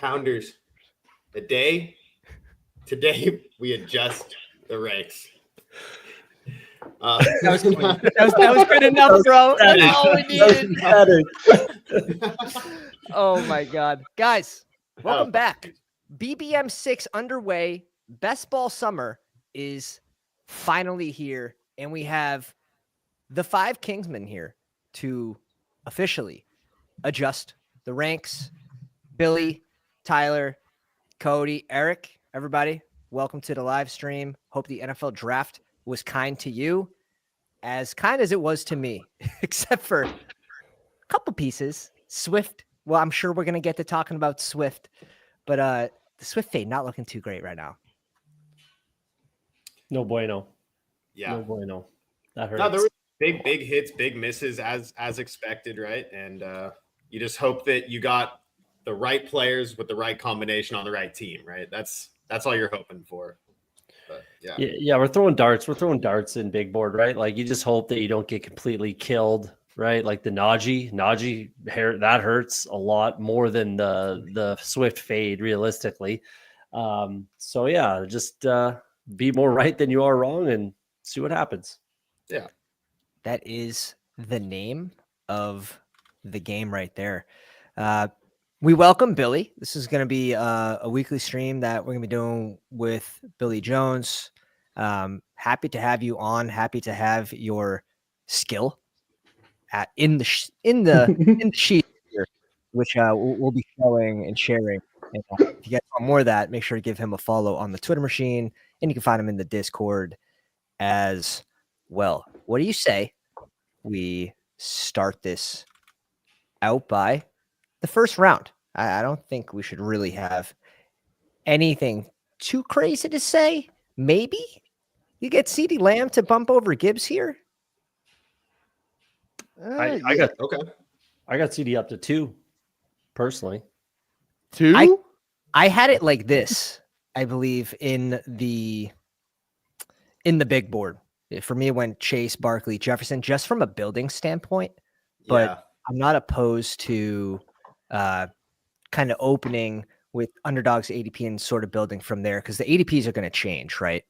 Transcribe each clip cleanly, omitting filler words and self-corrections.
Pounders, today we adjust the ranks. That was clean. That was good enough, bro. That's all we needed. Oh my God, guys, welcome back. BBM 6 underway. Best ball summer is finally here, and we have the 5 Kingsmen here to officially adjust the ranks. Billy, Tyler, Cody, Eric, everybody, welcome to the live stream. Hope the NFL draft was kind to you, as kind as it was to me, except for a couple pieces. Swift, well, I'm sure we're going to get to talking about Swift, but the Swift fade not looking too great right now. No bueno. Yeah. No bueno. That hurts. No, there were big hits, big misses as expected, right? And you just hope that you got the right players with the right combination on the right team, right? That's all you're hoping for. But, yeah, we're throwing darts. We're throwing darts in big board, right? Like you just hope that you don't get completely killed, right? Like the Najee hair, that hurts a lot more than the Swift fade, realistically. So yeah, just be more right than you are wrong and see what happens. Yeah. That is the name of the game right there. We welcome Billy. This is going to be a weekly stream that we're going to be doing with Billy Jones. Happy to have you on. Happy to have your skill in the sheet here, which we'll be showing and sharing. And if you guys want more of that, make sure to give him a follow on the Twitter machine, and you can find him in the Discord as well. What do you say we start this out by the first round? I don't think we should really have anything too crazy to say. Maybe you get CeeDee Lamb to bump over Gibbs here. I got CD up to 2, personally. 2? I had it like this, I believe, in the big board. For me, it went Chase, Barkley, Jefferson, just from a building standpoint. But I'm not opposed to kind of opening with Underdog's ADP and sort of building from there, because the ADPs are going to change, right?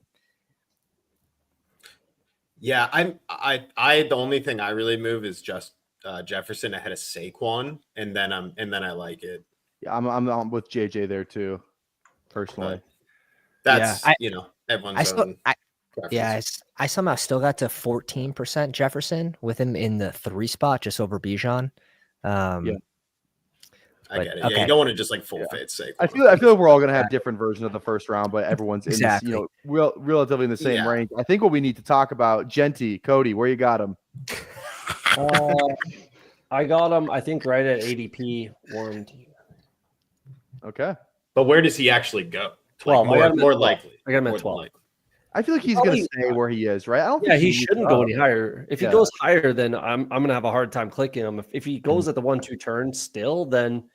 Yeah, I the only thing I really move is just Jefferson ahead of Saquon, and then I like it. Yeah, I'm with JJ there too, personally. But that's everyone's own. I somehow still got to 14% Jefferson with him in the 3 spot, just over Bijan. I get it. Okay. Yeah, you don't want to just like full fade Saquon. I feel like we're all gonna have different versions of the first round, but everyone's in this, relatively in the same range. I think what we need to talk about, Genty, Cody, where you got him? I got him, I think, right at ADP warranty. Okay. But where does he actually go? Well, more likely. I got him at 12. I feel like he's going to stay where he is, right? I don't think he shouldn't go any higher. If he goes higher, then I'm going to have a hard time clicking him. If he goes at the 1-2 turn still, then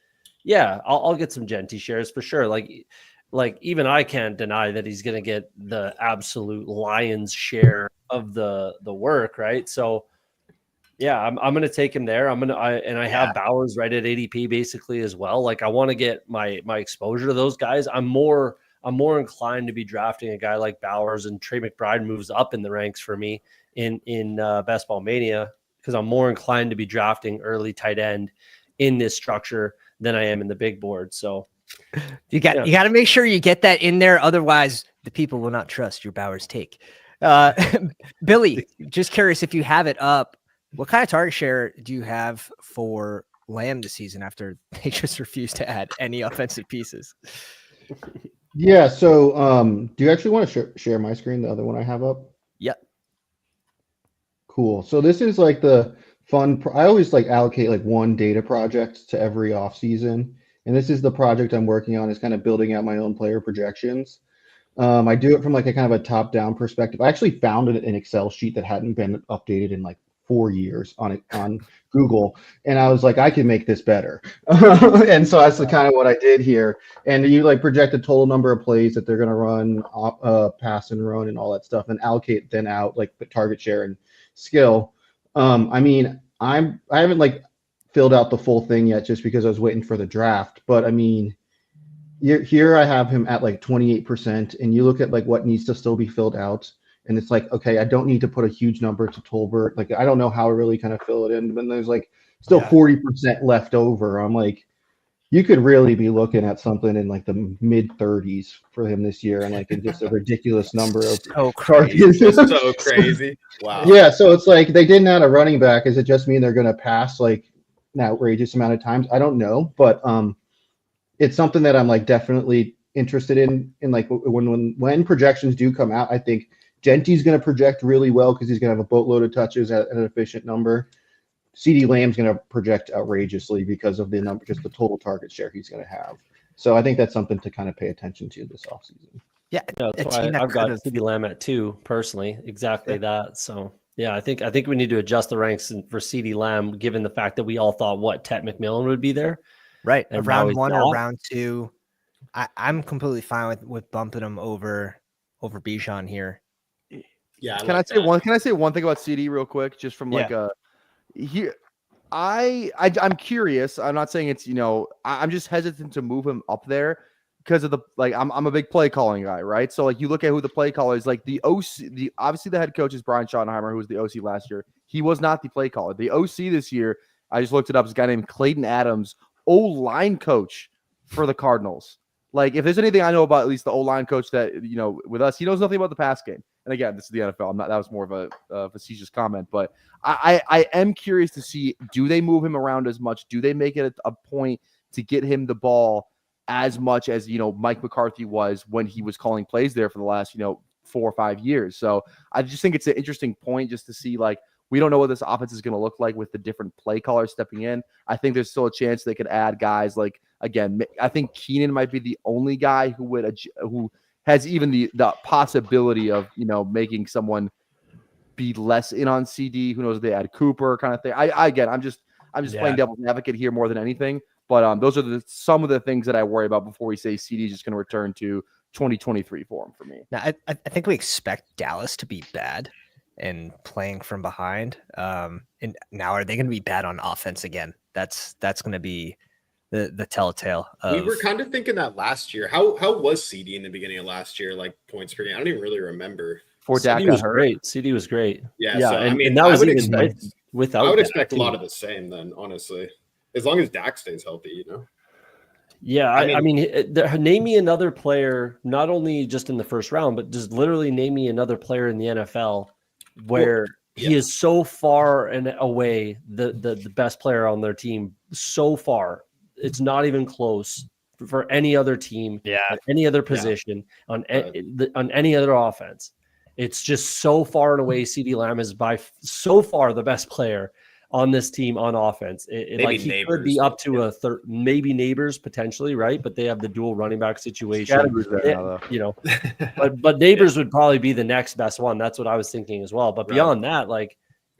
I'll get some Genty shares for sure. Like even I can't deny that he's going to get the absolute lion's share of the work, right? So I'm going to take him there. I have Bowers right at ADP basically as well. Like I want to get my exposure to those guys. I'm more inclined to be drafting a guy like Bowers, and Trey McBride moves up in the ranks for me in Best Ball Mania, because I'm more inclined to be drafting early tight end in this structure than I am in the big board. So you got to make sure you get that in there. Otherwise the people will not trust your Bowers take. Billy, just curious if you have it up, what kind of target share do you have for Lamb this season after they just refused to add any offensive pieces? Yeah. So, do you actually want to share my screen? The other one I have up? Yep. Cool. So this is like the fun. I always allocate one data project to every off season. And this is the project I'm working on, is kind of building out my own player projections. I do it from a kind of a top down perspective. I actually found an Excel sheet that hadn't been updated in 4 years on Google. And I was like, I can make this better. And so that's kind of what I did here. And you project the total number of plays that they're going to run, pass and run and all that stuff, and allocate then out the target share and skill. I haven't filled out the full thing yet, just because I was waiting for the draft. But Here I have him at like 28%, and you look at like what needs to still be filled out, and it's like, okay, I don't need to put a huge number to Tolbert. Like, I don't know how to really kind of fill it in, but there's like still 40% left over. I'm like, you could really be looking at something in like the mid 30s for him this year, and like in just a ridiculous number of targets. So crazy. Wow. Yeah, so it's like they didn't add a running back. Does it just mean they're going to pass like an outrageous amount of times? I don't know, but it's something that I'm like definitely interested in like when projections do come out. I think Genty's going to project really well because he's going to have a boatload of touches at an efficient number. CeeDee Lamb's going to project outrageously because of the number, just the total target share he's going to have. So I think that's something to kind of pay attention to this offseason. Yeah, that's why I've got CeeDee Lamb at 2 personally. Exactly that. So yeah, I think we need to adjust the ranks for CeeDee Lamb, given the fact that we all thought Ted McMillan would be there. Right, round 1 or round 2. I'm completely fine with bumping him over Bijan here. Yeah. Can I say one thing about CD real quick, just from like here? I'm curious. I'm not saying it's I'm just hesitant to move him up there because of I'm a big play calling guy, right? So like you look at who the play caller is, like the OC. Obviously the head coach is Brian Schottenheimer, who was the OC last year. He was not the play caller. The OC this year, I just looked it up. Is a guy named Clayton Adams, O-line coach for the Cardinals. Like, if there's anything I know about at least the O-line coach that, with us, he knows nothing about the pass game. And again, this is the NFL. That was more of a facetious comment, but I am curious to see, do they move him around as much? Do they make it a point to get him the ball as much as, Mike McCarthy was when he was calling plays there for the last, 4 or 5 years? So I just think it's an interesting point just to see, like, we don't know what this offense is going to look like with the different play callers stepping in. I think there's still a chance they could add guys like, again, I think Keenan might be the only guy who has even the possibility of, making someone be less in on CD. Who knows if they add Cooper kind of thing. I'm just playing devil's advocate here more than anything. But those are some of the things that I worry about before we say CD is just going to return to 2023 form for me. Now, I think we expect Dallas to be bad and playing from behind. And now are they going to be bad on offense again? That's going to be the telltale. We were kind of thinking that last year. How was CD in the beginning of last year? Like points per game? I don't even really remember. CD was great. CD was great. Yeah. So, and that was I would expect without. I would expect a lot of the same then, honestly, as long as Dak stays healthy. Yeah, I mean, name me another player, not only just in the first round, but just literally name me another player in the NFL where he is so far and away the best player on their team. So far, it's not even close for any other team, any other position, on any other offense. It's just so far and away. CeeDee Lamb is by so far the best player on this team on offense. He could be up to a third, maybe Neighbors potentially, right? But they have the dual running back situation. But Neighbors would probably be the next best one. That's what I was thinking as well. But beyond that,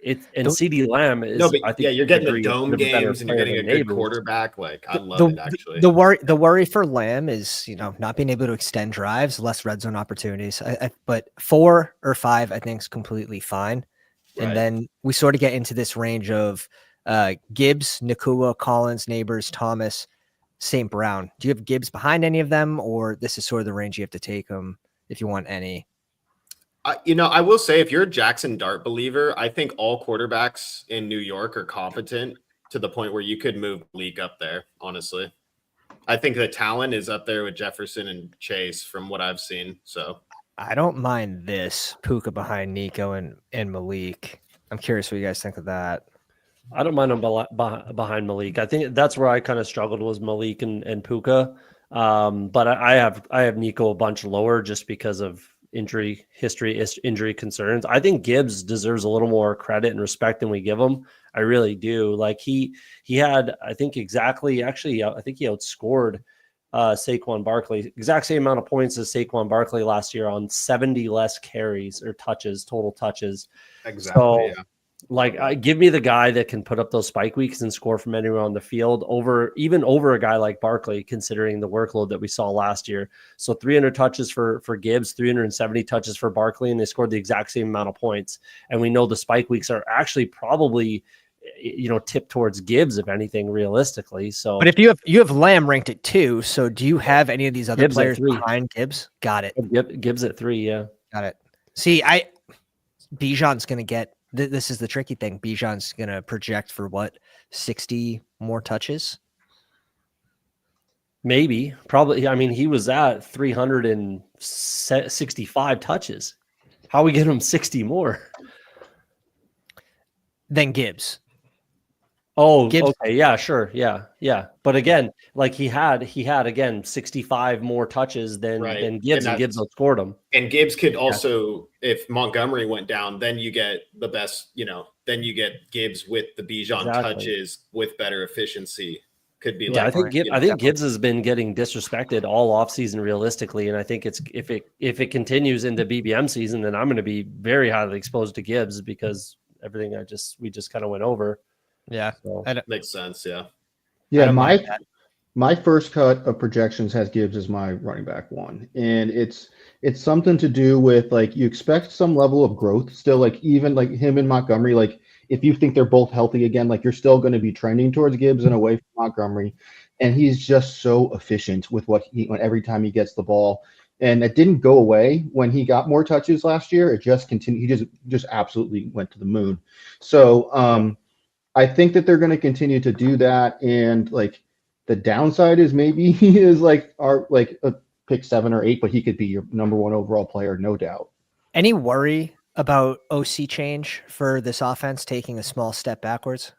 CeeDee Lamb is. No, but I think you're getting the dome games and you're getting a good quarterback. Like I love it actually. The worry for Lamb is not being able to extend drives, less red zone opportunities. But 4 or 5, I think, is completely fine. And then we sort of get into this range of Gibbs, Nakua, Collins, Neighbors, Thomas, St. Brown. Do you have Gibbs behind any of them, or this is sort of the range you have to take them if you want any? I will say, if you're a Jackson Dart believer, I think all quarterbacks in New York are competent to the point where you could move Malik up there, honestly. I think the talent is up there with Jefferson and Chase from what I've seen, so... I don't mind this Puka behind Nico and Malik. I'm curious what you guys think of that. I don't mind him behind Malik. I think that's where I kind of struggled was Malik and Puka. But I have Nico a bunch lower just because of injury history, injury concerns. I think Gibbs deserves a little more credit and respect than we give him. I really do. Like he had, I think he outscored Saquon Barkley, exact same amount of points as Saquon Barkley last year on 70 less carries or total touches. Exactly. So, give me the guy that can put up those spike weeks and score from anywhere on the field over a guy like Barkley, considering the workload that we saw last year. So 300 touches for Gibbs, 370 touches for Barkley, and they scored the exact same amount of points. And we know the spike weeks are actually probably tip towards Gibbs, if anything, realistically. So, but if you have Lamb ranked at 2, so do you have any of these other Gibbs players behind Gibbs? Got it. Gibbs at 3, yeah. Got it. See, Bijan's going to get this is the tricky thing. Bijan's going to project for what, 60 more touches? Maybe, probably. I mean, he was at 365 touches. How we get him 60 more? Than Gibbs. Oh, Gibbs. Okay. Yeah, sure. Yeah. But again, like he had again 65 more touches than Gibbs, and Gibbs outscored him. And Gibbs could also, if Montgomery went down, then you get the best, then you get Gibbs with the Bijan touches with better efficiency. Could be I think Gibbs has been getting disrespected all offseason realistically, and I think it's if it continues into BBM season, then I'm going to be very highly exposed to Gibbs because everything we just kind of went over. Yeah, so. Makes sense. Yeah. My first cut of projections has Gibbs as my running back 1, and it's something to do with like you expect some level of growth still, like even like him and Montgomery, like if you think they're both healthy again, like you're still going to be trending towards Gibbs and away from Montgomery, and he's just so efficient with every time he gets the ball. And that didn't go away when he got more touches last year. It just continued. He just absolutely went to the moon. So I think that they're going to continue to do that. And like the downside is maybe he is like a pick 7 or 8, but he could be your number 1 overall player, no doubt. Any worry about OC change for this offense taking a small step backwards?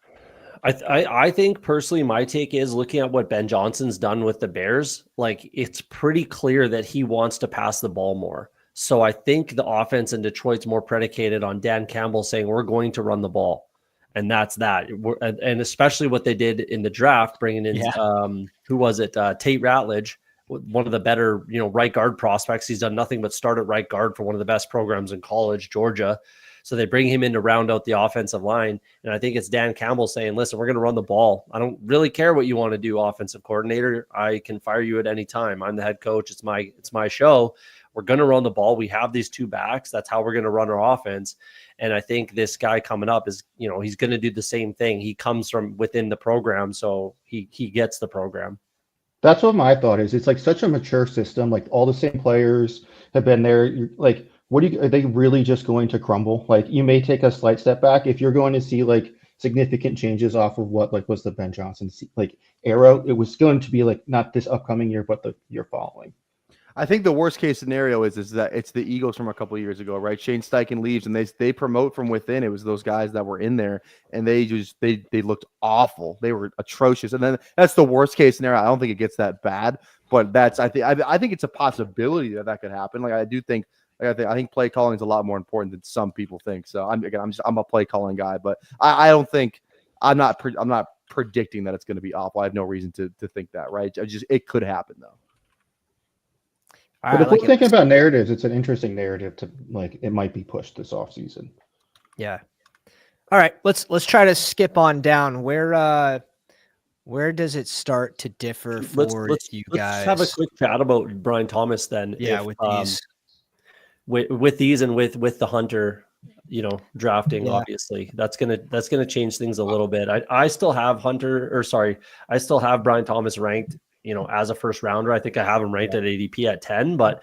I think personally, my take is looking at what Ben Johnson's done with the Bears, like it's pretty clear that he wants to pass the ball more. So I think the offense in Detroit's more predicated on Dan Campbell saying we're going to run the ball. And that's that. And especially what they did in the draft, bringing in, who was it? Tate Ratledge, one of the better, right guard prospects. He's done nothing but start at right guard for one of the best programs in college, Georgia. So they bring him in to round out the offensive line. And I think it's Dan Campbell saying, listen, we're going to run the ball. I don't really care what you want to do, offensive coordinator. I can fire you at any time. I'm the head coach. It's my show. We're going to run the ball. We have these 2 backs. That's how we're going to run our offense. And I think this guy coming up is, he's going to do the same thing. He comes from within the program, so he gets the program. That's what my thought is. It's like such a mature system. Like all the same players have been there. You're like, are they really just going to crumble? Like you may take a slight step back if you're going to see like significant changes off of what like was the Ben Johnson like era. It was going to be like not this upcoming year, but the year following. I think the worst case scenario is that it's the Eagles from a couple of years ago, right? Shane Steichen leaves and they promote from within. It was those guys that were in there and they looked awful. They were atrocious. And then that's the worst case scenario. I don't think it gets that bad, but I think it's a possibility that could happen. Like I think play calling is a lot more important than some people think. So I'm a play calling guy, but I don't think I'm not predicting that it's going to be awful. I have no reason to think that, right? It could happen though. But if we're thinking about narratives, it's an interesting narrative to like it might be pushed this offseason. Yeah. All right, let's try to skip on down. Where does it start to differ for you guys? Let's have a quick chat about Brian Thomas then. Yeah, with these and with the Hunter, drafting, obviously that's gonna change things a little bit. I still have I still have Brian Thomas ranked, as a first rounder. I think I have him ranked at ADP at 10, but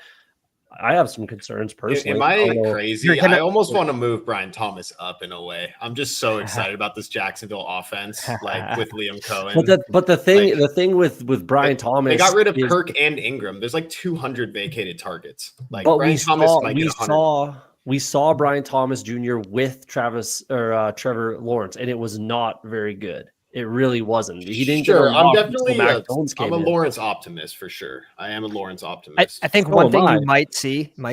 I have some concerns personally. Am I crazy? I almost want to move Brian Thomas up in a way. I'm just so excited about this Jacksonville offense, like with Liam Cohen. But the thing with Brian Thomas, they got rid of Kirk and Ingram. There's like 200 vacated targets. Like but Brian Thomas might get 100. We saw Brian Thomas Jr. with Trevor Lawrence, and it was not very good. It really wasn't. He didn't. Sure, I'm definitely I'm a Lawrence optimist for sure. I am a Lawrence optimist. I think one thing you might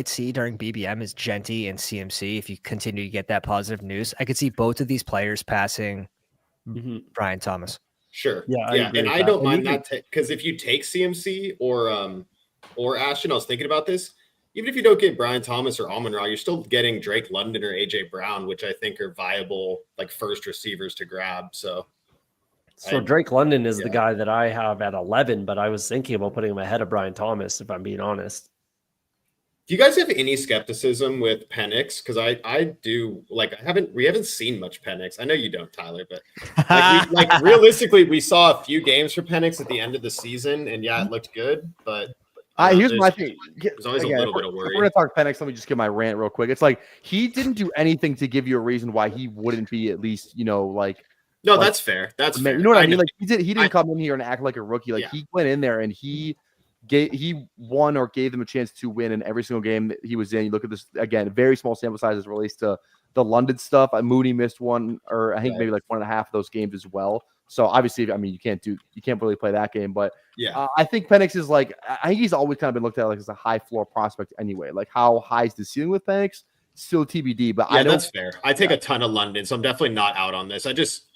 see during BBM is Genty and CMC. If you continue to get that positive news, I could see both of these players passing Brian Thomas. Sure. Yeah. And I don't mind that because if you take CMC or Ashton, I was thinking about this. Even if you don't get Brian Thomas or Amon-Ra, you're still getting Drake London or AJ Brown, which I think are viable like first receivers to grab. So Drake London is the guy that I have at 11, but I was thinking about putting him ahead of Brian Thomas, if I'm being honest. Do you guys have any skepticism with Penix? Because I do. Like, we haven't seen much Penix. I know you don't, Tyler, but realistically, we saw a few games for Penix at the end of the season, and yeah, it looked good. But here's my thing. There's always a little bit of worry. We're gonna talk Penix. Let me just give my rant real quick. It's like he didn't do anything to give you a reason why he wouldn't be at least, like. No, that's fair. That's fair. You know what I mean? Like he didn't come in here and act like a rookie. Like he went in there and he won or gave them a chance to win in every single game that he was in. You look at this again, very small sample size as it relates to the London stuff. Mooney missed one, or I think maybe like 1.5 of those games as well. So obviously, I mean, you can't really play that game. But I think Penix is I think he's always kind of been looked at like as a high floor prospect anyway. Like how high is the ceiling with Penix? Still TBD. But that's fair. I take a ton of London, so I'm definitely not out on this. I just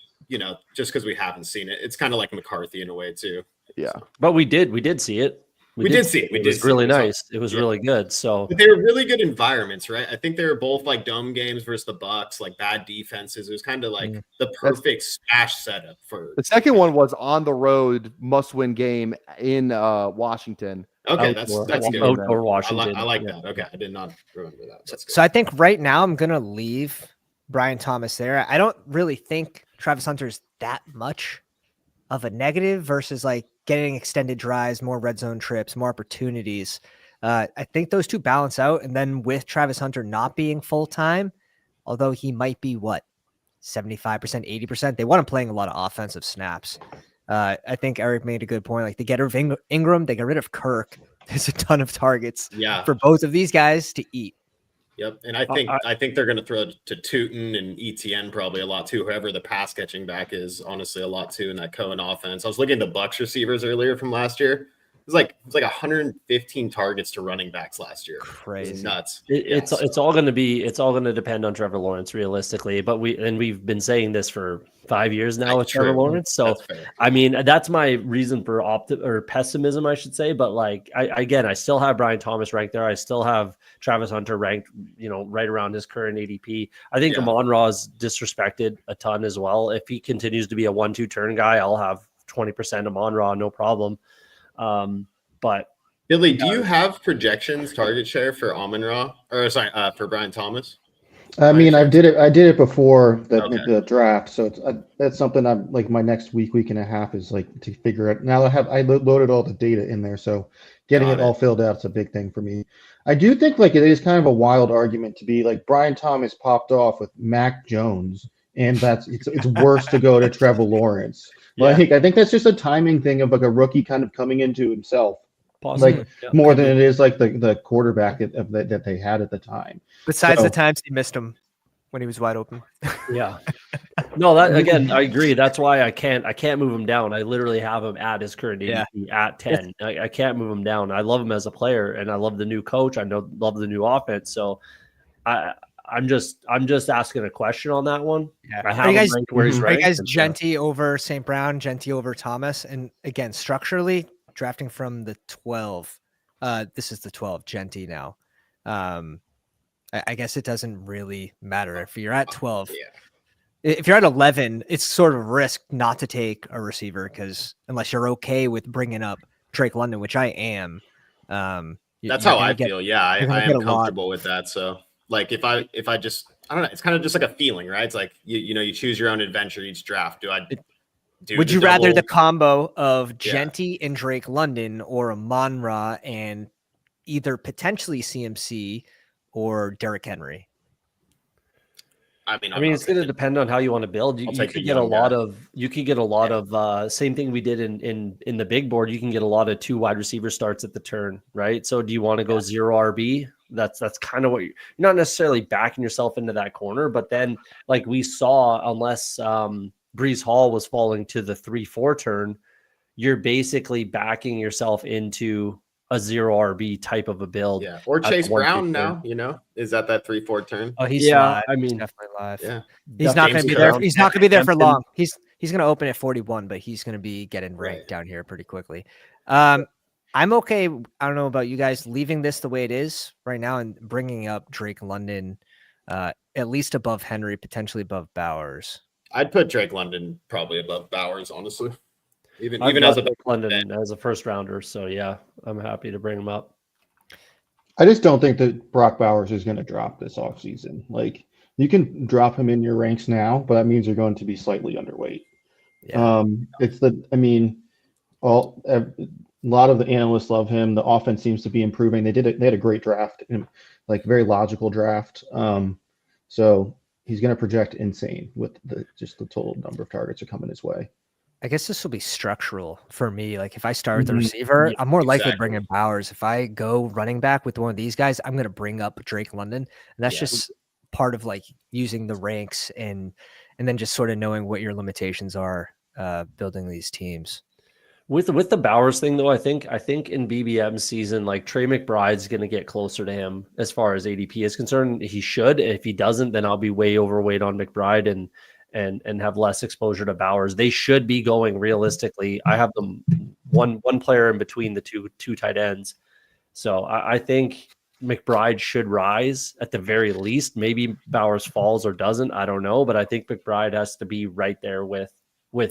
just because we haven't seen it, it's kind of like McCarthy in a way too. Yeah, but we did see it. We did see it. It was really nice. It was really good. So but they were really good environments, right? I think they were both like dome games versus the Bucs, like bad defenses. It was kind of like the perfect smash setup for. The second one was on the road must-win game in Washington. Okay, that's good. Outdoor Washington. I like that. Okay, I did not remember that. So I think right now I'm gonna leave Brian Thomas there. I don't really think Travis Hunter's that much of a negative versus like getting extended drives, more red zone trips, more opportunities. I think those two balance out. And then with Travis Hunter not being full-time, although he might be 75%, 80%, they want him playing a lot of offensive snaps. I think Eric made a good point. Like they get rid of Ingram, they get rid of Kirk. There's a ton of targets for both of these guys to eat. Yep, and I think they're going to throw to Tootin and ETN probably a lot too. Whoever the pass catching back is, honestly, a lot too in that Cohen offense. I was looking at the Bucs receivers earlier from last year. It was like 115 targets to running backs last year. Crazy, it was nuts. It's all going to depend on Trevor Lawrence realistically. But we've been saying this for 5 years now with Trevor Lawrence. So I mean that's my reason for pessimism, I should say. But like I still have Brian Thomas ranked there. I still have Travis Hunter ranked, right around his current ADP. I think Amon-Ra's disrespected a ton as well. If he continues to be a 1-2 turn guy, I'll have 20% Amon-Ra, no problem. But Billy, do you have projections target share for Amon-Ra for Brian Thomas? I mean, I did it before the draft, so that's something I'm like my next week and a half is like to figure out. Now I loaded all the data in there, so getting it all filled out is a big thing for me. I do think like it is kind of a wild argument to be like Brian Thomas popped off with Mac Jones, and it's worse to go to Trevor Lawrence. Like I think that's just a timing thing of like a rookie kind of coming into himself. Possibly. More than it is like the quarterback that they had at the time. Besides the times he missed him when he was wide open. Yeah. No, that again, I agree. That's why I can't move him down. I literally have him at his current ADP at 10. I can't move him down. I love him as a player, and I love the new coach. I love the new offense. So I'm just asking a question on that one. Yeah. Are you guys Genty over St. Brown, Genty over Thomas? And again, structurally, drafting from the 12. This is the 12, Genty now. I guess it doesn't really matter if you're at 12. If you're at 11, it's sort of risk not to take a receiver because unless you're okay with bringing up Drake London, which I am. That's how I feel. Yeah, I am comfortable with that. So like if I just I don't know, it's kind of just like a feeling, right? It's like you choose your own adventure each draft. Would you rather the combo of Genty and Drake London or Amon-Ra and either potentially CMC or Derrick Henry? I mean, it's going to depend on how you want to build. You could get a lot of same thing we did in the big board. You can get a lot of 2 wide receiver starts at the turn, right? So do you want to go 0 RB? That's kind of what you're not necessarily backing yourself into that corner, but then like we saw, unless Breece Hall was falling to the 3-4 turn, you're basically backing yourself into a 0 RB type of a build. Yeah. Or Chase Brown now, is that 3-4 turn? Oh, he's live. I mean, he's definitely live. Yeah. He's not going to be there. He's not going to be there for long. He's going to open at 41, but he's going to be getting ranked down here pretty quickly. I'm okay. I don't know about you guys leaving this the way it is right now and bringing up Drake London at least above Henry, potentially above Bowers. I'd put Drake London probably above Bowers, honestly. Even as a London as a first rounder. So yeah, I'm happy to bring him up. I just don't think that Brock Bowers is going to drop this offseason. Like, you can drop him in your ranks now, but that means you're going to be slightly underweight. Yeah. A lot of the analysts love him. The offense seems to be improving. They had a great draft, like very logical draft. So he's going to project insane with just the total number of targets are coming his way. I guess this will be structural for me. Like if I start with the receiver, I'm more likely to bring in Bowers. If I go running back with one of these guys, I'm going to bring up Drake London. And that's just part of like using the ranks and then just sort of knowing what your limitations are, building these teams. With the Bowers thing though, I think in BBM season, like Trey McBride's going to get closer to him as far as ADP is concerned. He should. If he doesn't, then I'll be way overweight on McBride and have less exposure to Bowers. They should be going realistically. I have them one player in between the two tight ends. So I think McBride should rise at the very least. Maybe Bowers falls or doesn't. I don't know, but I think McBride has to be right there with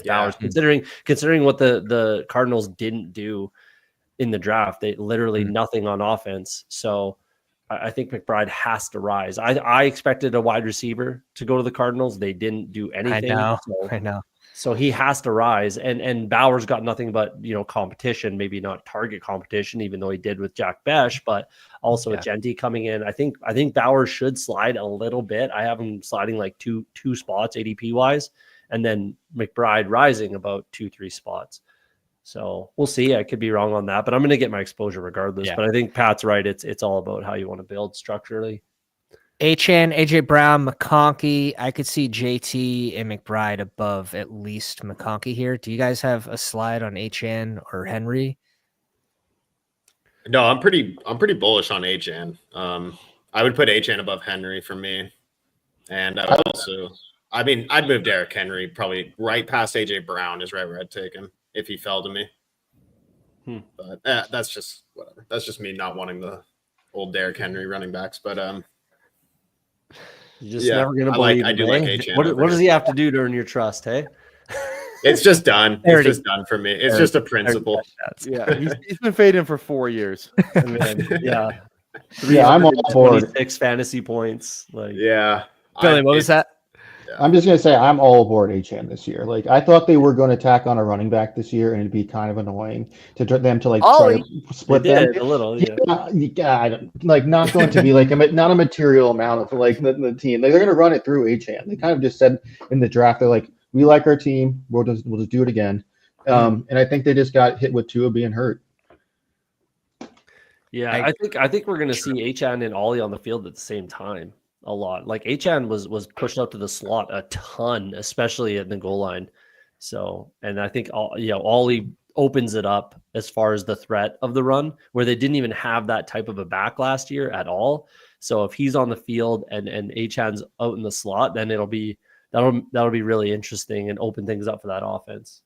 Bowers, considering what the Cardinals didn't do in the draft. They literally nothing on offense. So I think McBride has to rise. I expected a wide receiver to go to the Cardinals. They didn't do anything. I know. So he has to rise. And Bowers got nothing but, competition, maybe not target competition, even though he did with Jack Besh, but also with Genty coming in. I think Bowers should slide a little bit. I have him sliding like two spots ADP wise, and then McBride rising about 2-3 spots. So we'll see. I could be wrong on that, but I'm going to get my exposure regardless. Yeah. But I think Pat's right. It's all about how you want to build structurally. Achane, AJ Brown, McConkey. I could see JT and McBride above at least McConkey here. Do you guys have a slide on Achane or Henry? No, I'm pretty bullish on Achane. I would put Achane above Henry for me, and I would also. I mean, I'd move Derrick Henry probably right past AJ Brown is right where I'd take him if he fell to me. But that's just whatever. That's just me not wanting the old Derrick Henry running backs. But you're just never gonna believe. I do like Achane. What does he have to do to earn your trust? Hey, it's just done. It's just done for me. It's just a principle. Yeah, he's been fading for 4 years. I'm all aboard. 26 fantasy points. Billy, what was that? I'm just going to say I'm all aboard Achane this year. Like, I thought they were going to tack on a running back this year, and it'd be kind of annoying to them to try to split them a little. I don't, not going to be not a material amount of the team. They're going to run it through Achane. They kind of just said in the draft, they're like, we like our team. We'll just do it again. And I think they just got hit with Tua being hurt. Yeah, I think we're going to see Achane and Ollie on the field at the same time. A lot. Like Achane was pushed out to the slot a ton, especially at the goal line. So, and I think Ollie opens it up as far as the threat of the run, where they didn't even have that type of a back last year at all. So if he's on the field and Achane's out in the slot, then that'll be really interesting and open things up for that offense.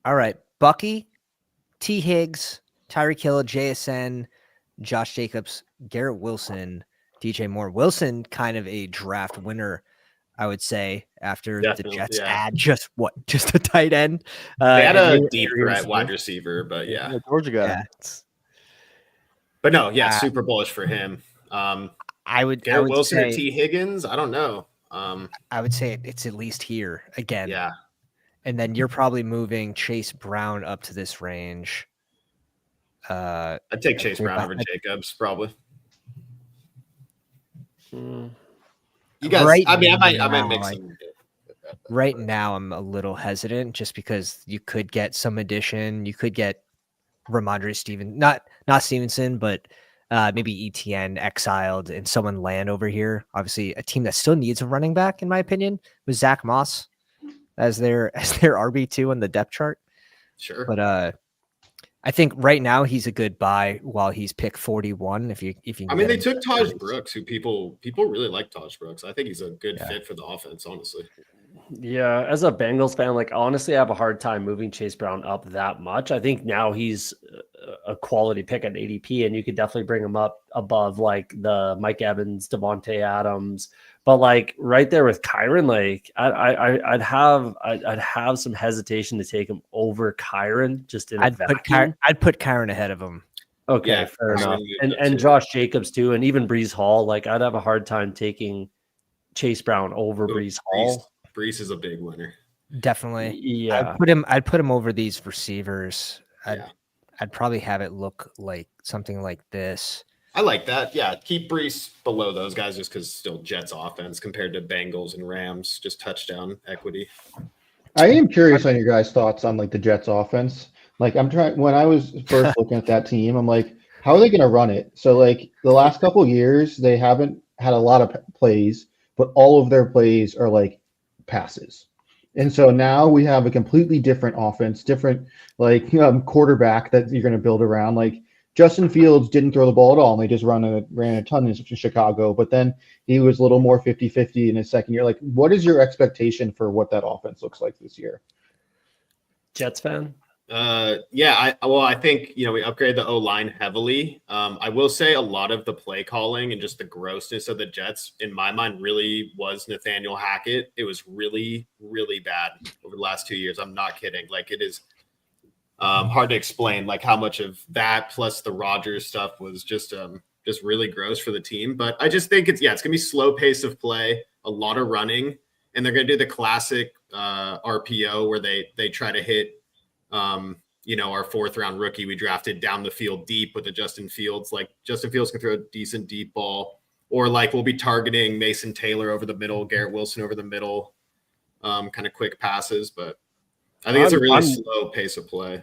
All right, Bucky, T. Higgs, Tyreek Hill, JSN, Josh Jacobs, Garrett Wilson, DJ Moore. Wilson, kind of a draft winner, I would say, after the Jets add just a tight end. They had a deep wide receiver, but Georgia guy. Yeah. But no, super bullish for him. Garrett Wilson or T. Higgins, I don't know. I would say it's at least here again. Yeah. And then you're probably moving Chase Brown up to this range. I'd take Chase Brown over Jacobs, probably. You guys, I might mix them. Right now, I'm a little hesitant just because you could get some addition. You could get Ramondre Stevenson, not Stevenson, but maybe ETN exiled and someone land over here. Obviously, a team that still needs a running back, in my opinion, with Zach Moss as their RB2 on the depth chart. Sure, but I think right now he's a good buy while he's pick 41. If you, they took Taj Brooks, who people really like Taj Brooks. I think he's a good fit for the offense, honestly. Yeah, as a Bengals fan, honestly, I have a hard time moving Chase Brown up that much. I think now he's a quality pick at ADP, and you could definitely bring him up above the Mike Evans, Devontae Adams. But right there with Kyron, I'd have some hesitation to take him over Kyron just in a vacuum. I'd put Kyron ahead of him. Okay, Yeah, fair I enough. agree with And that too. Josh Jacobs too, and even Brees Hall. Like I'd have a hard time taking Chase Brown over Brees Hall. Brees is a big winner. Definitely. Yeah. I'd put him over these receivers. Yeah. I'd probably have it look like something like this. I like that. Yeah, keep Brees below those guys just because still Jets offense compared to Bengals and Rams, just touchdown equity. I am curious on your guys' thoughts on like the Jets offense. Like I'm trying when I was first looking at that team, I'm like, how are they going to run it? So like the last couple of years, they haven't had a lot of plays, but all of their plays are like passes. And so now we have a completely different offense, different like quarterback that you're going to build around. Like Justin Fields didn't throw the ball at all, and they just ran a ton in Chicago. But then he was a little more 50-50 in his second year. Like, what is your expectation for what that offense looks like this year? Jets fan? I think we upgraded the O-line heavily. I will say a lot of the play calling and just the grossness of the Jets, in my mind, really was Nathaniel Hackett. It was really, really bad over the last 2 years. I'm not kidding. Like it is hard to explain like how much of that plus the Rodgers stuff was just really gross for the team. But I just think it's gonna be slow pace of play, a lot of running, and they're gonna do the classic RPO where they try to hit our 4th round rookie we drafted down the field deep with the Justin Fields. Like Justin Fields can throw a decent deep ball, or like we'll be targeting Mason Taylor over the middle, Garrett Wilson over the middle, kind of quick passes. But I think it's a really slow pace of play.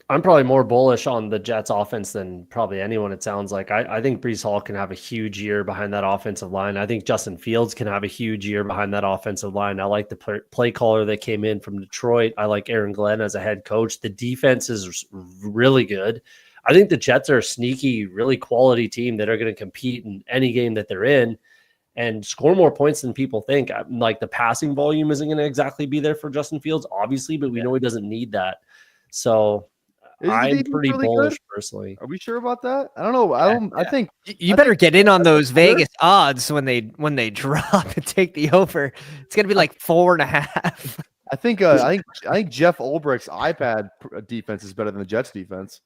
I'm probably more bullish on the Jets offense than probably anyone. It sounds like I think Brees Hall can have a huge year behind that offensive line. I think Justin Fields can have a huge year behind that offensive line. I like the play caller that came in from Detroit. I like Aaron Glenn as a head coach. The defense is really good. I think the Jets are a sneaky, really quality team that are going to compete in any game that they're in and score more points than people think. Like the passing volume isn't going to exactly be there for Justin Fields, obviously, but we know he doesn't need that. So I'm pretty bullish personally. Are we sure about that? I don't know. I think you better get in on those Vegas odds when they drop and take the over. It's gonna be like 4.5. I think Jeff Ulbricht's iPad defense is better than the Jets defense.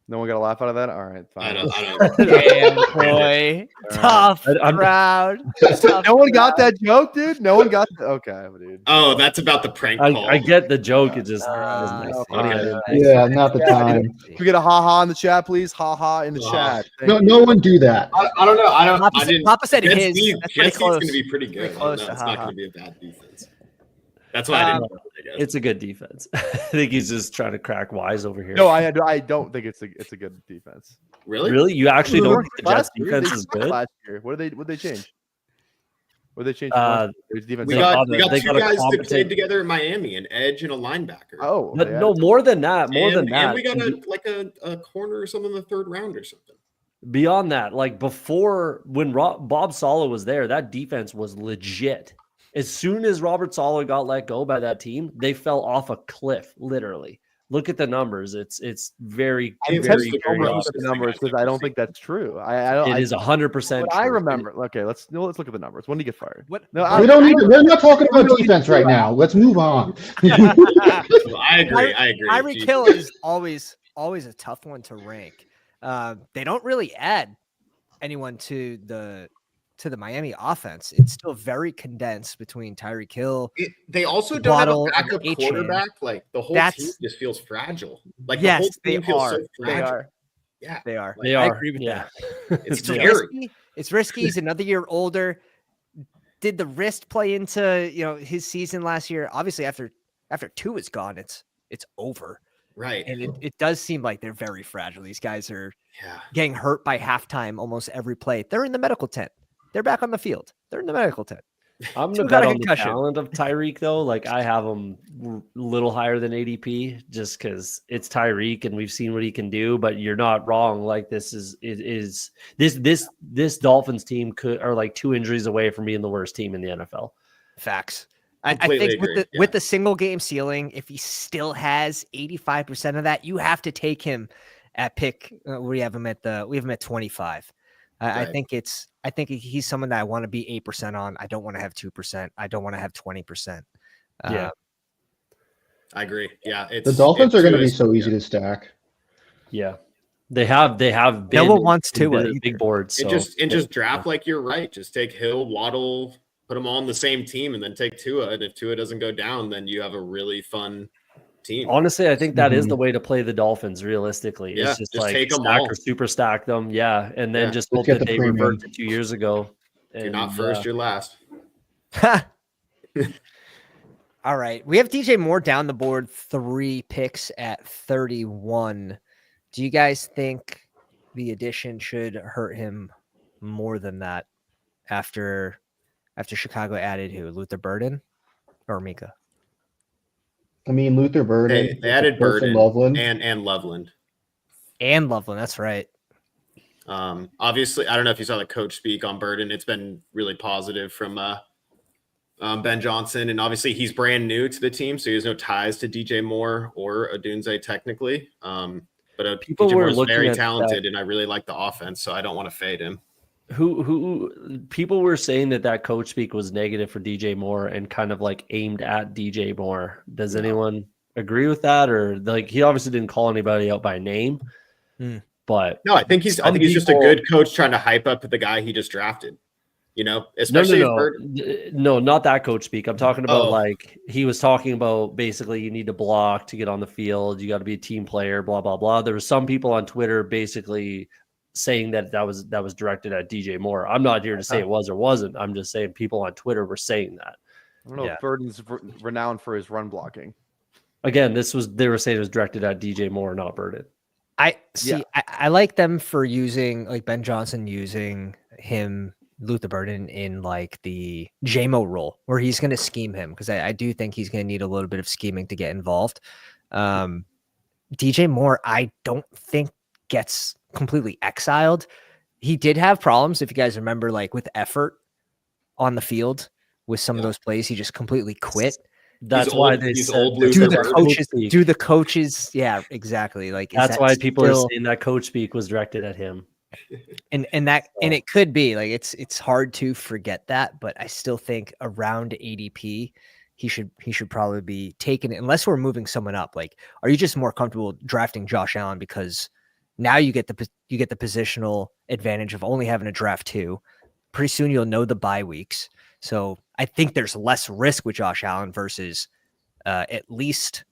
No one got a laugh out of that? All right, fine. I don't. Damn, boy. Tough crowd. No one got that joke, dude? No one got okay, dude. Oh, that's about the prank call. I get the joke. It just wasn't funny. Yeah, not the time. Can we get a ha-ha in the chat, please? Ha-ha in the chat. No one do that. I don't know. Papa said his. Jets going to be pretty good. It's not going to be a bad defense. That's why I didn't. It's a good defense. I think he's just trying to crack wise over here. No, I don't think it's a good defense. Really? You actually don't think the Jets defense is good? Last year. What did they change? What did they change? We got two guys that played together in Miami, an edge and a linebacker. Oh, but no, more than that. And we got a corner or something in the 3rd round or something. Beyond that, like before when Bob Saleh was there, that defense was legit. As soon as Robert Saleh got let go by that team, they fell off a cliff, literally. Look at the numbers. It's very, very look at the numbers because I don't think that's true. It is 100%. I remember. Okay, let's look at the numbers. When did he get fired? No, we don't need. We're not talking about defense right now. Let's move on. I agree. Tyreek Hill is always a tough one to rank. They don't really add anyone to the Miami offense. It's still very condensed between Tyreek Hill. They also don't have a backup quarterback. Like the whole team just feels fragile. Like the whole team feels so fragile. They are. Yeah, they are. They are. I agree with that. It's scary. It's risky. He's another year older. Did the wrist play into his season last year? Obviously, after 2 is gone, it's over. Right. And it does seem like they're very fragile. These guys are getting hurt by halftime almost every play. They're in the medical tent. They're back on the field. They're in the medical tent. I'm going to bet on the talent of Tyreek, though. Like, I have him a little higher than ADP just because it's Tyreek and we've seen what he can do. But you're not wrong. Like, this Dolphins team are like 2 injuries away from being the worst team in the NFL. Facts. I think with the single game ceiling, if he still has 85% of that, you have to take him at pick. We have him at 25. I think he's someone that I want to be 8% on. I don't want to have 2%. I don't want to have 20%. I agree. Yeah. The Dolphins are going to be so easy to stack. Yeah. They have been. No one wants been Tua big boards. And So just draft like you're right. Just take Hill, Waddle, put them all on the same team, and then take Tua. And if Tua doesn't go down, then you have a really fun team. honestly, I think that is the way to play the Dolphins. Realistically, Yeah, it's just just like take 'em stack all. or super stack them. Yeah, and then Yeah. just Let's hope get that the they premium. revert to 2 years ago. If you're not first, you're last. All right. We have DJ Moore down the board, 3 picks at 31. Do you guys think the addition should hurt him more than that after Chicago added who? Luther Burden or Mika? I mean, Luther Burden. They added Wilson Burden Loveland. and Loveland. And Loveland, that's right. Obviously, I don't know if you saw the coach speak on Burden. It's been really positive from Ben Johnson, and obviously he's brand new to the team, so he has no ties to DJ Moore or Odunze technically. But People DJ were Moore is looking very at talented, and I really like the offense, so I don't want to fade him. Who people were saying that coach speak was negative for DJ Moore and kind of like aimed at DJ Moore. Does anyone agree with that? Or like he obviously didn't call anybody out by name, but No, I think he's just a good coach trying to hype up the guy he just drafted. You know, especially no, not that coach speak. I'm talking about like he was talking about basically you need to block to get on the field. You got to be a team player, blah, blah, blah. There were some people on Twitter basically saying that was directed at DJ Moore. I'm not here to say it was or wasn't. I'm just saying people on Twitter were saying that. I don't know if Burden's renowned for his run blocking. Again, they were saying it was directed at DJ Moore, not Burden. I like them for using like Ben Johnson using him, Luther Burden, in like the JMO role where he's going to scheme him, because I do think he's going to need a little bit of scheming to get involved. DJ Moore, I don't think gets completely exiled. He did have problems, if you guys remember, like with effort on the field with some of those plays. He just completely quit. That's why they said do the coaches. Yeah, exactly. Like that's why people are saying that coach speak was directed at him. And it could be like it's hard to forget that, but I still think around ADP he should probably be taken unless we're moving someone up. Like, are you just more comfortable drafting Josh Allen because now you get the positional advantage of only having to draft 2. Pretty soon you'll know the bye weeks. So I think there's less risk with Josh Allen versus at least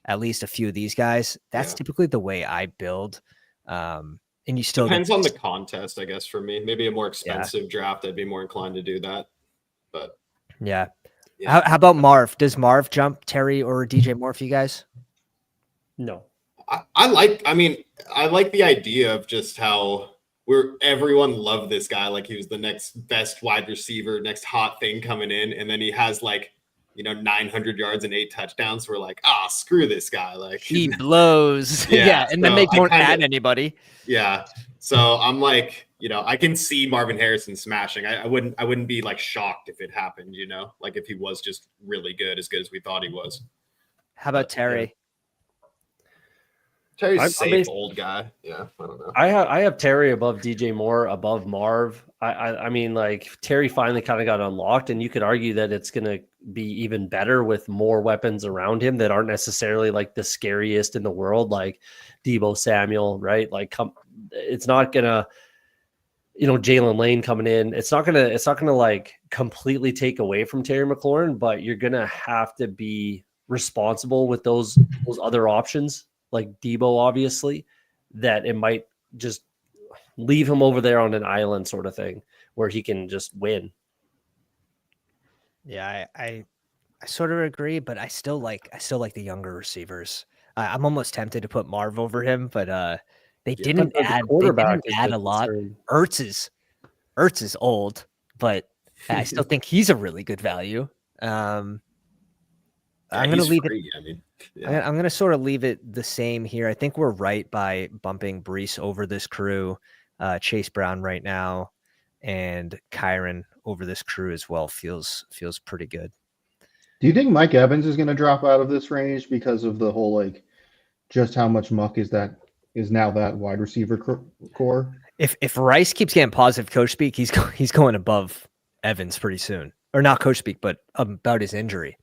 a few of these guys. That's typically the way I build. And you still depends on the contest, I guess. For me, maybe a more expensive draft, I'd be more inclined to do that. But yeah. How about Marv? Does Marv jump Terry or DJ Moore for you guys? No. I like the idea of just how everyone loved this guy. Like he was the next best wide receiver, next hot thing coming in. And then he has 900 yards and 8 touchdowns. We're like, screw this guy. Like he blows. Yeah. And then they don't add anybody. Yeah. So I'm like, I can see Marvin Harrison smashing. I wouldn't be like shocked if it happened, like if he was just really good as we thought he was. How about Terry? Terry's safe old guy. Yeah, I don't know. I have Terry above DJ Moore, above Marv. I mean, like Terry finally kind of got unlocked, and you could argue that it's going to be even better with more weapons around him that aren't necessarily like the scariest in the world, like Deebo Samuel, right? Like, it's not gonna, Jalen Lane coming in. It's not gonna like completely take away from Terry McLaurin, but you're gonna have to be responsible with those other options, like Deebo, obviously, that it might just leave him over there on an island sort of thing where he can just win. Yeah, I sort of agree, but I still like the younger receivers. I'm almost tempted to put Marv over him, but they didn't add a lot. Ertz is old, but I still think he's a really good value. I'm going to leave it. I'm going to sort of leave it the same here. I think we're right by bumping Brees over this crew, Chase Brown right now, and Kyron over this crew as well. Feels pretty good. Do you think Mike Evans is going to drop out of this range because of the whole just how much muck is now that wide receiver core? If Rice keeps getting positive coach speak, he's going above Evans pretty soon, or not coach speak, but about his injury.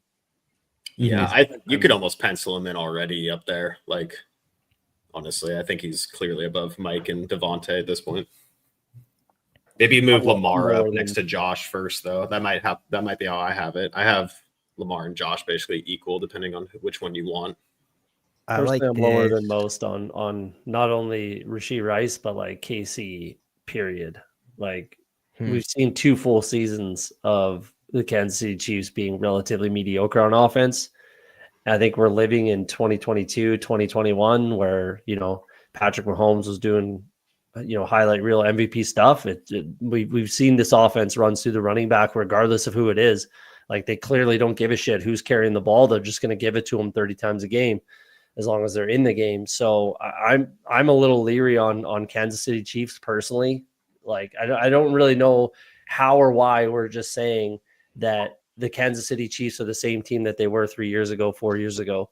Yeah, you could almost pencil him in already up there. Like, honestly. I think he's clearly above Mike and Devontae at this point. Maybe move Lamar up next to Josh first, though. That might be how I have it. I have Lamar and Josh basically equal, depending on which one you want. Personally, I'm lower than most on not only Rashee Rice, but like KC, period. Like we've seen 2 full seasons of the Kansas City Chiefs being relatively mediocre on offense. I think we're living in 2022, 2021, where, Patrick Mahomes was doing, highlight reel MVP stuff. We've seen this offense runs through the running back, regardless of who it is. Like, they clearly don't give a shit who's carrying the ball. They're just going to give it to them 30 times a game, as long as they're in the game. So I'm a little leery on Kansas City Chiefs personally. Like, I don't really know how or why we're just saying that the Kansas City Chiefs are the same team that they were 3 years ago, 4 years ago.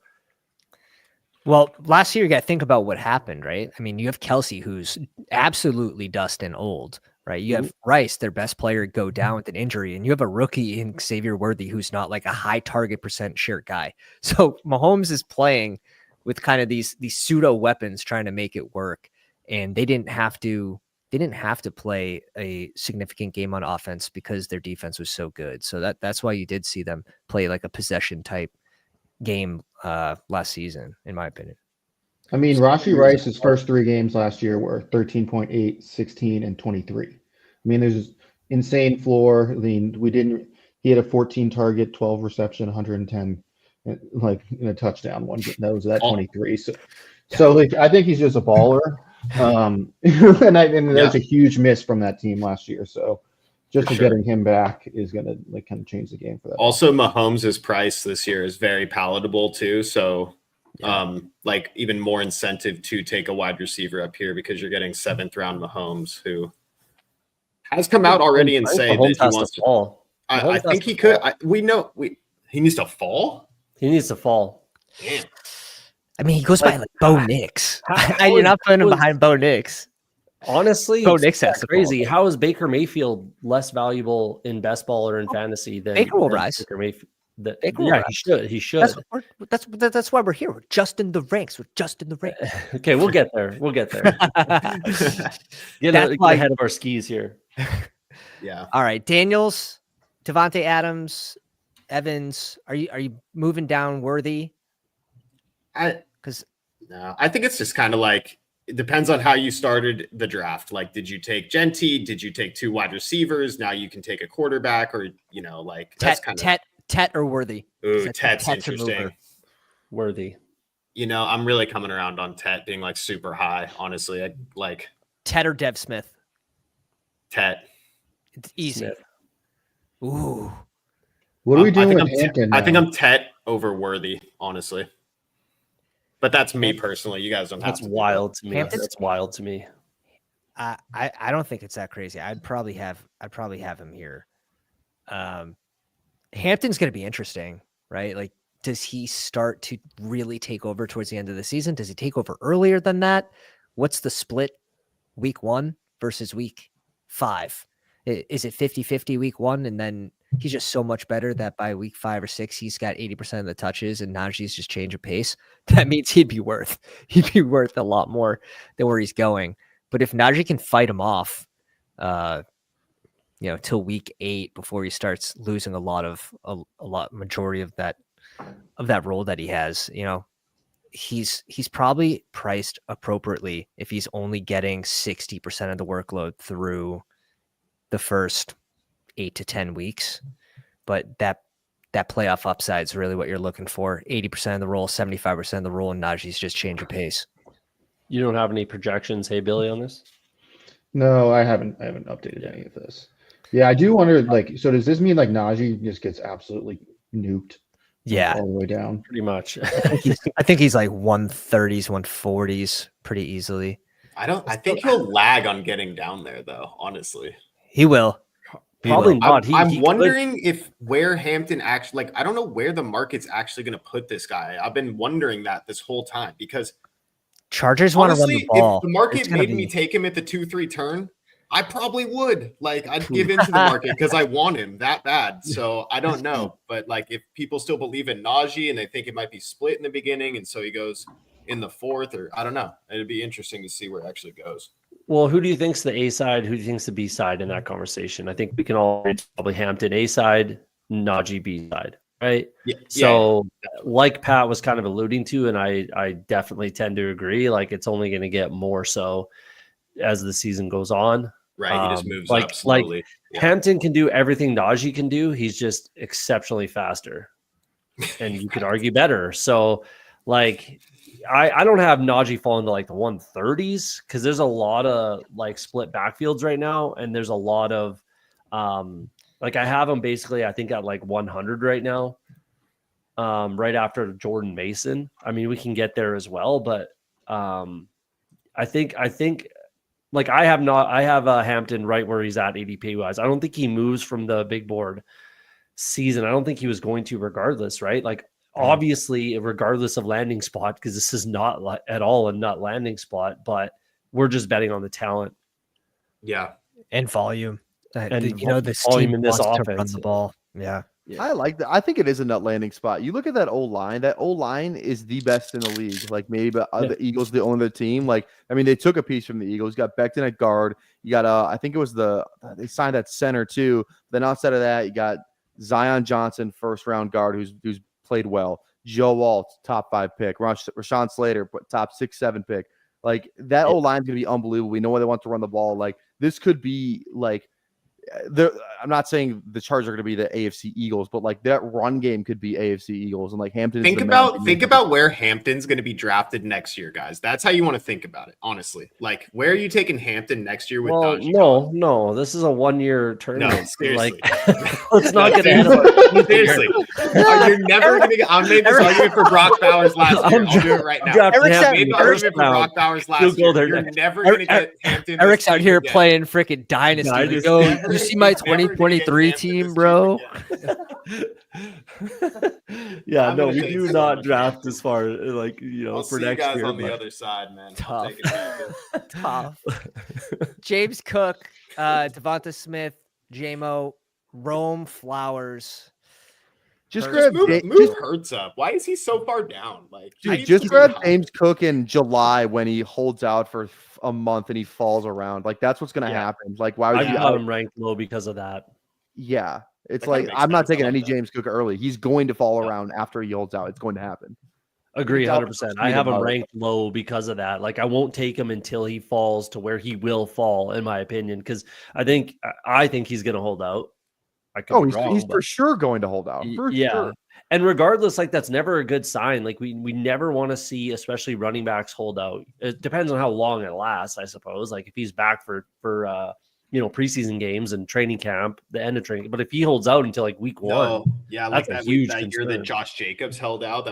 Well, last year, you got to think about what happened, right? I mean, you have Kelsey, who's absolutely dust and old, right? You have Rice, their best player, go down with an injury, and you have a rookie in Xavier Worthy, who's not like a high target percent share guy. So Mahomes is playing with kind of these pseudo weapons trying to make it work, and they didn't have to play a significant game on offense because their defense was so good. So that's why you did see them play like a possession type game last season, in my opinion. I mean, Rashee Rice's first 3 games last year were 13.8, 16, and 23. I mean, there's insane floor. I mean, he had a 14 target, 12 reception, 110, like in a touchdown one. That was that 23. So like, I think he's just a baller. And that's a huge miss from that team last year. So just getting him back is going to like kind of change the game for that. Also, Mahomes' price this year is very palatable too. So like even more incentive to take a wide receiver up here, because you're getting 7th round Mahomes, who has come out already and say that he wants to fall. I think he could. He needs to fall. He needs to fall. Damn. I mean, he goes by like Bo Nix. You're not putting him behind Bo Nix. Honestly, Bo Nix has crazy. How is Baker Mayfield less valuable in best ball or in fantasy than Baker will rise? Baker Mayfield. He should. That's why we're here. We're just in the ranks. Okay, we'll get there. Get ahead of our skis here. Yeah. All right, Daniels, Devontae Adams, Evans. Are you moving down Worthy? I think it's just kind of like, it depends on how you started the draft. Like, did you take Genty? Did you take 2 wide receivers? Now you can take a quarterback, or like that's kind of Tet or Worthy. Ooh, Tet's interesting. Worthy. I'm really coming around on Tet being like super high. Honestly, I like Tet or Dev Smith. Tet. It's easy. Smith. Ooh. What are we doing with Hampton? I think I'm Tet over Worthy, honestly. But that's me personally. You guys don't have to. That's wild to me. Hampton's wild to me. I don't think it's that crazy. I'd probably have him here. Hampton's going to be interesting, right? Like, does he start to really take over towards the end of the season? Does he take over earlier than that? What's the split week 1 versus week 5? Is it 50-50 week 1, and then he's just so much better that by week 5 or 6, he's got 80% of the touches, and Najee's just change of pace? That means he'd be worth a lot more than where he's going. But if Najee can fight him off, till week 8 before he starts losing majority of that role that he has, he's probably priced appropriately if he's only getting 60% of the workload through the first 8 to 10 weeks. But that playoff upside is really what you're looking for. 80% of the role, 75% of the role, and Najee's just change of pace. You don't have any projections, hey Billy, on this? No, I haven't updated any of this. Yeah, I do wonder, like, so does this mean like Najee just gets absolutely nuked? Yeah, all the way down. Pretty much. I think he's like 130s, 140s pretty easily. I think he'll lag on getting down there, though, honestly. He will. Probably not. I'm wondering if where Hampton actually, like, I don't know where the market's actually going to put this guy. I've been wondering that this whole time, because Chargers want to run the ball. If the market made me take him at the 2-3 turn, I probably would. Like, I'd give into the market because I want him that bad. So I don't know. But like, if people still believe in Najee and they think it might be split in the beginning, and so he goes in the 4th, or I don't know. It'd be interesting to see where it actually goes. Well, who do you think's the A side? Who do you think's the B side in that conversation? I think we can all probably Hampton A side, Najee B side, right? Yeah. So, like Pat was kind of alluding to, and I definitely tend to agree. Like, it's only going to get more so as the season goes on. Right, he just moves up slowly. Hampton can do everything Najee can do. He's just exceptionally faster, and you could argue better. So, like, I don't have Najee falling to like the 130s because there's a lot of like split backfields right now, and there's a lot of like I have him basically I think at like 100 right now, right after Jordan Mason. I mean, we can get there as well, but I think like I have Hampton right where he's at ADP wise. I don't think he moves from the big board season. I don't think he was going to regardless, right? Like obviously regardless of landing spot, because this is not at all a nut landing spot, but we're just betting on the talent. Yeah. And volume. And this volume team in this wants to offense. run the ball. Yeah. I like that. I think it is a nut landing spot. You look at that O-line. That O-line is the best in the league. Like maybe the Eagles, the only team. Like, I mean, they took a piece from the Eagles. You got Becton at guard. You got I think it was they signed that center too. Then outside of that, you got Zion Johnson, first round guard, who's played well. Joe Alt, top 5 pick. Rashawn Slater, top 6-7 pick. Like that O-line is gonna be unbelievable. We know where they want to run the ball. Like this could be like. I'm not saying the Chargers are going to be the AFC Eagles, but like that run game could be AFC Eagles, and like Hampton. Think about where Hampton's going to be drafted next year, guys. That's how you want to think about it, honestly. Like, where are you taking Hampton next year with? No, this is a 1-year term. No, seriously. Like, let's not get ahead of it. Seriously, you're never going to get. I made this argument for Brock Bowers last year. I'll do it right now. I made the argument for Brock Bowers last year. You're never going to get Hampton. Eric's out here playing freaking Dynasty. You see my 2023 team, bro? Yeah, no, we do not draft as far like for next year. On the other side, man. Tough. James Cook, Devonta Smith, JMO, Rome Flowers. Just move Hurts up. Why is he so far down? Like, dude, just grab James Cook in July when he holds out for a month and he falls around. Like that's what's going to happen. Like why would you have him ranked low because of that? Yeah, it's like I'm not taking any James Cook early. He's going to fall around after he holds out. It's going to happen. Agree 100%. I have him ranked low because of that. Like I won't take him until he falls to where he will fall, in my opinion, because I think he's going to hold out. He's for sure going to hold out. For sure. And regardless, like that's never a good sign. Like we never want to see, especially running backs hold out. It depends on how long it lasts, I suppose. Like if he's back for preseason games and training camp, the end of training. But if he holds out until like week 1, like that's a huge that year that Josh Jacobs held out.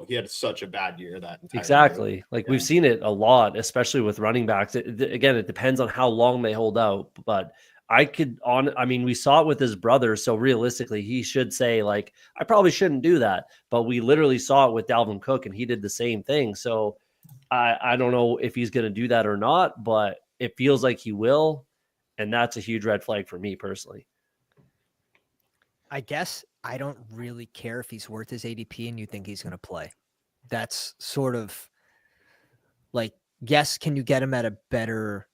He had such a bad year that entire year. Like we've seen it a lot, especially with running backs. Again, it depends on how long they hold out, but we saw it with his brother. So realistically, he should say like, I probably shouldn't do that. But we literally saw it with Dalvin Cook and he did the same thing. So I don't know if he's going to do that or not, but it feels like he will. And that's a huge red flag for me personally. I guess I don't really care if he's worth his ADP and you think he's going to play. That's sort of like, yes, can you get him at a better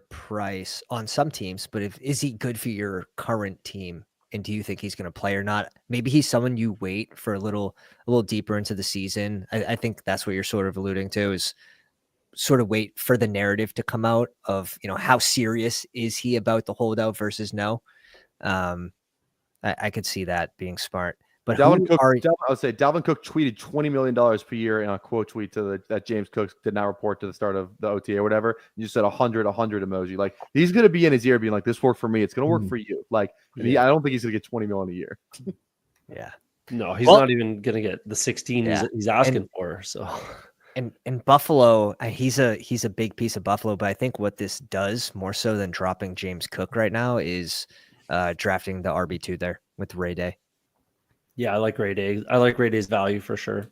price on some teams, but is he good for your current team? And do you think he's going to play or not? Maybe he's someone you wait for a little deeper into the season. I think that's what you're sort of alluding to, is sort of wait for the narrative to come out of, how serious is he about the holdout versus no. I could see that being smart. But Dalvin Cook tweeted $20 million per year in a quote tweet that James Cook did not report to the start of the OTA or whatever. You just said 100 emoji. Like he's going to be in his ear being like, this worked for me. It's going to work for you. Like, I don't think he's going to get $20 million a year. Yeah. No, he's not even going to get the 16 he's asking for. So. And Buffalo, he's a big piece of Buffalo, but I think what this does more so than dropping James Cook right now is drafting the RB2 there with Ray Day. Yeah, I like Ray Day. I like Ray Day's value for sure.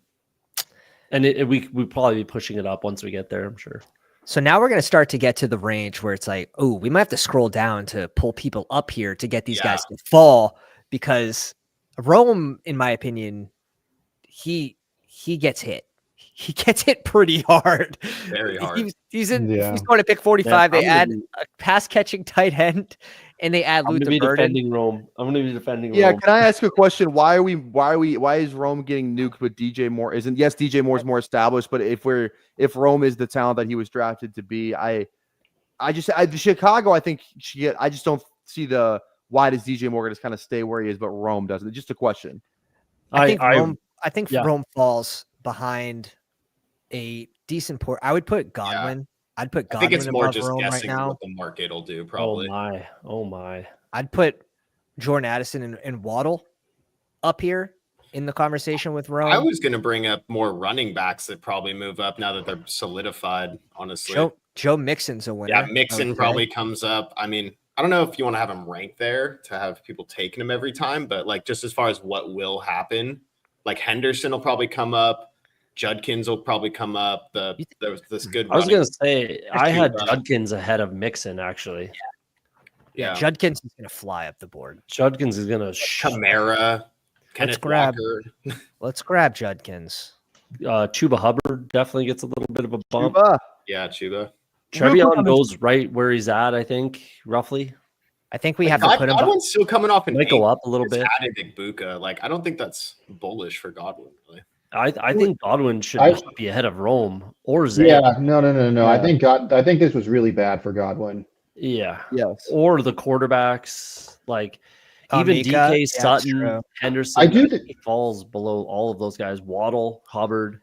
And we'd probably be pushing it up once we get there, I'm sure. So now we're going to start to get to the range where it's like, oh, we might have to scroll down to pull people up here to get these guys to fall, because Rome, in my opinion, he gets hit. he gets hit pretty hard. Very hard. He's Yeah. going to pick 45. Yeah, they add a pass catching tight end, and they add I'm going to Luther be Burden. defending Rome. I'm going to be defending Yeah, Rome. can I ask you a question? Why is Rome getting nuked, but DJ Moore isn't? Yes, DJ Moore's more established, but if Rome is the talent that he was drafted to be, Chicago, I think I just don't see why does DJ Moore just kind of stay where he is, but Rome doesn't? Just a question. I think Rome falls behind a decent port. I would put Godwin. Yeah. I'd put I Godwin think it's more above just Rome right guessing now. what the market will do, probably. Oh my. I'd put Jordan Addison and Waddle up here in the conversation with Rome. I was going to bring up more running backs that probably move up now that they're solidified, honestly. Joe Mixon's a winner. Yeah, Mixon probably comes up. I mean, I don't know if you want to have him ranked there to have people taking him every time, but like just as far as what will happen, like Henderson will probably come up. Judkins will probably come up. There was this good. I was going to say That's I had good Judkins ahead of Mixon actually. Yeah. Judkins is going to fly up the board. Judkins is going to Kamara. Kenneth Walker. Let's grab Judkins. Chuba Hubbard definitely gets a little bit of a bump. Chuba. Yeah, Chuba. Trevion goes right where he's at, I think, roughly. I think we have to put him. Godwin's still coming off and might go up a little bit. Added Igbuka. Like, I don't think that's bullish for Godwin, really. I think Godwin should be ahead of Rome or Zay. Yeah, no. Yeah. I think this was really bad for Godwin. Yeah. Yes. Or the quarterbacks, like even Mika, DK, Sutton, Henderson. I do he falls below all of those guys. Waddle, Hubbard.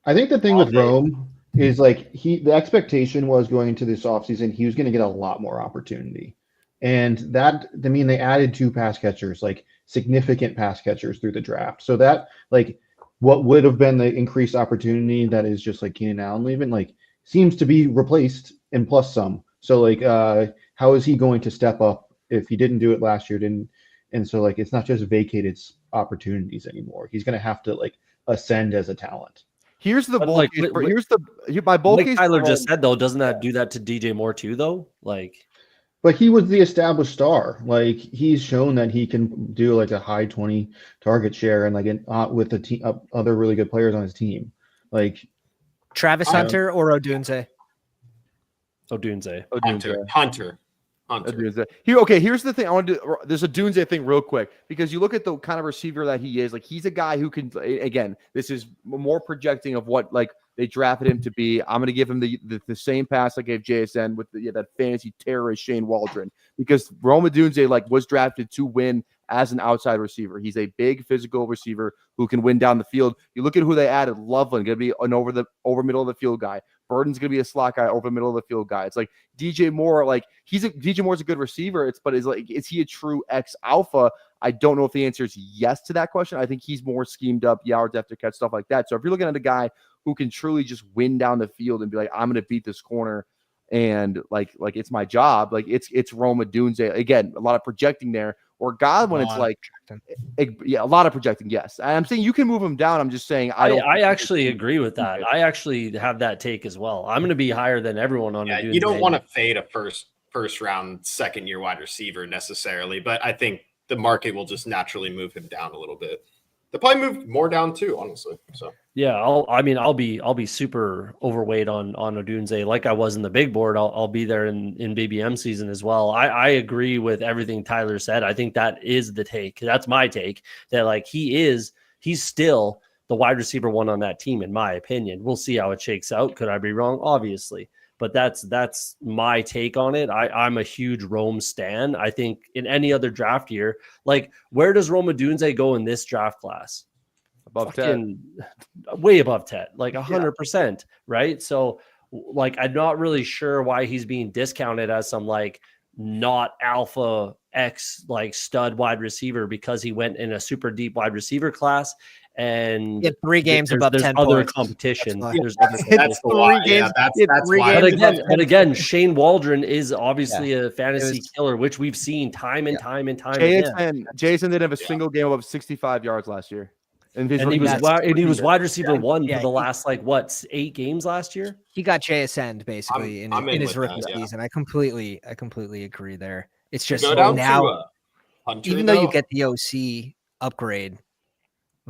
I think the thing with Rome is like the expectation was going into this offseason, he was going to get a lot more opportunity. And that, I mean, they added 2 pass catchers, like significant pass catchers through the draft. So that, like, what would have been the increased opportunity that is just like Keenan Allen leaving, like, seems to be replaced and plus some. So, like, how is he going to step up if he didn't do it last year? And so, like, it's not just vacated opportunities anymore. He's going to have to, like, ascend as a talent. Here's the bull like, case. My bull Like case. Tyler just said, though, doesn't that do that to DJ Moore too, though? Like, But he was the established star. Like, he's shown that he can do like a high 20 target share and like with the team, other really good players on his team. Like Travis Hunter or Odunze? Odunze. Hunter. Here's the thing. I want to do. There's a Odunze thing real quick because you look at the kind of receiver that he is. Like, he's a guy who can. Again, this is more projecting of what like they drafted him to be. I'm going to give him the same pass I gave JSN with that fantasy terrorist Shane Waldron, because Rome Odunze was drafted to win as an outside receiver. He's a big physical receiver who can win down the field. You look at who they added. Loveland going to be an over middle of the field guy. Burden's going to be a slot guy over the middle of the field guy. It's like DJ Moore, DJ Moore's a good receiver. Is he a true X alpha? I don't know if the answer is yes to that question. I think he's more schemed up, yards after catch, stuff like that. So if you're looking at a guy who can truly just win down the field and be like, I'm going to beat this corner and like it's my job, like it's Rome Odunze. Again, a lot of projecting there. Or Godwin, it's like, a lot of projecting. Yes, I'm saying you can move him down. I'm just saying I actually agree with that. I actually have that take as well. I'm going to be higher than everyone on. Yeah, you don't want to fade a first round, second year wide receiver necessarily, but I think the market will just naturally move him down a little bit. They'll probably move more down too, honestly. So yeah, I'll be super overweight on Odunze like I was in the big board. I'll be there in BBM season as well. I agree with everything Tyler said. I think that is the take. That's my take, that like he's still the wide receiver 1 on that team, in my opinion. We'll see how it shakes out. Could I be wrong? Obviously. But that's my take on it. I'm a huge Rome stan. I think in any other draft year, like where does Rome Odunze go in this draft class? Above 10. Way above 10, like 100%, right? So like I'm not really sure why he's being discounted as some like not alpha X like stud wide receiver because he went in a super deep wide receiver class. And get 3 games above 10 other points. competition. That's that's why. Yeah, that's why. But again, Shane Waldron is obviously a fantasy killer, which we've seen time and time again. Jason didn't have a single game above 65 yards last year. And he was wide receiver 1 for the last 8 games last year. He got JSN'd basically in his rookie season. I completely agree there. It's just now, Hunter, even though you get the OC upgrade,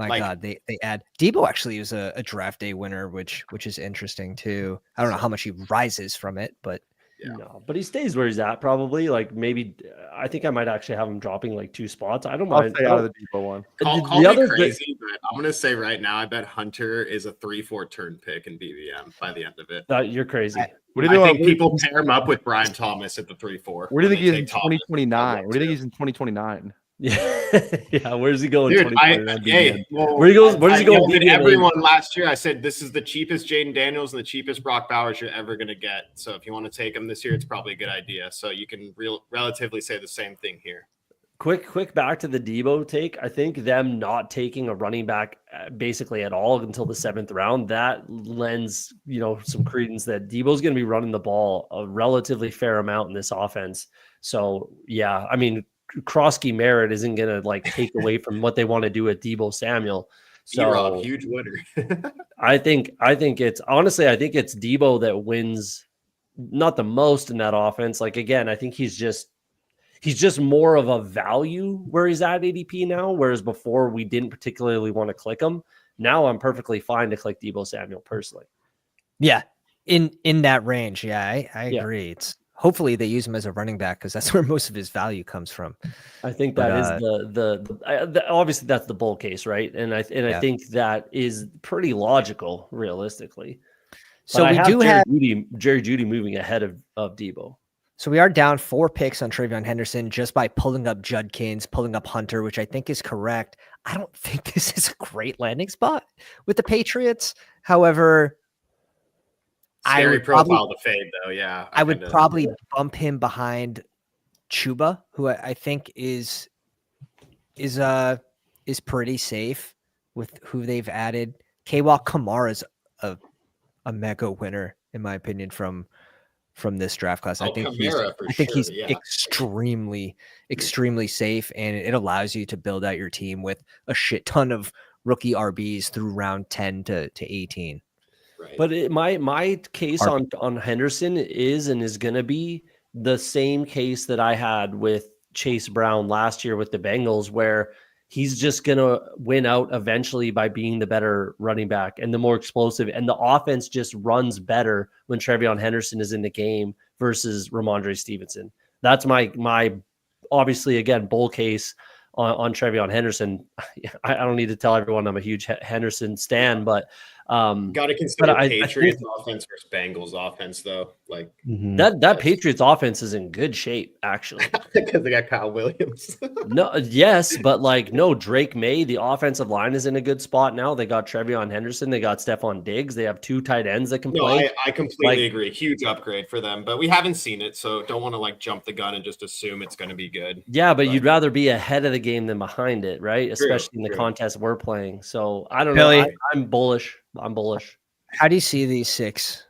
My God, they add Deebo actually is a draft day winner, which is interesting too. I don't know how much he rises from it, but no, but he stays where he's at probably. Like maybe I think I might actually have him dropping like 2 spots. I don't mind. I'll stay out of the Deebo one. Call me crazy, but I'm gonna say right now, I bet Hunter is a 3-4 turn pick in BBM by the end of it. You're crazy. What do you think people pair him up with Brian Thomas at the 3-4? Where do you think he's in 2029? What do you think he's in 2029? Yeah, where's he going? Dude, where does he go? Everyone last year, I said this is the cheapest Jaden Daniels and the cheapest Brock Bowers you're ever going to get. So if you want to take him this year, it's probably a good idea. So you can relatively say the same thing here. Quick back to the Deebo take. I think them not taking a running back basically at all until the 7th round, that lends some credence that Deebo's going to be running the ball a relatively fair amount in this offense. So yeah, I mean, Krosky Merritt isn't going to take away from what they want to do at Deebo Samuel. So huge winner. I think it's Deebo that wins not the most in that offense. Again, I think he's just more of a value where he's at ADP now, whereas before we didn't particularly want to click him. Now I'm perfectly fine to click Deebo Samuel personally. Yeah, in that range. Yeah, I agree. It's hopefully they use him as a running back because that's where most of his value comes from. I think that is the obviously that's the bull case, right? And I think that is pretty logical, realistically. So we do have Jerry Jeudy moving ahead of Deebo. So we are down 4 picks on Travion Henderson just by pulling up Judkins, pulling up Hunter, which I think is correct. I don't think this is a great landing spot with the Patriots. However, scary profile to fade, though. Yeah, I would probably bump him behind Chuba, who I think is pretty safe with who they've added. K-Walk Kamara's a mega winner, in my opinion, from this draft class. I think he's extremely safe, and it allows you to build out your team with a shit ton of rookie RBs through round 10 to 18. Right. But my case on Henderson is going to be the same case that I had with Chase Brown last year with the Bengals, where he's just going to win out eventually by being the better running back and the more explosive. And the offense just runs better when Travion Henderson is in the game versus Ramondre Stevenson. That's my obviously, again, bull case on Travion Henderson. I don't need to tell everyone I'm a huge Henderson stan, but got to consider Patriots offense versus Bengals offense, though. That Patriots offense is in good shape, actually, because they got Kyle Williams. but Drake May. The offensive line is in a good spot now. They got Travion Henderson. They got Stephon Diggs. They have 2 tight ends that can play. I completely agree. Huge upgrade for them, but we haven't seen it, so don't want to jump the gun and just assume it's going to be good. Yeah, but you'd rather be ahead of the game than behind it, right? Especially in the contest we're playing. So I don't know. I'm bullish. How do you see these 6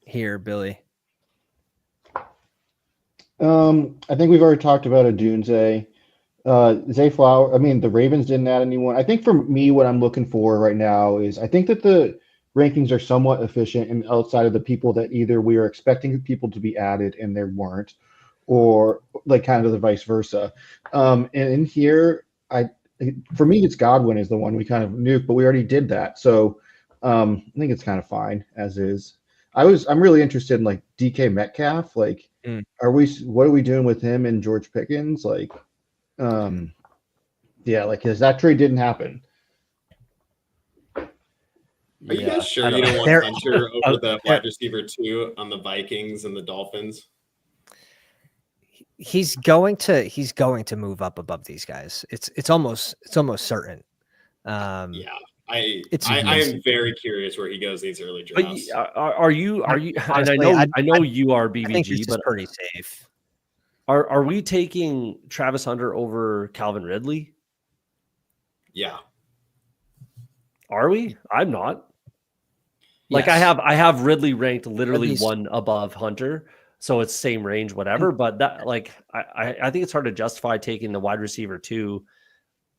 here, Billy? I think we've already talked about Odunze. Zay Flower. I mean, the Ravens didn't add anyone. I think for me, what I'm looking for right now is I think that the rankings are somewhat efficient and outside of the people that either we are expecting people to be added and there weren't, or kind of the vice versa. And in here, for me, it's Godwin is the one we kind of nuked, but we already did that. So I think it's kind of fine as is. I'm really interested in DK Metcalf. What are we doing with him and George Pickens? Because that trade didn't happen. Are you guys sure you don't want Hunter over the wide receiver 2 on the Vikings and the Dolphins? He's going to move up above these guys. It's almost certain. I am very curious where he goes these early drafts. But are you? Honestly, and I know you are BBG, I think this is pretty safe. Are we taking Travis Hunter over Calvin Ridley? Yeah. Are we? I'm not. Yes. I have Ridley ranked literally 1 above Hunter, so it's same range, whatever. But that I think it's hard to justify taking the wide receiver 2.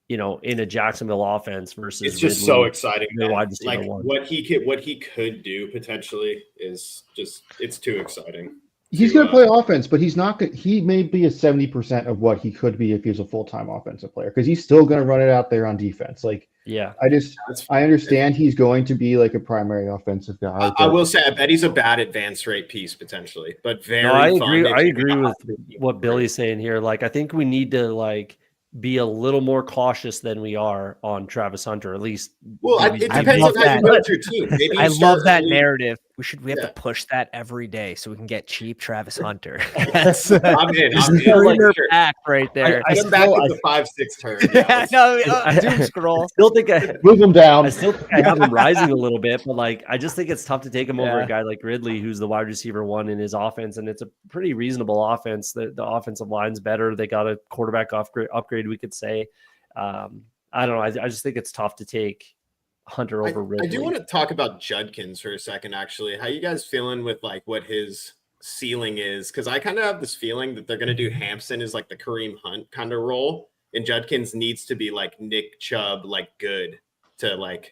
In a Jacksonville offense versus it's just so exciting. What he could do potentially is just it's too exciting. He's going to play offense, but he's not good. He may be a 70% of what he could be if he was a full-time offensive player because he's still going to run it out there on defense. Yeah. I understand he's going to be like a primary offensive guy. I will say, I bet he's a bad advance rate piece potentially, but very. No, I fun. agree. I agree with what Billy's saying here. Like, I think we need to like be a little more cautious than we are on Travis Hunter, at least. Well, it depends on how you build your team. Maybe I love that narrative. We have to push that every day so we can get cheap Travis Hunter. That's I'm in. Sure. Back right there. I back at the 5-6 turn. Yeah, no, doom scroll. I still think I move him down. I still think I have him rising a little bit, but like I just think it's tough to take him over a guy like Ridley, who's the wide receiver 1 in his offense, and it's a pretty reasonable offense. The offensive line's better. They got a quarterback upgrade, we could say. I don't know. I just think it's tough to take Hunter over Ridley. I do want to talk about Judkins for a second, actually. How you guys feeling with like what his ceiling is? Because I kind of have this feeling that they're going to do Hampton as like the Kareem Hunt kind of role, and Judkins needs to be like Nick Chubb, like good to like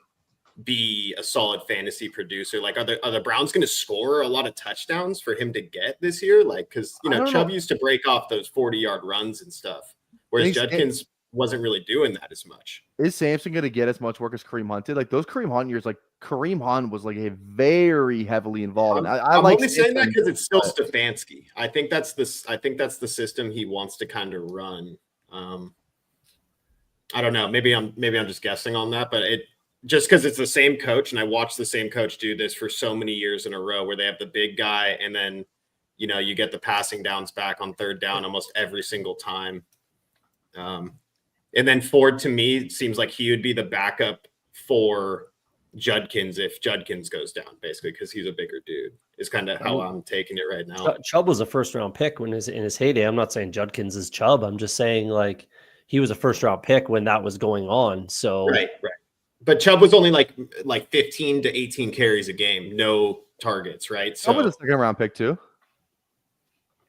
be a solid fantasy producer. Like, are the Browns going to score a lot of touchdowns for him to get this year? Like, because Chubb used to break off those 40-yard runs and stuff, whereas Judkins wasn't really doing that as much. Is Samson going to get as much work as Kareem Hunt did? Like those Kareem Hunt years, like Kareem Hunt was like a very heavily involved. I'm only saying that because it's still Stefanski. I think that's the system he wants to kind of run. I don't know. Maybe I'm just guessing on that, but just because it's the same coach, and I watched the same coach do this for so many years in a row, where they have the big guy, and then you get the passing downs back on third down almost every single time. And then Ford, to me, seems like he would be the backup for Judkins if Judkins goes down, basically, because he's a bigger dude, is kind of how I'm taking it right now. Chubb was a first-round pick in his heyday. I'm not saying Judkins is Chubb. I'm just saying, like, he was a first-round pick when that was going on. So Right. But Chubb was only like 15 to 18 carries a game, no targets, right? So Chubb was a second-round pick, too.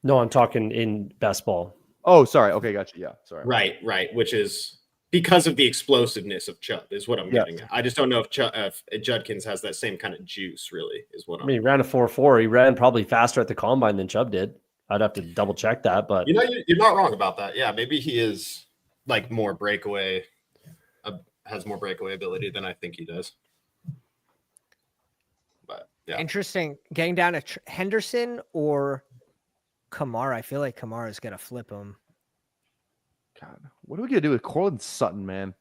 No, I'm talking in best ball. Oh, sorry. Okay, gotcha. Yeah, sorry. Right. Which is because of the explosiveness of Chubb is what I'm getting at. I just don't know if Judkins has that same kind of juice, really, is what he ran a 4.4. He ran probably faster at the combine than Chubb did. I'd have to double check that, but you're not wrong about that. Yeah, maybe he is like more breakaway, has more breakaway ability than I think he does. But yeah, interesting. Getting down to Henderson or Kamara. I feel like Kamara is gonna flip him. God, what are we gonna do with Cortland Sutton, man?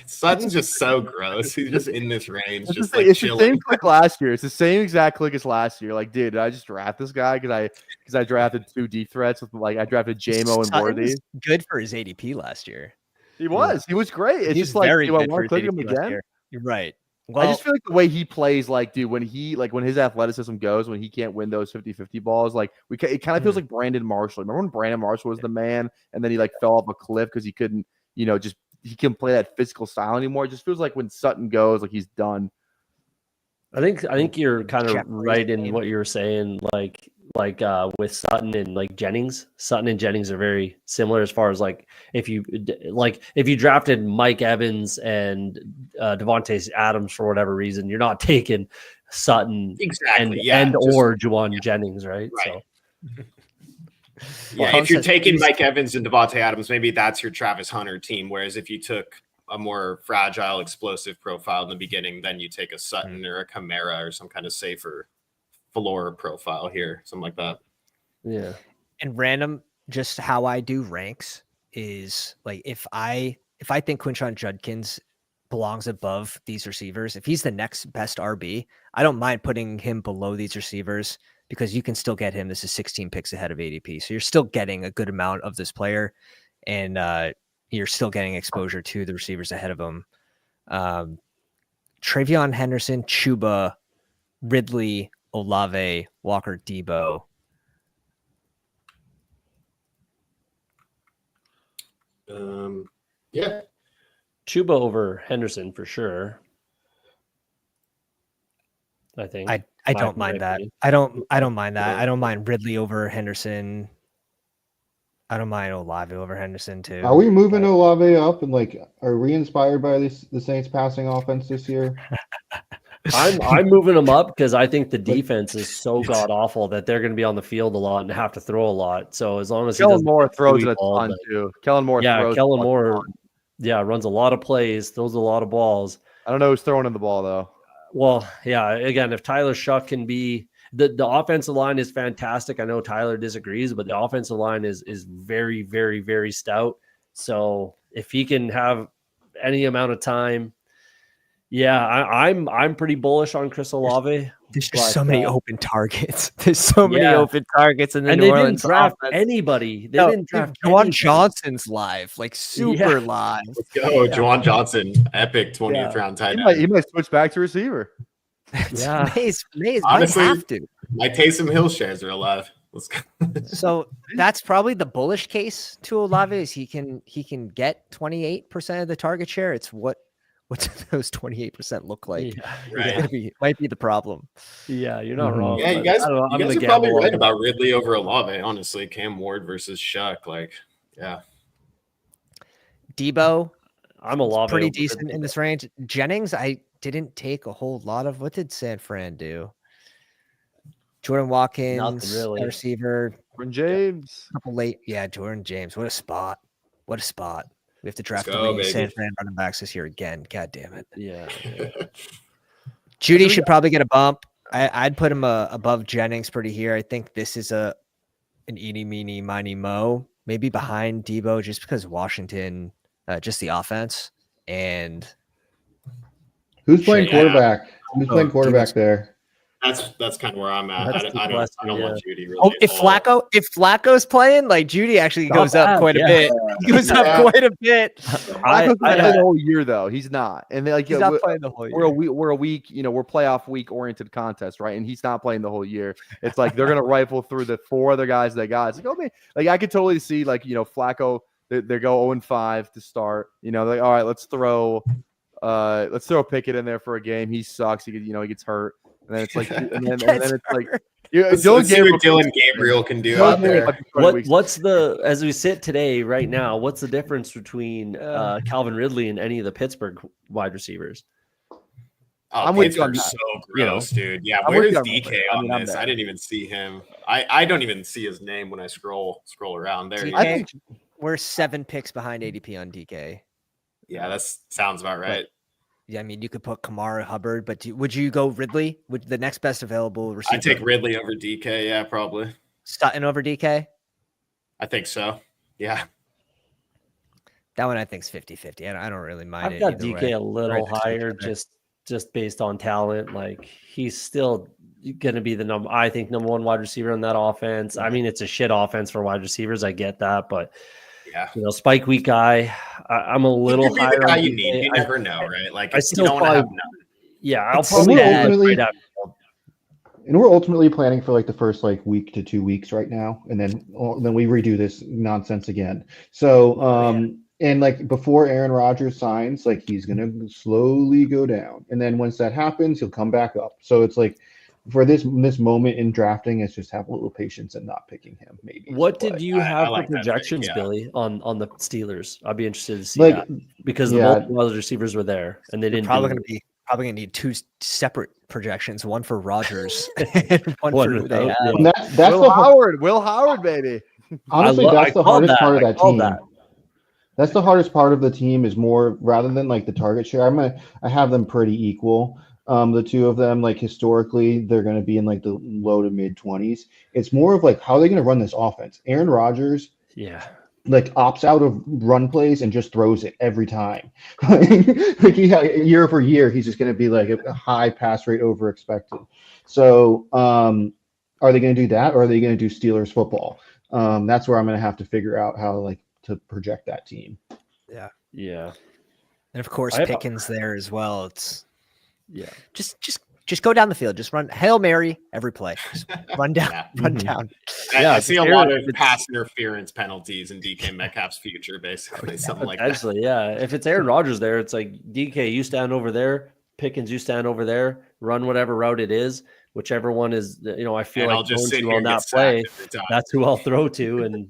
Sutton's just so gross. He's just in this range, it's just the, like it's chilling. the same click last year. It's the same exact click as last year. Like, dude, did I just draft this guy because I drafted 2 deep threats with I drafted JMO and Worthy. Good for his ADP last year. He was great. It's He's just like, very do I good want to for click his him ADP last again? year. You're right. Well, I just feel like the way he plays, like, dude, when his athleticism goes, when he can't win those 50-50 balls, like it kind of feels like Brandon Marshall. Remember when Brandon Marshall was the man, and then he like fell off a cliff because he couldn't, he couldn't play that physical style anymore. It just feels like when Sutton goes, like he's done. I think you're kind of right in what you were saying, like with Sutton and like Jennings. Sutton and Jennings are very similar as far as like if you drafted Mike Evans and Devontae Adams for whatever reason, you're not taking Sutton or Juwan Jennings, right? So. Yeah, if you're taking Mike Evans and Devontae Adams, maybe that's your Travis Hunter team. Whereas if you took a more fragile, explosive profile in the beginning, then you take a Sutton or a Kamara or some kind of safer floor profile here, something like that. Yeah. And random, just how I do ranks is like if I think Quinshon Judkins belongs above these receivers, if he's the next best RB, I don't mind putting him below these receivers because you can still get him. This is 16 picks ahead of ADP. So you're still getting a good amount of this player, and you're still getting exposure to the receivers ahead of him. Travion Henderson, Chuba, Ridley, Olave, Walker, Deebo. Yeah. Chuba over Henderson for sure. I think. I don't mind that. I don't mind that. I don't mind Ridley over Henderson. I don't mind Olave over Henderson too. Are we moving Olave up, and like, are we inspired by the Saints passing offense this year? I'm moving them up because I think the defense is so god awful that they're going to be on the field a lot and have to throw a lot. So as long as Kellen Moore throws it a ton too. Kellen Moore, Yeah, runs a lot of plays, throws a lot of balls. I don't know who's throwing in the ball though. Well, yeah, again, if Tyler Shuck can be the offensive line is fantastic. I know Tyler disagrees, but the offensive line is very, very, very stout. So if he can have any amount of time, yeah, I'm pretty bullish on Chris Olave. There's just so many open targets. There's so many open targets in the New Orleans didn't draft offense. anybody. They didn't draft Juwan Johnson's live, like super live. Let's go, Juwan Johnson, epic 20th round tight end. He might switch back to receiver. Yeah, Mays Honestly, might have to. My Taysom Hill shares are alive. Let's go. So that's probably the bullish case to Olave is he can get 28% of the target share. It's what those 28% look like. Yeah. Right. Might be the problem. Yeah, you're not wrong. Yeah, you guys are probably right about Ridley over Olave. Honestly, Cam Ward versus Shuck. Like, yeah. Deebo, I'm Olave. pretty decent in this range. Jennings, I didn't take a whole lot of. What did San Fran do? Jordan Watkins, Nothing really. Receiver. Jordan James. Couple late. Yeah, Jordan James. What a spot. What a spot. We have to draft Let's go, the San baby. Fran running backs this year again. God damn it. Yeah. Judy should probably get a bump. I'd put him above Jennings pretty here. I think this is an eeny, meeny, miny, mo. Maybe behind Deebo just because Washington, just the offense. And Who's playing Yeah. quarterback? Who's playing quarterback there? That's kind of where I'm at. That's the I question, don't yeah. want Judy really. if Flacco's playing, like Judy actually Not goes up bad, quite a yeah. bit. He goes up quite a bit. Flacco's not playing the whole year though. He's not. And like He's not playing the whole year. we're a week, we're playoff week oriented contest, right? And he's not playing the whole year. It's like they're gonna rifle through the 4 other guys they got. It's like, oh man, like I could totally see like Flacco. They go 0-5 to start. Like all right, let's throw Pickett in there for a game. He sucks. He gets hurt. And then it's like, and then it's like, Let's see what Dylan Gabriel can do out there. What's as we sit today, right now, what's the difference between Calvin Ridley and any of the Pittsburgh wide receivers? I'm with you on Pittsburgh's that. so gross, dude. Yeah, I'm where with is you on DK that. on I'm this? there. I didn't even see him. I don't even see his name when I scroll around. There he DK? is. We're 7 picks behind ADP on DK. Yeah, that sounds about right. Yeah, I mean, you could put Kamara Hubbard, but would you go Ridley? Would the next best available receiver? I take Ridley over DK. Yeah, probably. Sutton over DK? I think so. Yeah. That one I think is 50-50. I don't really mind I've it. got either DK way. a little Right. higher just based on talent. Like he's still going to be the number 1 wide receiver in that offense. I mean, it's a shit offense for wide receivers. I get that, but yeah, spike week guy. I'm a little could be higher. the guy on you DK. need. You never know, right? Like I still you don't want to have none. Yeah, I'll It's probably add ultimately- right after. And we're ultimately planning for like the first like week to 2 weeks right now, and then we redo this nonsense again. So and like before Aaron Rodgers signs, like he's gonna slowly go down, and then once that happens, he'll come back up. So it's like for this moment in drafting, it's just have a little patience and not picking him. Maybe. What did you have like for that projections, pick, yeah. Billy, on the Steelers? I'd be interested to see Like, that because yeah. the multiple receivers were there and they didn't. Probably going to need 2 separate projections, one for Rodgers and one One for who they without- have. And that's Will Howard, baby. honestly that's the hardest part of that team. That. That's the hardest part of the team is more rather than like the target share. I have them pretty equal. The two of them, like historically, they're going to be in like the low to mid 20s. It's more of like how are they going to run this offense? Aaron Rodgers, Yeah. like opts out of run plays and just throws it every time. Like year over year, he's just going to be like a high pass rate over expected. So, are they going to do that, or are they going to do Steelers football? That's where I'm going to have to figure out how like to project that team. Yeah. And of course, I have a- Pickens there as well. It's Yeah. just go down the field. Just run Hail Mary every play. Just run down, Yeah. run down. I see a lot of Aaron- pass interference penalties in DK Metcalf's future, basically something like that. Potentially, yeah. If it's Aaron Rodgers there, it's like DK, you stand over there. Pickens, you stand over there. Run whatever route it is, whichever one is. I feel And like I'll just going sit to here on and that get play. sacked every time. That's who I'll throw to, and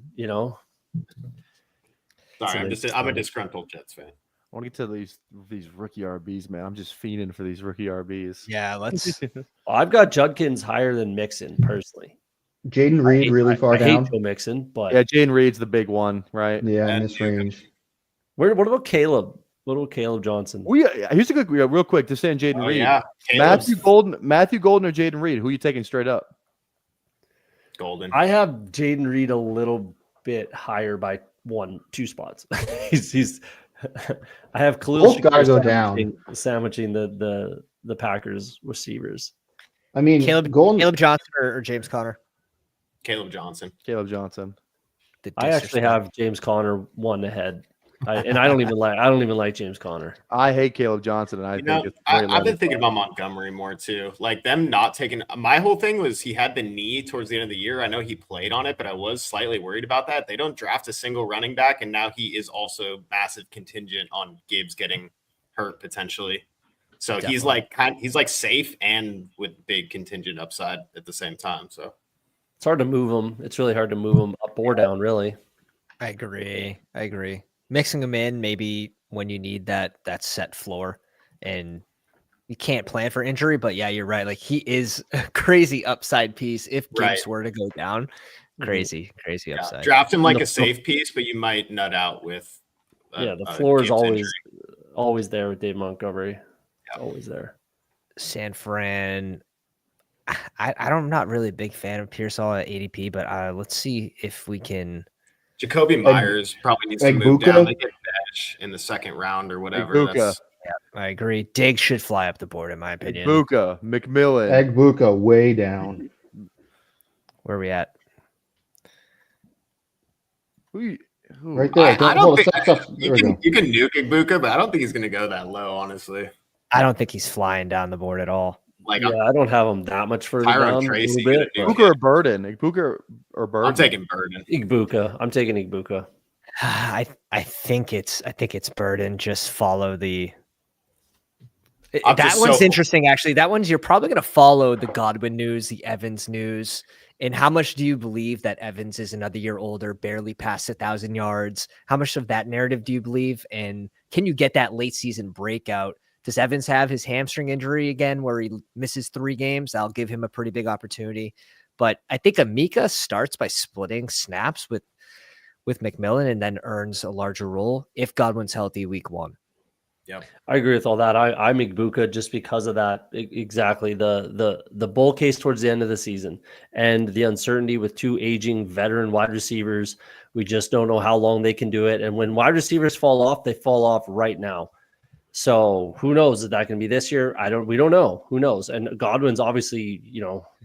Sorry, I'm it's a disgruntled Jets fan. I want to get to these rookie RBs, man. I'm just fiending for these rookie RBs. Yeah, let's. I've got Judkins higher than Mixon personally. Jaden Reed really far I down. hate Joe Mixon, but Yeah, Jane Reed's the big one, right? Yeah, in And this range. What about Caleb? What about Caleb Johnson? Here's a good real quick to say Jaden Reed. Yeah, Matthew Golden or Jaden Reed. Who are you taking straight up? Golden. I have Jaden Reed a little bit higher by 2 spots. he's I have Khalil Both gotta go down. sandwiching the Packers receivers. I mean, Caleb Johnson or James Conner. Caleb Johnson. I actually have James Conner 1 ahead. I don't even like James Conner. I hate Caleb Johnson, and I've been thinking about Montgomery more too. Like them not taking. My whole thing was he had the knee towards the end of the year. I know he played on it, but I was slightly worried about that. They don't draft a single running back, and now he is also massive contingent on Gibbs getting hurt potentially. So Definitely. he's like safe and with big contingent upside at the same time. So it's hard to move him. It's really hard to move him up or down. Really, I agree. Mixing them in maybe when you need that set floor and you can't plan for injury, but yeah, you're right. Like he is a crazy upside piece if Gibbs were to go down. Crazy upside. Draft him like a safe piece, but you might nut out with the floor is always there with Dave Montgomery. Yeah. Always there. San Fran. I'm not really a big fan of Pearsall at ADP, but let's see if we can. Jacoby Myers probably needs to move down. They get bench in the second round or whatever. Yeah, I agree. Diggs should fly up the board, in my opinion. Egbuka, McMillan. Egbuka way down. Where are we at? Who? Right there. I don't think you can nuke Egbuka, but I don't think he's going to go that low, honestly. I don't think he's flying down the board at all. I don't have him that much further down. Egbuka or Burden? Egbuka or Burden? I'm taking Burden. Egbuka. I'm taking Egbuka. I think it's Burden. Just follow the. One's interesting, actually. That one's you're probably going to follow the Godwin news, the Evans news, and how much do you believe that Evans is another year older, barely past 1,000 yards? How much of that narrative do you believe? And can you get that late season breakout? Does Evans have his hamstring injury again where he misses 3 games? That'll give him a pretty big opportunity. But I think Amika starts by splitting snaps with McMillan and then earns a larger role if Godwin's healthy week 1. Yeah, I agree with all that. I'm Egbuka just because of that. Exactly. The bull case towards the end of the season and the uncertainty with 2 aging veteran wide receivers. We just don't know how long they can do it. And when wide receivers fall off, they fall off right now. So who knows if that can be this year? We don't know. Who knows? And Godwin's obviously,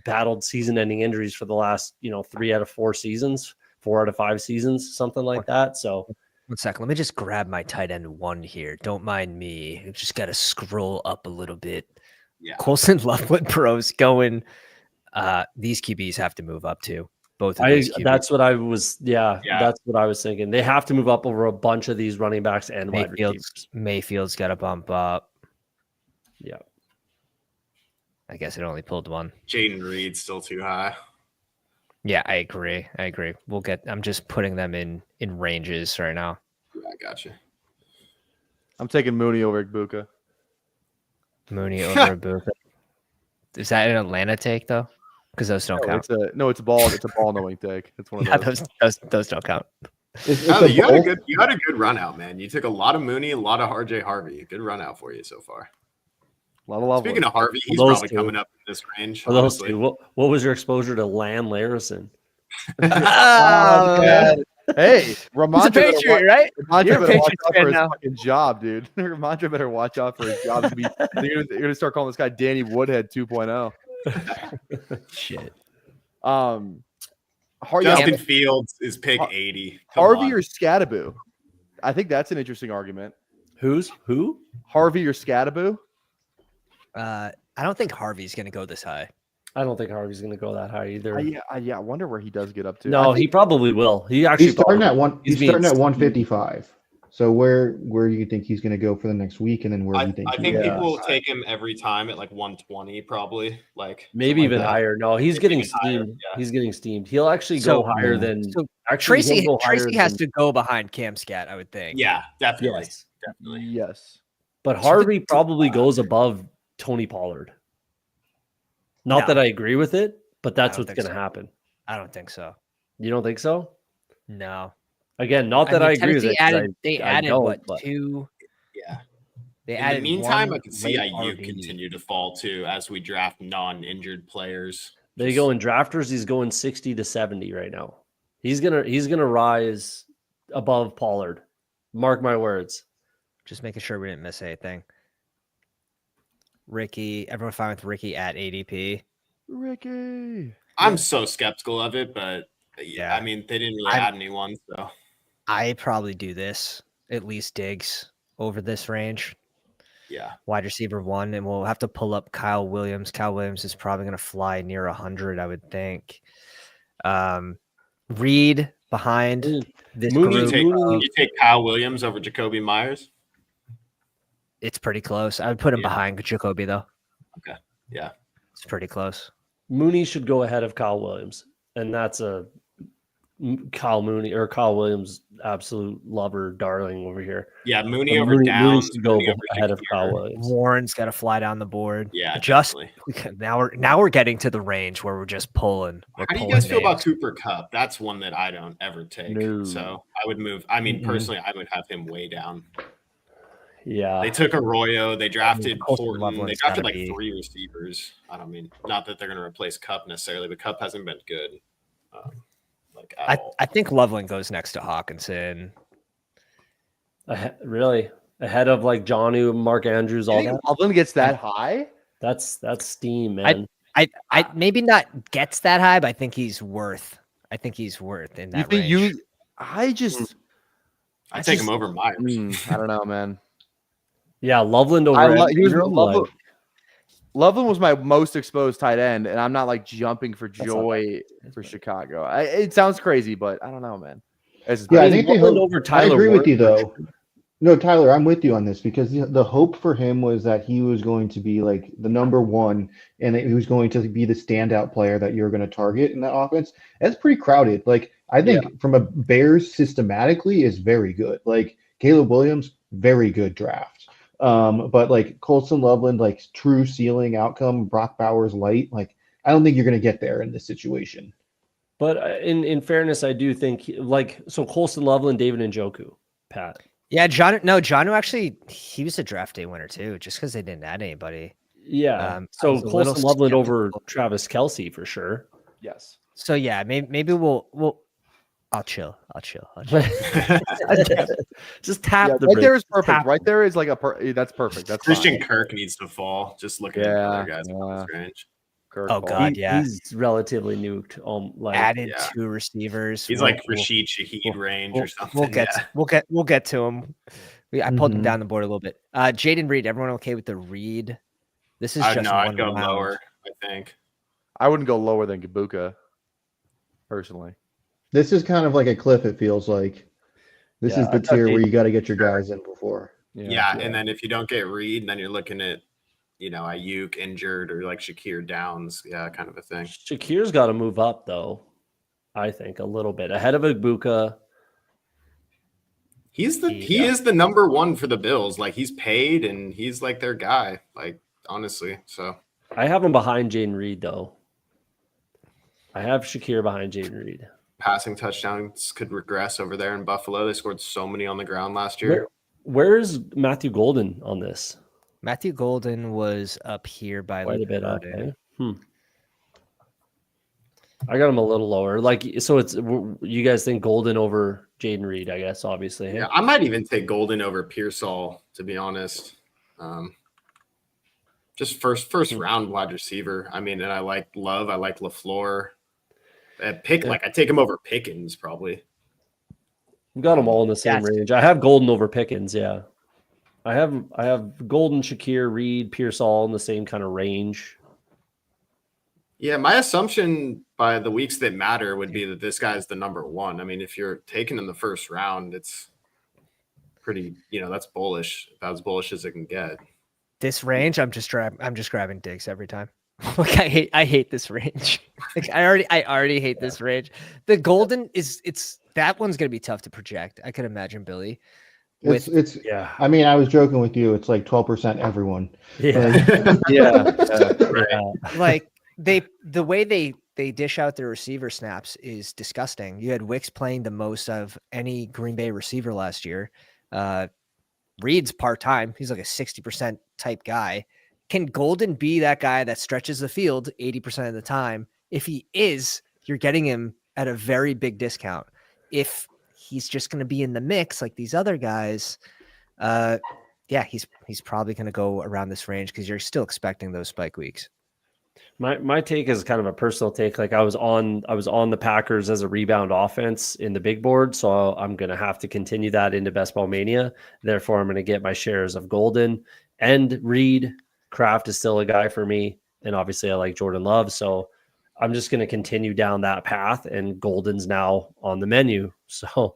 battled season-ending injuries for the last, 3 out of 4 seasons, 4 out of 5 seasons, something like that. So 1 second. Let me just grab my tight end 1 here. Don't mind me. I just got to scroll up a little bit. Yeah. Colson Loveland Pros going. These QBs have to move up too. Both of these QBs. That's what I was. Yeah, that's what I was thinking. They have to move up over a bunch of these running backs and wide receivers. Mayfield's got to bump up. Yeah. I guess it only pulled 1. Jaden Reed's still too high. Yeah, I agree. I'm just putting them in ranges right now. I got you. I'm taking Mooney over Egbuka. Mooney over Egbuka. Is that an Atlanta take though? Because those don't count. It's a ball. It's a ball knowing take. It's one of those don't count. You had a good run out, man. You took a lot of Mooney, a lot of RJ Harvey. Good run out for you so far. Speaking of Harvey, he's probably coming up in this range. Those two. What was your exposure to Lam Larison? Hey, Ramondre, he's a Patriot, right? Ramondre better watch out for his fucking job, dude. Ramondre better watch out for his job. You're gonna start calling this guy Danny Woodhead 2.0. Shit. Justin Fields is pick 80. Harvey or Scadaboo? I think that's an interesting argument. Who? Harvey or Scadaboo? I don't think Harvey's going to go this high. I don't think Harvey's going to go that high either. I wonder where he does get up to. No, he probably will. He's starting at 155. So where do you think he's going to go for the next week? And then where do you think? I think people will take him every time at like 120, probably. Like maybe even higher. No, he's getting steamed. Yeah. He's getting steamed. He'll actually go higher than. So Tracy has to go behind Cam Scat, I would think. Yeah, definitely. Yes. But Harvey probably goes above Tony Pollard. Not that I agree with it, but that's what's going to happen. I don't think so. You don't think so? No. Again, not that I agree with it. They added what, 2? Yeah. They In added the meantime, I one can see late Ayuk RB. continue to fall too as we draft non-injured players. They go in drafters. He's going 60 to 70 right now. He's gonna rise above Pollard. Mark my words. Just making sure we didn't miss anything. Ricky, everyone fine with Ricky at ADP? Ricky. I'm so skeptical of it, but Yeah. I mean, they didn't really add anyone, so I probably do this, at least Diggs over this range. yeah. Wide receiver 1, and we'll have to pull up Kyle Williams. Kyle Williams is probably going to fly near 100, I would think. Reed behind this group. You take Kyle Williams over Jacoby Myers? It's pretty close. I would put him behind Jacoby, though. Okay. Yeah. It's pretty close. Mooney should go ahead of Kyle Williams, and that's a Kyle Williams absolute lover, darling over here. Yeah, Mooney over Downs. Mooney should go ahead of Kyle Williams. Warren's got to fly down the board. Yeah, just now we're getting to the range where we're just pulling. How do you guys feel about Cooper Kupp? That's one that I don't ever take. No. So I would move. I mean, personally, I would have him way down. Yeah, they took Arroyo. They drafted Horton. They drafted like 3 receivers. I don't mean, not that they're going to replace Kupp necessarily, but Kupp hasn't been good. I think Loveland goes next to Hawkinson. Really? Ahead of like Jonnu, Mark Andrews, all that? Loveland gets that high? That's steam, man. I maybe not gets that high, but I think he's worth in that range. I take him over Myers. I don't know, man. Yeah, Loveland over Loveland was my most exposed tight end, and I'm not like jumping for joy for Chicago. It sounds crazy, but I don't know, man. I think they hope over Tyler. I agree with you, though. No, Tyler, I'm with you on this because the hope for him was that he was going to be like the number 1, and that he was going to be the standout player that you're going to target in that offense. That's pretty crowded. Like I think from a Bears systematically is very good. Like Caleb Williams, very good draft. But like Colston Loveland, like true ceiling outcome, Brock Bowers light, like I don't think you're going to get there in this situation. But in fairness, I do think so Colston Loveland, David Njoku, Pat. Yeah, Jonnu actually, he was a draft day winner too, just because they didn't add anybody. Yeah. So Colston Loveland over Travis Kelce for sure. Yes. So yeah, maybe we'll. I'll chill. Just tap the right bridge. there is perfect. Right there is like that's perfect. That's Christian fine. Kirk needs to fall. Just looking at other guys in this range. God, he's relatively nuked. Added 2 receivers. He's like Rashid Shaheed range or something. We'll get to him. I pulled him down the board a little bit. Jaden Reed. Everyone okay with the Reed? This is just I'd go lower. I think I wouldn't go lower than Gabuka, personally. This is kind of like a cliff. It feels like this is the tier where you got to get your guys in before. Yeah, and then if you don't get Reed, then you're looking at Ayuk injured or like Shakir Downs, kind of a thing. Shakir's got to move up though, I think a little bit ahead of Ibuka. He is the number 1 for the Bills. Like he's paid and he's like their guy. Like honestly, so I have him behind Jaden Reed though. I have Shakir behind Jaden Reed. Passing touchdowns could regress over there in Buffalo. They scored so many on the ground last year. Where's Matthew Golden on this? Matthew Golden was up here by quite a bit up. Eh? I got him a little lower. So it's you guys think Golden over Jaden Reed? I guess obviously. Yeah, I might even take Golden over Pearsall, to be honest. Just first round wide receiver. I mean, and I like Love. I like LaFleur. I take him over Pickens probably. You got them all in the same range. I have Golden over Pickens. Yeah, I have Golden, Shakir, Reed, Pearsall in the same kind of range. Yeah, my assumption by the weeks that matter would be that this guy's the number 1. I mean, if you're taken in the first round, it's pretty. That's bullish. About as bullish as it can get. This range, I'm just grabbing Diggs every time. Like I hate this range. Like I already hate this range. The Golden it's that one's gonna be tough to project. I could imagine Billy. I mean, I was joking with you. It's like 12% everyone. Yeah. Like the way they they dish out their receiver snaps is disgusting. You had Wicks playing the most of any Green Bay receiver last year. Reed's part-time. He's like a 60% type guy. Can Golden be that guy that stretches the field 80% of the time? If he is, you're getting him at a very big discount. If he's just going to be in the mix like these other guys, he's probably going to go around this range because you're still expecting those spike weeks. My take is kind of a personal take. Like I was on the Packers as a rebound offense in the big board, so I'm going to have to continue that into Best Ball Mania. Therefore, I'm going to get my shares of Golden and Reed. Kraft is still a guy for me, and obviously I like Jordan Love, so I'm just going to continue down that path. And Golden's now on the menu, so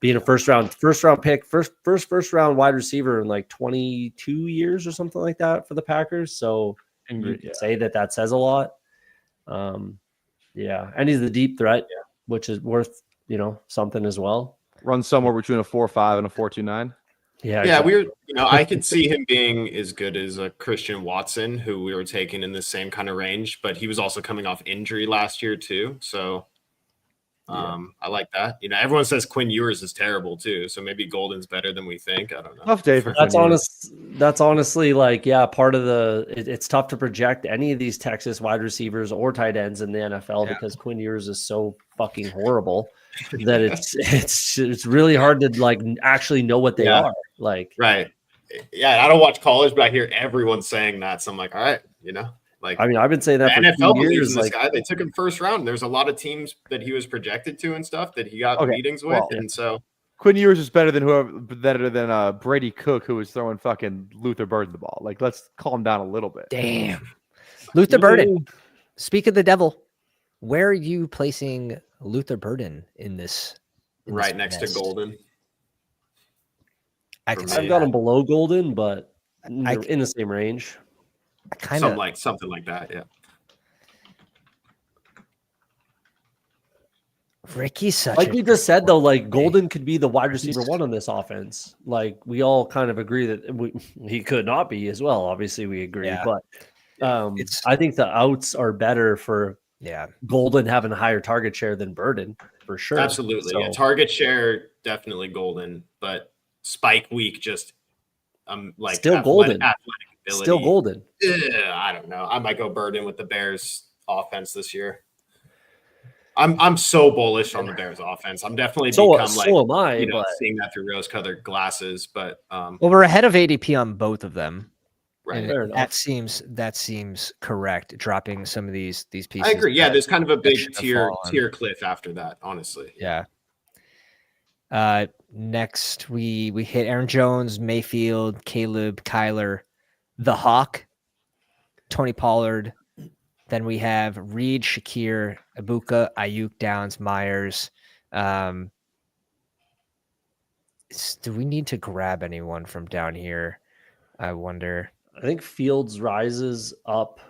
being a first round pick, first round wide receiver in like 22 years or something like that for the Packers. So you could say that says a lot. And he's the deep threat, which is worth something as well. Runs somewhere between a 4.5 and a 4.29. Yeah, exactly. I could see him being as good as a Christian Watson, who we were taking in the same kind of range, but he was also coming off injury last year too. So I like that. Everyone says Quinn Ewers is terrible too, so maybe Golden's better than we think. I don't know. Tough day for That's honestly part of it's tough to project any of these Texas wide receivers or tight ends in the NFL because Quinn Ewers is so fucking horrible that it's really hard to actually know what they are. Right. Yeah, I don't watch college, but I hear everyone saying that, so I'm like, all right, I've been saying that for NFL 2 years. This guy, they took him first round. There's a lot of teams that he was projected to and stuff that he got meetings with, and so Quinn Ewers is better than Brady Cook, who was throwing fucking Luther Burden the ball. Let's calm down a little bit. Damn, Luther Burden. Speak of the devil, where are you placing Luther Burden in this? Right next to Golden. I've got him below Golden, but in the same range. Something like that, yeah. Ricky's such we just said though, Golden could be the wide receiver one on this offense. We all kind of agree that he could not be as well. Obviously, we agree, but I think the outs are better for Golden having a higher target share than Burden for sure. Absolutely, target share definitely Golden, but spike week just still Golden. Ability. Still Golden. I don't know. I might go Burden with the Bears offense this year. I'm so bullish on the Bears offense. I'm definitely so am I, seeing that through rose-colored glasses. But we're ahead of ADP on both of them. Right. That seems correct. Dropping some of these pieces. I agree. Yeah, there's kind of a big tier cliff after that, honestly. Yeah. Next we hit Aaron Jones, Mayfield, Caleb, Kyler, the Hawk, Tony Pollard. Then we have Reed, Shakir, Ibuka, Ayuk, Downs, Myers. Do we need to grab anyone from down here? I wonder. I think Fields rises up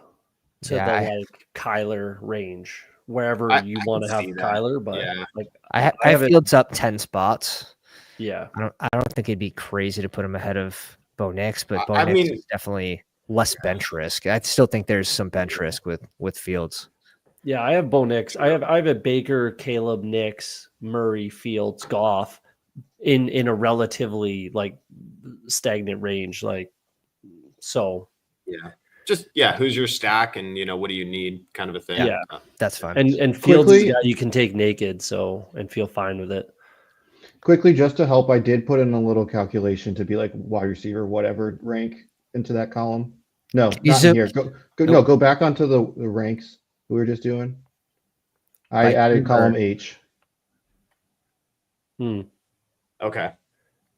to the Kyler range, wherever you want to have Kyler. But I have Fields up 10 spots. Yeah, I don't think it'd be crazy to put him ahead of Bo Nix, but Bo Nix is definitely less bench risk. I still think there's some bench risk with Fields. Yeah, I have Bo Nix. I have a Baker, Caleb, Nix, Murray, Fields, Goff in a relatively stagnant range. Who's your stack and what do you need kind of a thing. Yeah, that's fine. And Fields is a guy you can take naked and feel fine with it. Quickly, just to help, I did put in a little calculation to be wide receiver, whatever rank into that column. No, not in here. Go back onto the ranks we were just doing. I added column H. Okay.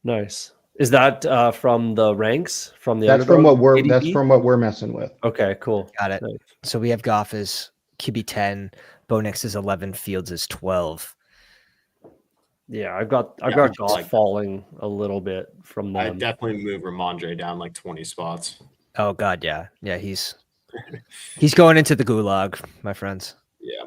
Nice. Is that from the ranks from the? That's from what we're messing with. Okay, cool. Got it. Nice. So we have Goff as QB 10, Bo Nix is 11, Fields is 12. Yeah, I've got Goff falling a little bit from them. I definitely move Ramondre down 20 spots. Oh God, yeah, he's going into the gulag, my friends. Yeah.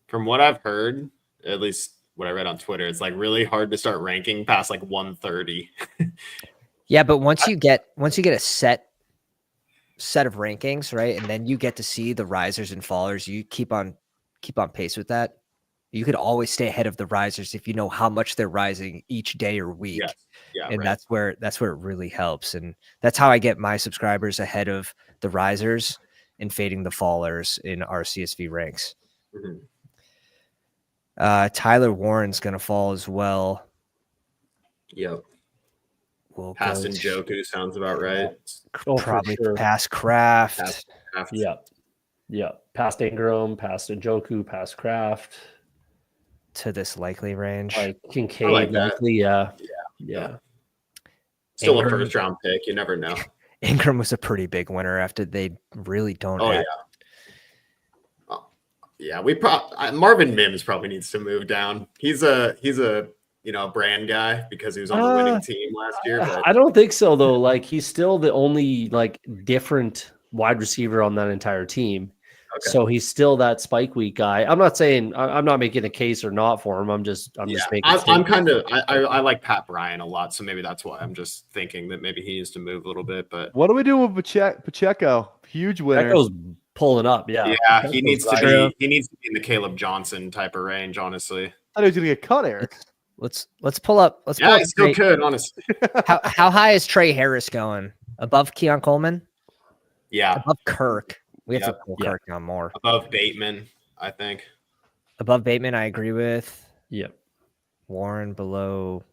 From what I've heard, at least what I read on Twitter, it's really hard to start ranking past 130. Yeah, but once you get a set set of rankings, right? And then you get to see the risers and fallers. You keep on pace with that. You could always stay ahead of the risers if you know how much they're rising each day or week. Yes. Yeah, and right. that's where it really helps. And that's how I get my subscribers ahead of the risers and fading the fallers in our CSV ranks. Mhm. Tyler Warren's going to fall as well. Yep. We'll Past go Njoku sounds about right. Oh, for probably sure. past Kraft. Kraft. Yeah. Past Ingram, past Njoku, past Kraft. To this likely range. Like Kincaid, I like that. likely, yeah. Still Ingram. a first round pick. You never know. Ingram was a pretty big winner after they really don't. Oh, have, yeah. We Marvin Mims probably needs to move down. He's a brand guy because he was on the winning team last year. But I don't think so though. Like he's still the only like different wide receiver on that entire team. Okay. So he's still that spike week guy. I'm not saying I'm not making a case or not for him. I'm just making. I like Pat Bryant a lot, so maybe that's why I'm just thinking that maybe he needs to move a little bit. But What do we do with Pacheco? Huge winner. Pacheco's pulling up. Yeah, he needs to be in the Caleb Johnson type of range. Honestly, I thought he was gonna get cut, Eric. Let's pull up. Let's pull yeah, up he still Trey. could. Honestly, How high is Trey Harris going? Above Keon Coleman? yeah, Above Kirk. We have to Yep. pull Kirk down more. above Bateman, I think. Above Bateman, I agree with. Yep. Warren below.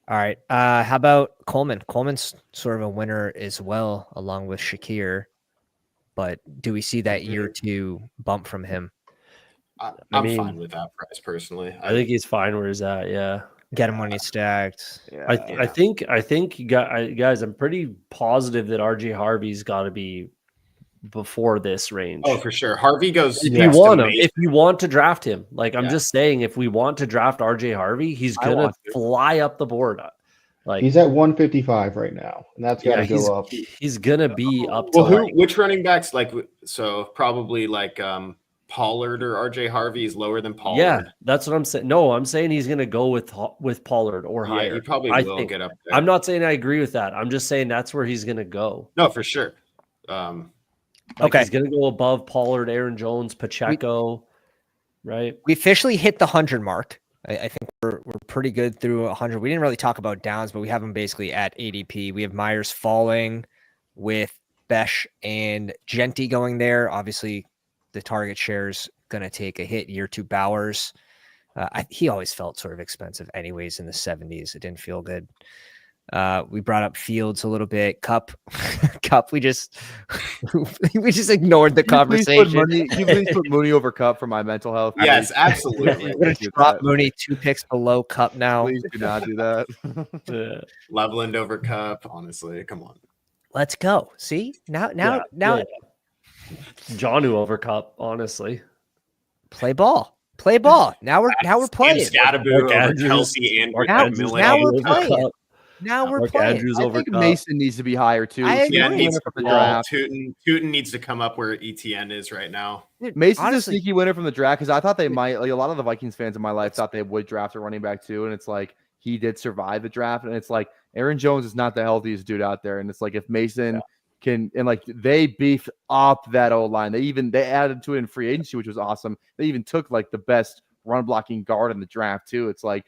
All right. How about Coleman? Coleman's sort of a winner as well, along with Shakir. But do we see that year two bump from him? I'm fine with that price personally. I think he's fine where he's at. Yeah. Get him when he's stacked. Yeah. I think you guys, I'm pretty positive that RJ Harvey's got to be before this range. Oh, for sure. Harvey goes. If next you to want him, Mason. if you want to draft him, like I'm Yeah. just saying, if we want to draft RJ Harvey, he's I gonna want to. fly up the board. Like He's at 155 right now, and that's got to he's, go up. he's gonna be up to Well, like, which running backs? Like, so probably like Pollard or RJ Harvey is lower than Pollard. yeah, that's what I'm saying. No, I'm saying he's gonna go with Pollard or Yeah, higher. he probably I will think. get up there. I'm not saying I agree with that. I'm just saying that's where he's gonna go. No, for sure. Like he's gonna go above Pollard, Aaron Jones, Pacheco, right? We officially hit the 100 mark. I think we're pretty good through 100. We didn't really talk about downs, but we have them basically at ADP. We have Myers falling with Besh and Genty going there. Obviously, the target share's going to take a hit. Year two Bowers. He always felt sort of expensive anyways in the 70s. It didn't feel good. We brought up Fields a little bit. Cup. We just ignored the conversation. Can you please put Mooney over Cup for my mental health? Yes, absolutely. We're going to drop Mooney 2 picks below Cup now. Please do not do that. Loveland over Cup. Honestly, come on. Let's go. See now. Jonnu over Cup, honestly. Play ball. Now we're playing. Scatterbo over Andrews. Kelsey and Now we're playing. Now we're playing. Andrews I over think Cup. Mason needs to be higher too. I He's agree. a winner from the draft. Tootin needs to come up where ETN is right now. Mason's Honestly, a sneaky winner from the draft because I thought they might. Like a lot of the Vikings fans in my life thought they would draft a running back too, and it's like he did survive the draft, and it's like Aaron Jones is not the healthiest dude out there, and it's like if Mason can and like they beefed up that old line. They added to it in free agency, which was awesome. They even took like the best run blocking guard in the draft too. It's like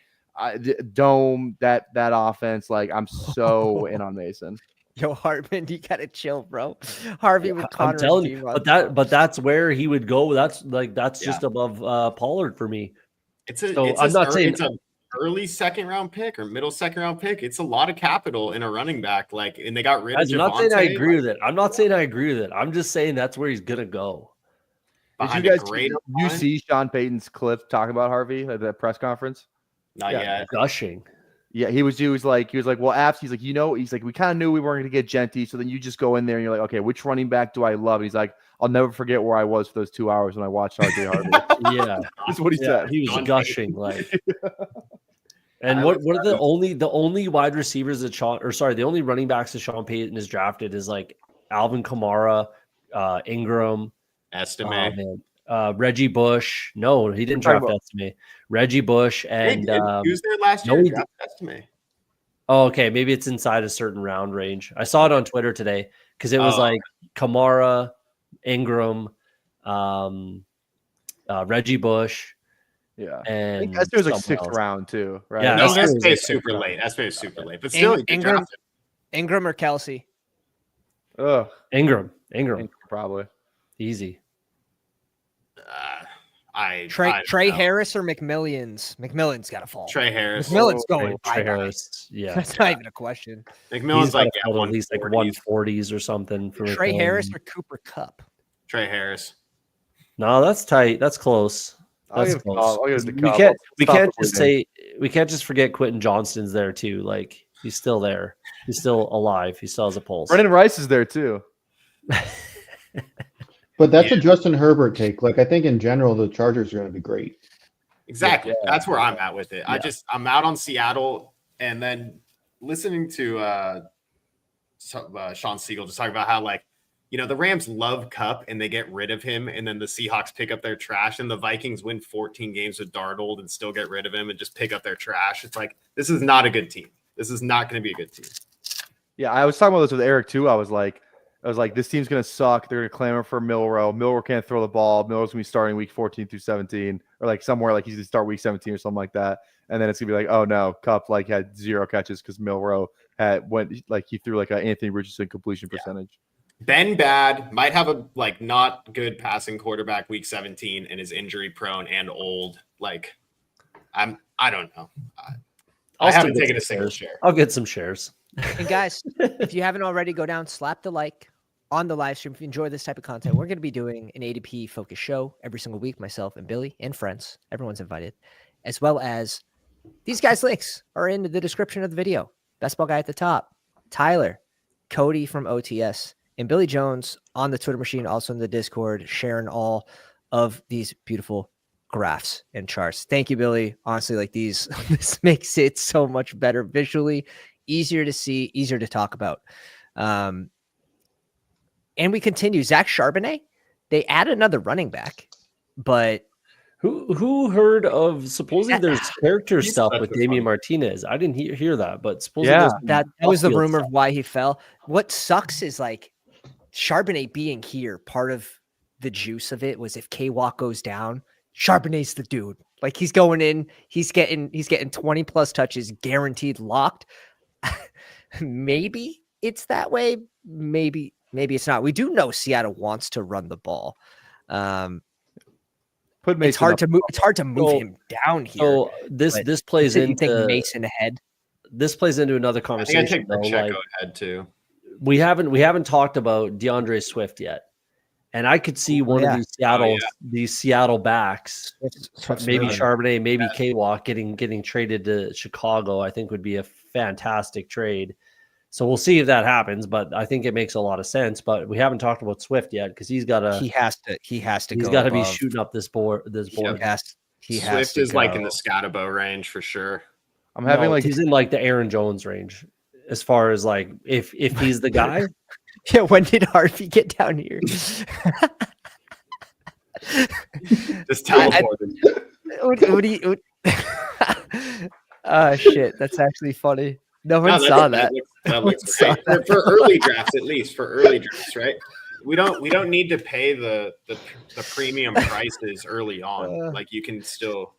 Dome that offense. Like I'm so in on Mason. Yo, Hartman, you gotta chill, bro. Harvey with Connor. I'm telling you, but that's where he would go. That's just above Pollard for me. I'm not saying it's an early second round pick or middle second round pick. It's a lot of capital in a running back. Like, and they got rid of I'm not saying I Javonte. agree with it. I'm not saying I agree with it. I'm just saying that's where he's gonna go. Behind Did a you guys great you line. see Sean Payton's clip talking about Harvey at the press conference? Not yet. Gushing. Yeah, he was like, well, Apps, he's like, he's like, we kind of knew we weren't going to get Genty. So then you just go in there and you're like, okay, which running back do I love? And he's like, I'll never forget where I was for those 2 hours when I watched RJ Harvey. Yeah. That's what he said. He was gushing like. And I what like are the only wide receivers that the only running backs that Sean Payton has drafted is like Alvin Kamara, Ingram, Estimate. Reggie Bush. No, he didn't draft Estimate. Reggie Bush and he was there last year. no, he Draft Estimate. Oh, okay. Maybe it's inside a certain round range. I saw it on Twitter today because it was like Kamara, Ingram, Reggie Bush. Yeah. And I think Esther's like someone 6th else. round too, right? Yeah, No, Esther SK is is super like- late. SK is super late, but still, you Ingram, drafted. Ingram or Kelsey? Ugh, Ingram. probably. Easy. Trey Harris or McMillions? McMillians got to fall. Trey Harris. McMillan's going Trey bye-bye. Harris. Yeah. That's not even a question. McMillan's He's like at least like 140s or something for Trey McMillan. Harris or Cooper Kupp? Trey Harris. No, that's tight. That's close. I'll That's give close. I'll give it to We Cobb. can't. We Stop can't the just bleeding. say. We can't just forget Quentin Johnston's there too. Like he's still there. He's still alive. He still has a pulse. Brendan Rice is there too. But that's a Justin Herbert take. Like, I think in general, the Chargers are going to be great. Exactly. Yeah. That's where I'm at with it. Yeah. I'm out on Seattle, and then listening to Sean Siegel just talk about how, like, you know, the Rams love Kupp and they get rid of him, and then the Seahawks pick up their trash, and the Vikings win 14 games with Darnold and still get rid of him and just pick up their trash. It's like, this is not a good team. This is not going to be a good team. Yeah, I was talking about this with Eric too. I was like, this team's gonna suck. They're gonna clamor for Milroe. Milroe can't throw the ball. Milroe's gonna be starting week 14 through 17, or like somewhere like he's gonna start week 17 or something like that. And then it's gonna be like, oh no, Kupp like had 0 catches because Milroe he threw like an Anthony Richardson completion percentage. Ben Bad might have a like not good passing quarterback week 17 and is injury prone and old. Like, I don't know. I haven't taken a single share. I'll get some shares. And guys, if you haven't already, go down, slap the like on the live stream. If you enjoy this type of content, we're going to be doing an ADP focused show every single week. Myself and Billy and friends, everyone's invited, as well as these guys' links are in the description of the video. Best ball guy at the top, Tyler, Cody from OTS, and Billy Jones on the Twitter machine, also in the Discord, sharing all of these beautiful graphs and charts. Thank you, Billy. Honestly, like this makes it so much better visually, easier to see, easier to talk about. And we continue. Zach Charbonnet, they add another running back, but who heard of supposedly there's character stuff with such a Damian fun- Martinez? I didn't hear that, but supposedly Yeah. there's that was the Backfield rumor stuff. of why he fell. What sucks is like Charbonnet being here, part of the juice of it was if K-Walk goes down, Charbonnet's the dude. Like he's going in, he's getting 20 plus touches guaranteed, locked. Maybe it's that way. Maybe it's not. We do know Seattle wants to run the ball. Put Mason It's hard up. to move. It's hard to move So- him down here. So this plays you think into Mason ahead. this plays into another I think I conversation. take though, Pacheco like, ahead too. we haven't talked about DeAndre Swift yet, and I could see one of these Seattle backs, maybe Charbonnet, maybe K-Walk getting traded to Chicago. I think would be a fantastic trade. So we'll see if that happens, but I think it makes a lot of sense. But we haven't talked about Swift yet because he's got to He has to. he's got to be shooting up this board. He has Swift to is like go. in the Scatabo range for sure. I'm having like he's in like the Aaron Jones range as far as like if he's the guy. Yeah, when did Harvey get down here? Just teleported. what do you? Oh shit, that's actually funny. No one saw that. That looks Saw great. For early drafts, at least for early drafts, right? We don't need to pay the premium prices early on. Like you can still.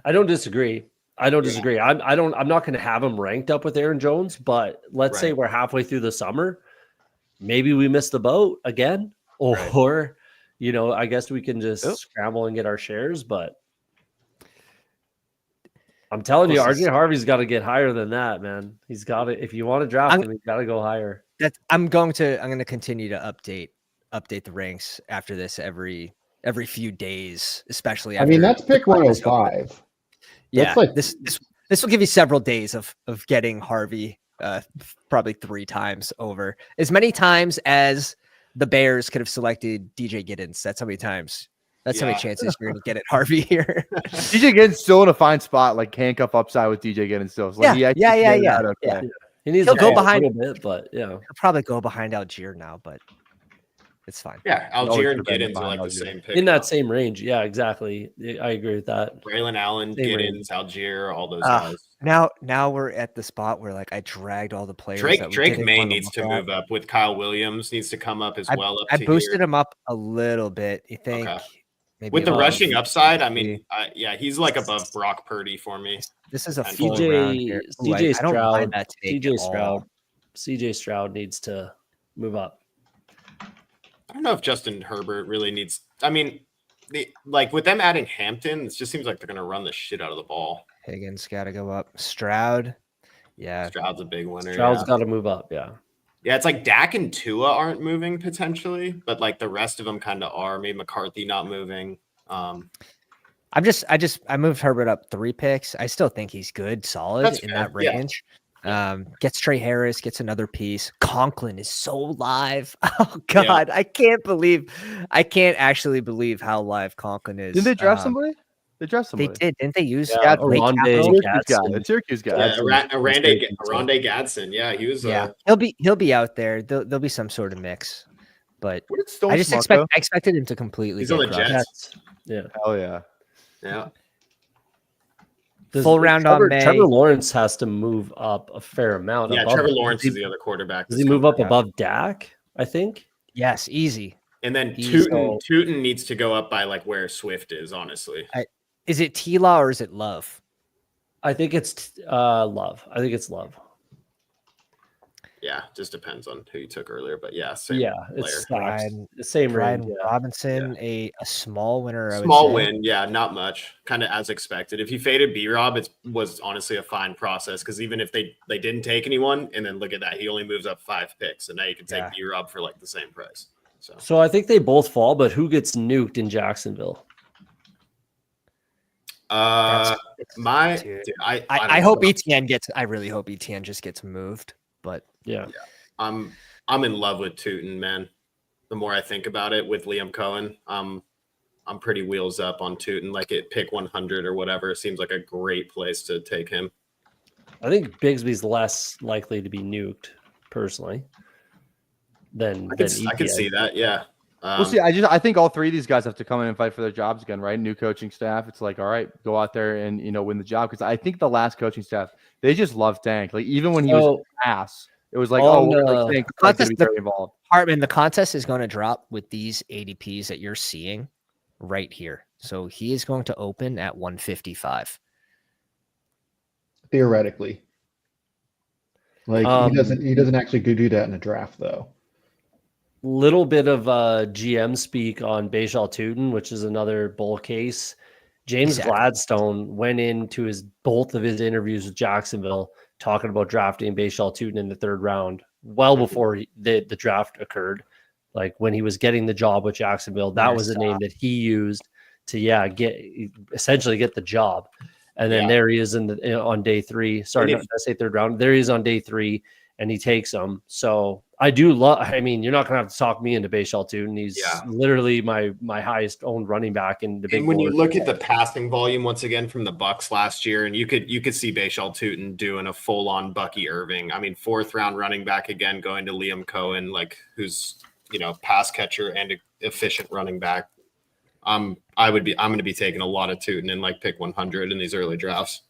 I don't disagree. I'm not going to have him ranked up with Aaron Jones, but let's say we're halfway through the summer. Maybe we missed the boat again, or I guess we can just scramble and get our shares. But I'm telling you, RJ Harvey's got to get higher than that, man. He's got to. If you want to draft him, he's got to go higher. I'm going to continue to update the ranks after this every few days, especially. I mean, that's pick 105. Yeah, That's like this will give you several days of getting Harvey probably 3 times over, as many times as the Bears could have selected DJ Giddens. That's how many times. That's how many chances you're going to get at Harvey here. DJ Giddens still in a fine spot, like handcuff upside with DJ Giddens still. So, like, yeah. He needs He'll to go go behind a little bit, but yeah, He'll probably go behind Algier now, but It's fine. Yeah, always Algier and could've been Giddens are behind like the Algier. same pick. In that same range. Yeah, exactly. I agree with that. Braylon Allen, Same range. Giddens, Algier, all those guys. Now we're at the spot where like I dragged all the players. that we Drake didn't May wanna needs look to at. move up with Kyle Williams needs to come up as well. Up I to boosted here. him up a little bit. You think? Okay. Maybe With the above rushing upside, I 50. mean, yeah, he's like above Brock Purdy for me. This is a CJ full round here. Ooh, I don't mind that take at all. CJ Stroud needs to move up. I don't know if Justin Herbert really needs. I mean, with them adding Hampton, it just seems like they're going to run the shit out of the ball. Higgins got to go up. Stroud, yeah. Stroud's a big winner. Stroud's got to move up. Yeah. Yeah, it's like Dak and Tua aren't moving potentially, but like the rest of them kind of are. Maybe McCarthy not moving. I moved Herbert up 3 picks. I still think he's good, solid That's in fair. that range. Gets Trey Harris, gets another piece. Conklin is so live. Oh God, I can't actually believe how live Conklin is. Didn't they draft somebody? They drafted somebody. They did, didn't they? Use Rondé Syracuse guy. Yeah, Rondé Gadsden. Yeah, he was. Yeah, he'll be out there. There'll be some sort of mix, but Where did Stone I just Smart expect go? I expected him to completely. He's on the get crushed. Jets. Yeah. Hell yeah. Yeah. Full round on May. Trevor Lawrence has to move up a fair amount. Yeah, above Trevor him. Lawrence is the other quarterback. Does he move up above Dak? I think. Yes, easy. And then Easy. Tootin needs to go up by like where Swift is. Honestly, Is it T-Law or is it Love? I think it's Love. I think it's Love. yeah, just depends on who you took earlier. But yeah, same It's player. stacked. The same range. Brian Robinson, a small winner. I would Small say. win, yeah, not much. Kind of as expected. If you faded B-Rob, it was honestly a fine process because even if they didn't take anyone, and then look at that, he only moves up 5 picks, and now you can take B-Rob for like the same price. So I think they both fall, but who gets nuked in Jacksonville? I hope ETN gets. I really hope ETN just gets moved. But yeah. I'm in love with Tootin, man. The more I think about it with Liam Cohen, I'm pretty wheels up on Tootin. Like at pick 100 or whatever, it seems like a great place to take him. I think Bigsby's less likely to be nuked, personally. I could see that, yeah. We'll see. I think all 3 of these guys have to come in and fight for their jobs again, right? New coaching staff. It's like, all right, go out there and win the job. Because I think the last coaching staff, they just love Tank. Like even when he was ass, it was like, Tank is very involved. Hartman, the contest is going to drop with these ADPs that you're seeing right here. So he is going to open at 155. Theoretically, like he doesn't actually do that in a draft though. Little bit of GM speak on Bajal Tootin, which is another bull case. James Gladstone went into both of his interviews with Jacksonville talking about drafting Bajal Tootin in the 3rd round, well before the draft occurred. Like when he was getting the job with Jacksonville, that was the name that he used to essentially get the job. And then there he is on day 3. Sorry, did I say 3rd round? There he is on day 3, and he takes them. So I do love. I mean, you're not gonna have to talk me into Bajal Tootin. He's literally my highest owned running back in the big. And when you look at the passing volume once again from the Bucks last year, and you could see Bajal Tootin doing a full on Bucky Irving. I mean, 4th round running back again, going to Liam Cohen, like who's pass catcher and efficient running back. I'm going to be taking a lot of Tootin in like pick 100 in these early drafts.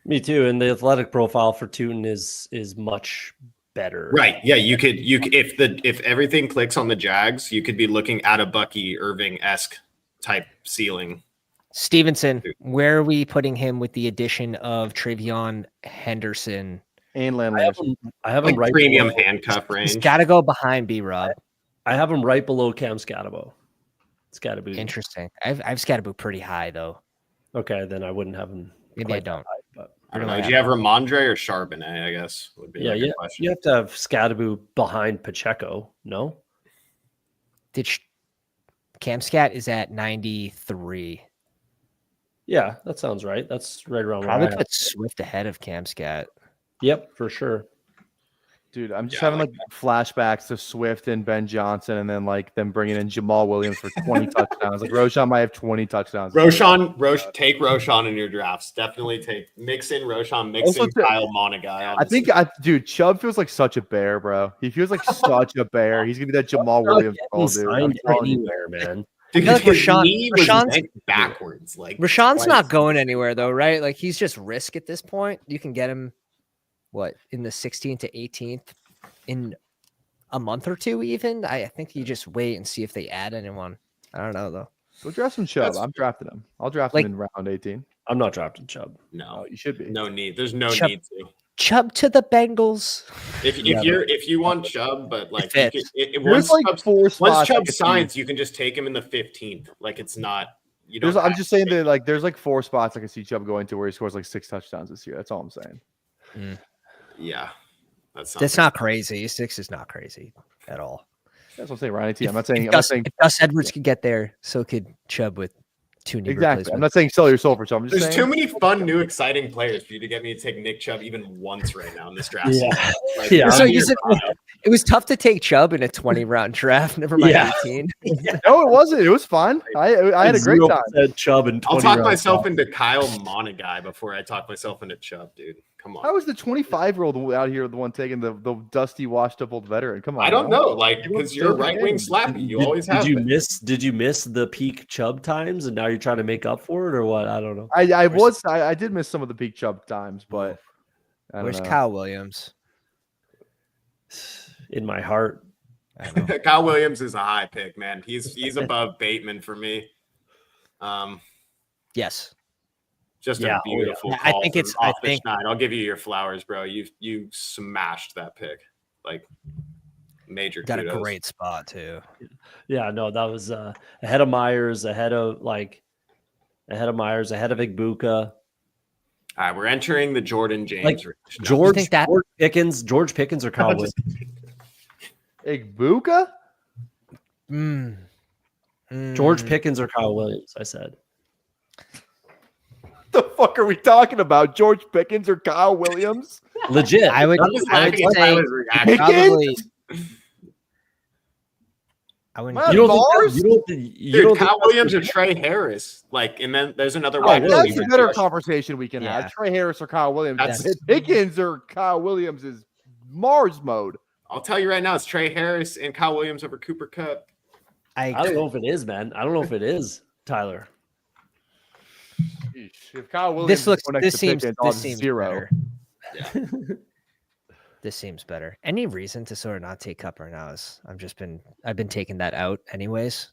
Me too. And the athletic profile for Tootin is much better. Right. Yeah. You could if everything clicks on the Jags, you could be looking at a Bucky Irving-esque type ceiling. Stevenson, where are we putting him with the addition of Travion Henderson and Landry? I have him right premium below. handcuff range. He's got to go behind B-Rob. I have him right below Cam Scatabo. Scatabo. Interesting. I've Scatabo pretty high though. Okay, then I wouldn't have him. Maybe I don't. High, but I don't know. Do you have Ramondre or Charbonnet? I guess would be a question. You have to have Scatabo behind Pacheco. No. Cam Scat is at 93. Yeah, that sounds right. That's right around. Probably put Swift ahead of Cam Scat. Yep, for sure. Dude, I'm just having like flashbacks to Swift and Ben Johnson, and then like them bringing in Jamal Williams for 20 touchdowns. Like Roshan might have 20 touchdowns. Take Roshan in your mix in Roshan, mix in Kyle Monagai. Dude, Chubb feels like such a bear, bro. He feels like such a bear. He's gonna be that Jamal Williams ball, dude. Anywhere, man. Dude, like Rashawn's backwards. Like Rashawn's not going anywhere though, right? Like he's just risk at this point. You can get him in the 16th to 18th in a month or two, even. I think you just wait and see if they add anyone. I don't know though. Go draft some Chubb. I'm drafting him. I'll draft him in round 18. I'm not drafting Chubb. No, you should be. No need. There's no need to. Chubb to the Bengals. If you want Chubb, but like once Chubb signs, you can just take him in the 15th. Like it's not. I'm just saying that like there's like 4 spots I can see Chubb going to where he scores like 6 touchdowns this year. That's all I'm saying. Yeah, that's not crazy. 6 is not crazy at all. That's what I'm saying, Ryan. I'm not saying if Gus Edwards could get there, so could Chubb with 2 knee replacements. I'm not saying sell your soul for Chubb. There's too many fun, new, exciting players for you to get me to take Nick Chubb even once right now in this draft. So you said it was tough to take Chubb in a 20-round draft. Never mind 18. No, it wasn't. It was fun. I had a great time. Chubb in 20 I'll talk myself into Kyle Monagai before I talk myself into Chubb, dude. Come on. How is the 25-year-old out here the one taking the dusty, washed-up old veteran? Come on. I don't know, like because you're right wing slappy. You always have. Did you miss the peak Chubb times, and now you're trying to make up for it, or what? I don't know. I did miss some of the peak Chubb times, but where's Kyle Williams? In my heart. Kyle Williams is a high pick, man. He's above Bateman for me. Yes. Just a beautiful call. I think I'll give you your flowers, bro. You smashed that pick. Like major got kudos. a great spot too. Yeah, no, that was ahead of Myers, ahead of Igbuka. All right, we're entering the Jordan James. Like George Pickens or Kyle Williams? Igbuka? George Pickens or Kyle Williams, I said. The fuck are we talking about? George Pickens or Kyle Williams? Legit. I would say Pickens? I wouldn't. You don't Kyle Williams or Trey Harris. Like, and then there's another one. That's a better conversation we can have. Trey Harris or Kyle Williams. Pickens or Kyle Williams is Mars mode. I'll tell you right now, it's Trey Harris and Kyle Williams over Cooper Kupp. I don't know if it is, man. I don't know if it is, Tyler. If Kyle Williams this seems zero. Yeah. This seems better. Any reason to sort of not take Kupp right now? I've been taking that out anyways.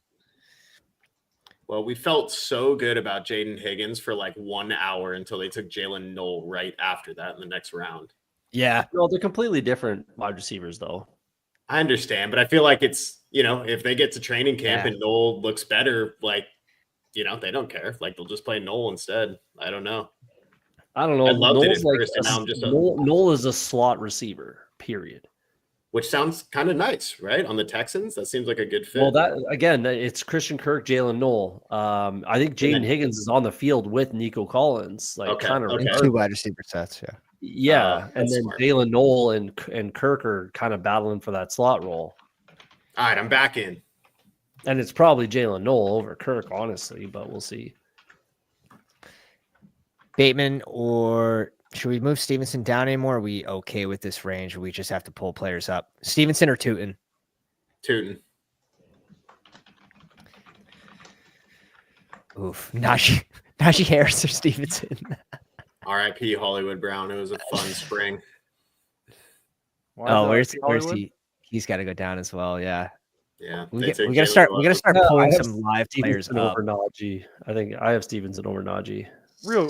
Well, we felt so good about Jaden Higgins for like 1 hour until they took Jalen Noel right after that in the next round. Yeah. Well, they're completely different wide receivers, though. I understand, but I feel like it's, if they get to training camp and Noel looks better, like, they don't care. Like, they'll just play Noel instead. I don't know. I don't know. I loved it at like first, and now I'm just Noel is a slot receiver, period. Which sounds kind of nice, right? On the Texans, that seems like a good fit. Well, it's Christian Kirk, Jalen Noel. I think Jaden Higgins is on the field with Nico Collins, kind of 2 wide receiver sets. Yeah. Yeah, and then smart. Jalen Noel and Kirk are kind of battling for that slot role. All right, I'm back in. And it's probably Jalen Noel over Kirk, honestly, but we'll see. Bateman, or should we move Stevenson down anymore? Are we okay with this range? Or we just have to pull players up? Stevenson or Tootin? Tootin. Oof. Najee Harris or Stevenson? R.I.P. Hollywood Brown. It was a fun spring. Where's he? He's got to go down as well. Yeah. Yeah. We gotta start pulling some live players up. Over Najee. I think I have Stevenson over Najee. Real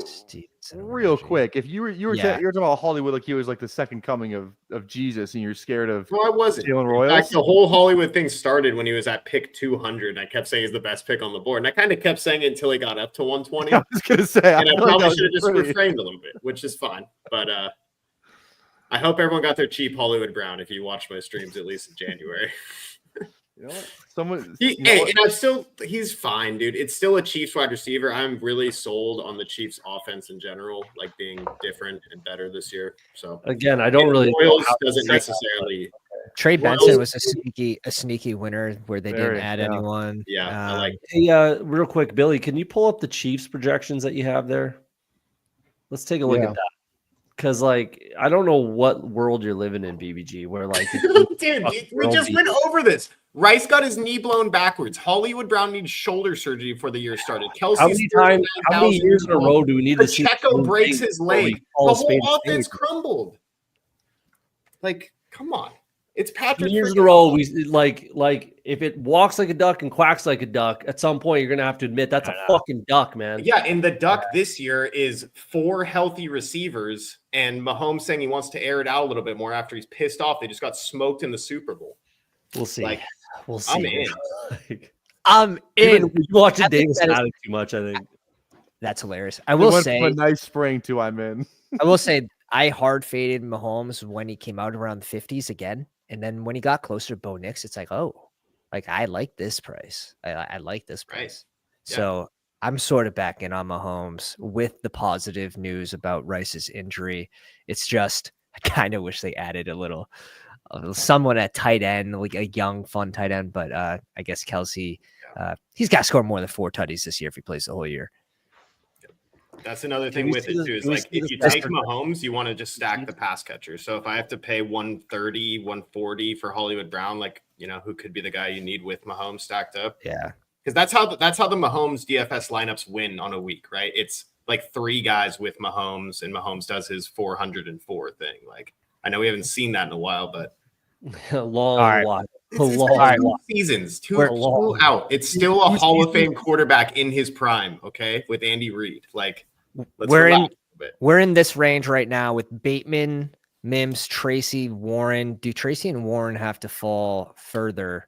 quick. If you were talking about Hollywood like he was like the second coming of Jesus, and you're scared of I wasn't. Jalen Royals. In fact, the whole Hollywood thing started when he was at pick 200. I kept saying he's the best pick on the board, and I kind of kept saying it until he got up to 120. I was gonna say, and I probably should have just refrained a little bit, which is fine. But I hope everyone got their cheap Hollywood Brown if you watched my streams at least in January. You know what? Someone. He's fine, dude. It's still a Chiefs wide receiver. I'm really sold on the Chiefs offense in general, like being different and better this year. So again, I don't really know Royals doesn't necessarily. Trey Benson was a sneaky winner where they didn't add anyone. Yeah, I like. Hey, real quick, Billy, can you pull up the Chiefs projections that you have there? Let's take a look at that. Because, like, I don't know what world you're living in, BBG, where, like, dude, we just went over this. Rice got his knee blown backwards. Hollywood Brown needs shoulder surgery before the year started. Kelsey's how many years in a row do we need to see? Pacheco breaks his leg. The whole offense crumbled. Like, come on. It's Patrick. 2 years in a row, we like if it walks like a duck and quacks like a duck, at some point you're gonna have to admit that's a fucking duck, man. Yeah, and the duck this year is 4 healthy receivers, and Mahomes saying he wants to air it out a little bit more after he's pissed off. They just got smoked in the Super Bowl. We'll see. Like, we'll see. I'm in. You're watching Davis Madden too much, I think. That's hilarious. I will say a nice spring too. I'm in. I will say I hard faded Mahomes when he came out around the 50s again. And then when he got closer to Bo Nix, it's like, oh, like I like this price. I like this price. Right. Yeah. So I'm sort of back in on Mahomes with the positive news about Rice's injury. It's just I kind of wish they added a little someone at tight end, like a young, fun tight end. But I guess Kelsey, he's got to score more than 4 tutties this year if he plays the whole year. That's another thing with it too. Is like if you take Mahomes, you want to just stack the pass catcher. So if I have to pay 130, 140 for Hollywood Brown, like who could be the guy you need with Mahomes stacked up? Yeah, because that's how the Mahomes DFS lineups win on a week, right? It's like 3 guys with Mahomes, and Mahomes does his 404 thing. Like I know we haven't seen that in a while, but a long while. Seasons, two out. It's still a Hall of Fame quarterback in his prime. Okay, with Andy Reid. Like, we're in this range right now with Bateman, Mims, Tracy, Warren. Do Tracy and Warren have to fall further?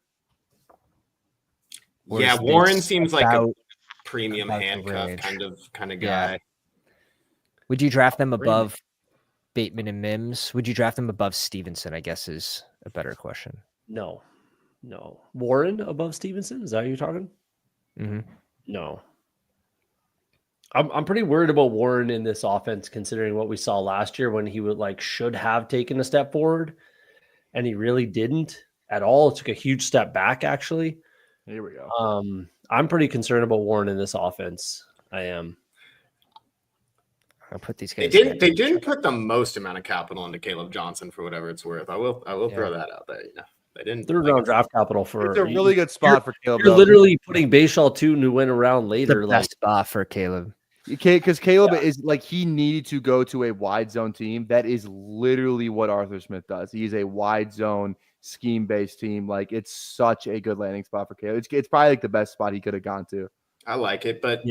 Yeah, Warren seems like a premium handcuff kind of guy. Yeah. Would you draft them above Bateman and Mims? Would you draft them above Stevenson? I guess is a better question. No. Warren above Stevenson? Is that what you're talking? Mm-hmm. No. I'm pretty worried about Warren in this offense, considering what we saw last year when he should have taken a step forward, and he really didn't at all. It took a huge step back, actually. Here we go. I'm pretty concerned about Warren in this offense. I am. I'll put these guys. They didn't put the most amount of capital into Caleb Johnson for whatever it's worth. I will throw that out there. They didn't. 3rd round draft capital for. It's a really good spot for Caleb. You're literally putting Bayshall 2 who went around later. The best spot for Caleb. Because Caleb is he needed to go to a wide zone team. That is literally what Arthur Smith does. He's a wide zone scheme based team. Like it's such a good landing spot for Caleb. It's probably like the best spot he could have gone to. I like it, but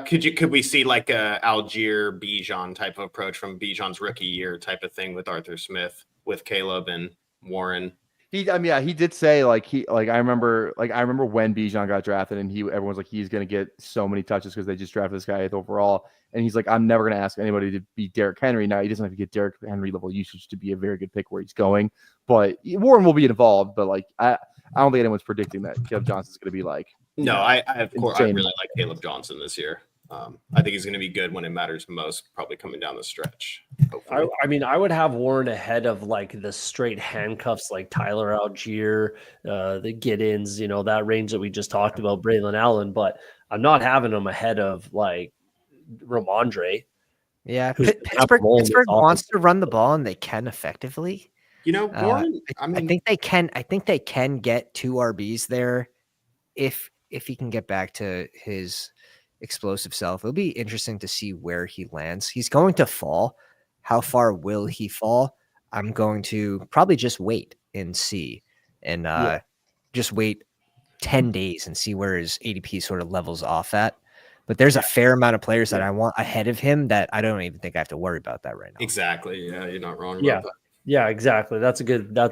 could we see like a Algier Bijan type of approach from Bijan's rookie year type of thing with Arthur Smith with Caleb and Warren? He did say I remember when Bijan got drafted and everyone's like he's gonna get so many touches because they just drafted this guy 8th overall, and he's like I'm never gonna ask anybody to be Derrick Henry. Now he doesn't have to get Derrick Henry level usage to be a very good pick where he's going, but Warren will be involved. But I don't think anyone's predicting that Caleb Johnson's gonna be like. No, I really like Caleb Johnson this year. I think he's going to be good when it matters most, probably coming down the stretch. I would have Warren ahead of like the straight handcuffs like Tyler Algier, the get-ins, that range that we just talked about, Braylon Allen, but I'm not having him ahead of like Ramondre. Yeah, Pittsburgh wants to run the ball and they can effectively. Warren, I think they can. I think they can get 2 RBs there if he can get back to his explosive self. It'll be interesting to see where he lands. He's going to fall. How far will he fall? I'm going to probably just wait and see, and just wait 10 days and see where his ADP sort of levels off at. But there's a fair amount of players that I want ahead of him that I don't even think I have to worry about that right now. Exactly. Yeah, you're not wrong about that. Yeah, exactly. That's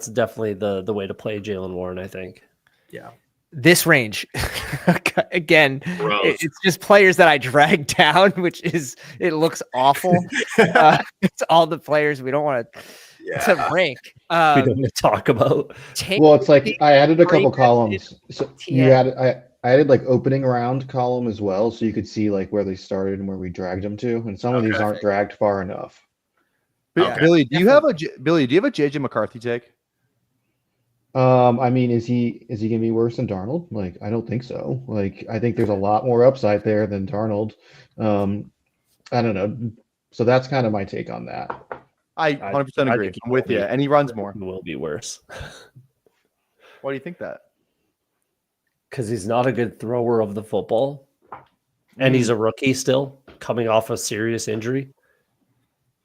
definitely the way to play Jalen Warren, I think. Yeah. This range, again, it's just players that I drag down, it looks awful. It's all the players we don't want to rank. we don't want to talk about. Well, it's like I added a couple Break it. columns. So you Yeah. added I added like opening round column as well, so you could see like where they started and where we dragged them to. And some of these aren't dragged far enough. Okay. Billy, do you have a JJ McCarthy take? I mean, is he gonna be worse than Darnold? Like, I don't think so. Like, I think there's a lot more upside there than Darnold. I don't know. So that's kind of my take on that. I 100% agree. I'm with you. And he runs more. It will be worse. Why do you think that? Because he's not a good thrower of the football. And he's a rookie still, coming off a serious injury.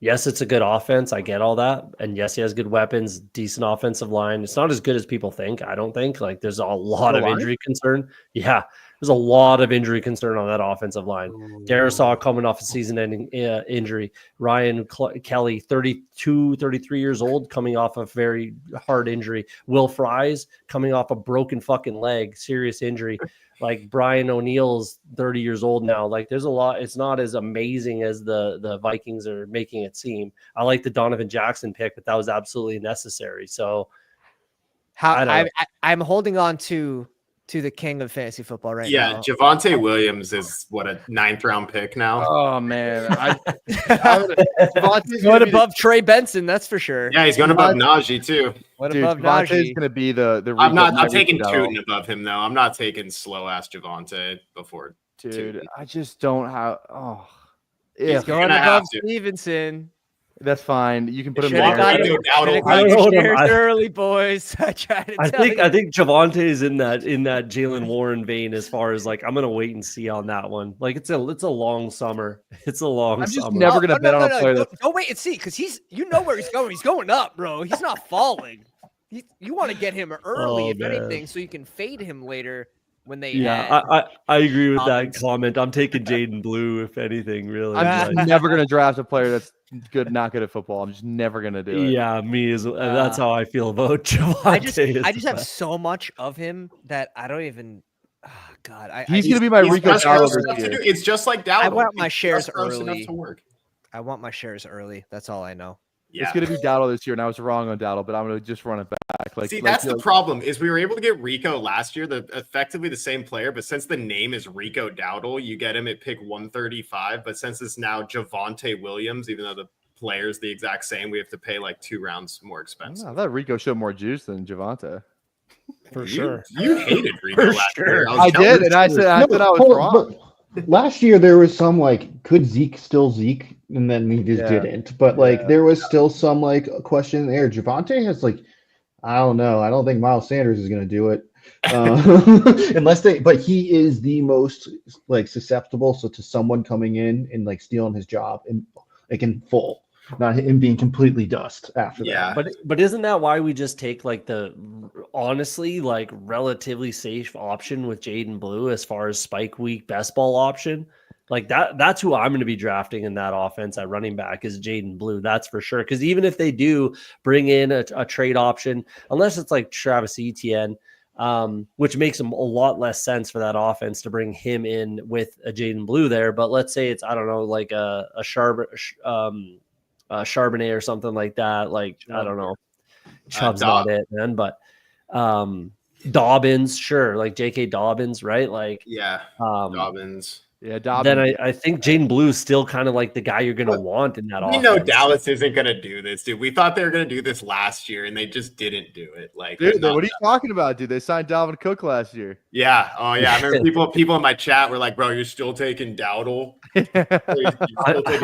Yes, it's a good offense. I get all that. And yes, he has good weapons, decent offensive line. It's not as good as people think, I don't think. Like, there's a lot of injury concern. Yeah, there's a lot of injury concern on that offensive line. Derrick coming off a season-ending injury. Ryan Kelly, 32, 33 years old, coming off a very hard injury. Will Fries coming off a broken fucking leg, serious injury. Like, Brian O'Neill's 30 years old now. Like, there's a lot. It's not as amazing as the Vikings are making it seem. I like the Donovan Jackson pick, but that was absolutely necessary. So I'm holding on to the king of fantasy football right now. Yeah, Javonte Williams is what, a 9th round pick now. Oh man, Javonte's going above Trey Benson, that's for sure. Yeah, he's going above Najee too. What dude, above Javonte's Najee? going to be the. I'm taking Tootin above him though. I'm not taking slow ass Javonte before. Dude, Tootin. I just don't have. Oh, He's yeah, going gonna above have to. Stevenson. that's fine. You can put him Should've there. got Rico him. Dowdle. Should've I don't got know what shares I'm- early, boys. I tried to tell you. I think Javonte is in that Jalen Warren vein as far as like I'm gonna wait and see on that one. Like it's a long summer. It's a long I'm just summer. never gonna bet on a player that's. Don't wait and see, because where he's going. He's going up, bro. He's not falling. You want to get him early, if anything, so you can fade him later when they add. I agree with Dobbins. that comment. I'm taking Jaden Blue, if anything, really. I'm just never gonna draft a player that's not good at football. I'm just never gonna do it. Yeah, me as well. That's how I feel about Javonte. I just have so much of him that I don't even. Oh, God, He's gonna be my Rico That's Dowdle gross this enough to year. do. It's just like Dowdle. I want my It's shares just gross enough early. to work. I want my shares early. That's all I know. Yeah. It's gonna be Dowdle this year, and I was wrong on Dowdle, but I'm gonna just run it back. That's the problem. Is we were able to get Rico last year, effectively the same player, but since the name is Rico Dowdle, you get him at pick 135. But since it's now Javonte Williams, even though the player's the exact same, we have to pay like 2 rounds more expensive. I thought Rico showed more juice than Javonte. For sure. You hated Rico For last sure. year. I did, and I said I was wrong. But last year there was some like, could Zeke still Zeke? And then he just didn't. But like there was still some like question in the air. Javonte has like, I don't know. I don't think Miles Sanders is going to do it. But he is the most like susceptible to someone coming in and like stealing his job and like in full, not him being completely dust after Yeah. that. But isn't that why we just take like the honestly like relatively safe option with Jaden Blue as far as spike week best ball option? Like that's who I'm going to be drafting in that offense at running back is Jaden Blue. That's for sure. Because even if they do bring in a trade option, unless it's like Travis Etienne, which makes him a lot less sense for that offense to bring him in with a Jaden Blue there. But let's say it's, I don't know, like a Charbonnet or something like that. Like, I don't know. Chubb's not it, man. But Dobbins, sure. Like J.K. Dobbins, right? Like, Dobbins. Yeah, Dobbins. Then I think Jaden Blue is still kind of like the guy you're going to want in that offense. We know Dallas isn't going to do this, dude. We thought they were going to do this last year, and they just didn't do it. Like, dude, what are you talking about, dude? They signed Dalvin Cook last year. Yeah. Oh, yeah. I remember people in my chat were like, "Bro, you're still taking Dowdle."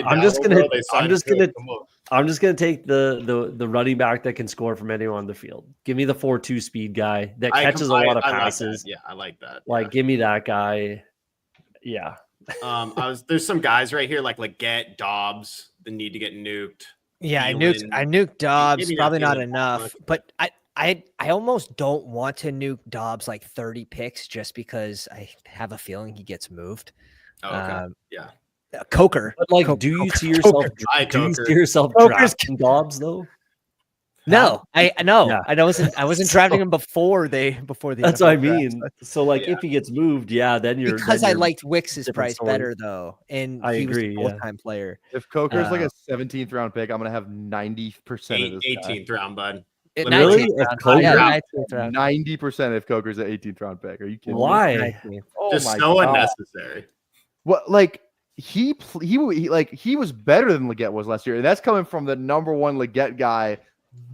I'm just gonna take the running back that can score from anywhere on the field. Give me the 4.2 speed guy that catches a lot of passes. Like I like that. Like, give me that guy. Yeah. There's some guys right here like Leggett, Dobbs that need to get nuked. Yeah, I Thielen. nuked Dobbs. Maybe Probably not not Thielen enough, much. but I almost don't want to nuke Dobbs like 30 picks just because I have a feeling he gets moved. Oh, okay. Yeah. Coker. But like, do you see yourself? Hi, Do you Coker. see yourself Coker's- drafting Dobbs though? No, I Yeah. wasn't drafting him before the. That's what I NFL draft. mean. So like, if he gets moved, then you're Because then I you're- liked Wicks's different price story. better though, and I he agree, was a yeah. full-time player. If Coker's like a 17th round pick, I'm gonna have 90% of this guy. 18th round, bud. Really? 19th If round. Coker- Yeah, Yeah. 19th round. 90% if Coker's an 18th round pick. Are you kidding me? Why? 19th. Oh Just my so God. unnecessary. What like he was better than Leggett was last year, and that's coming from the number one Leggett guy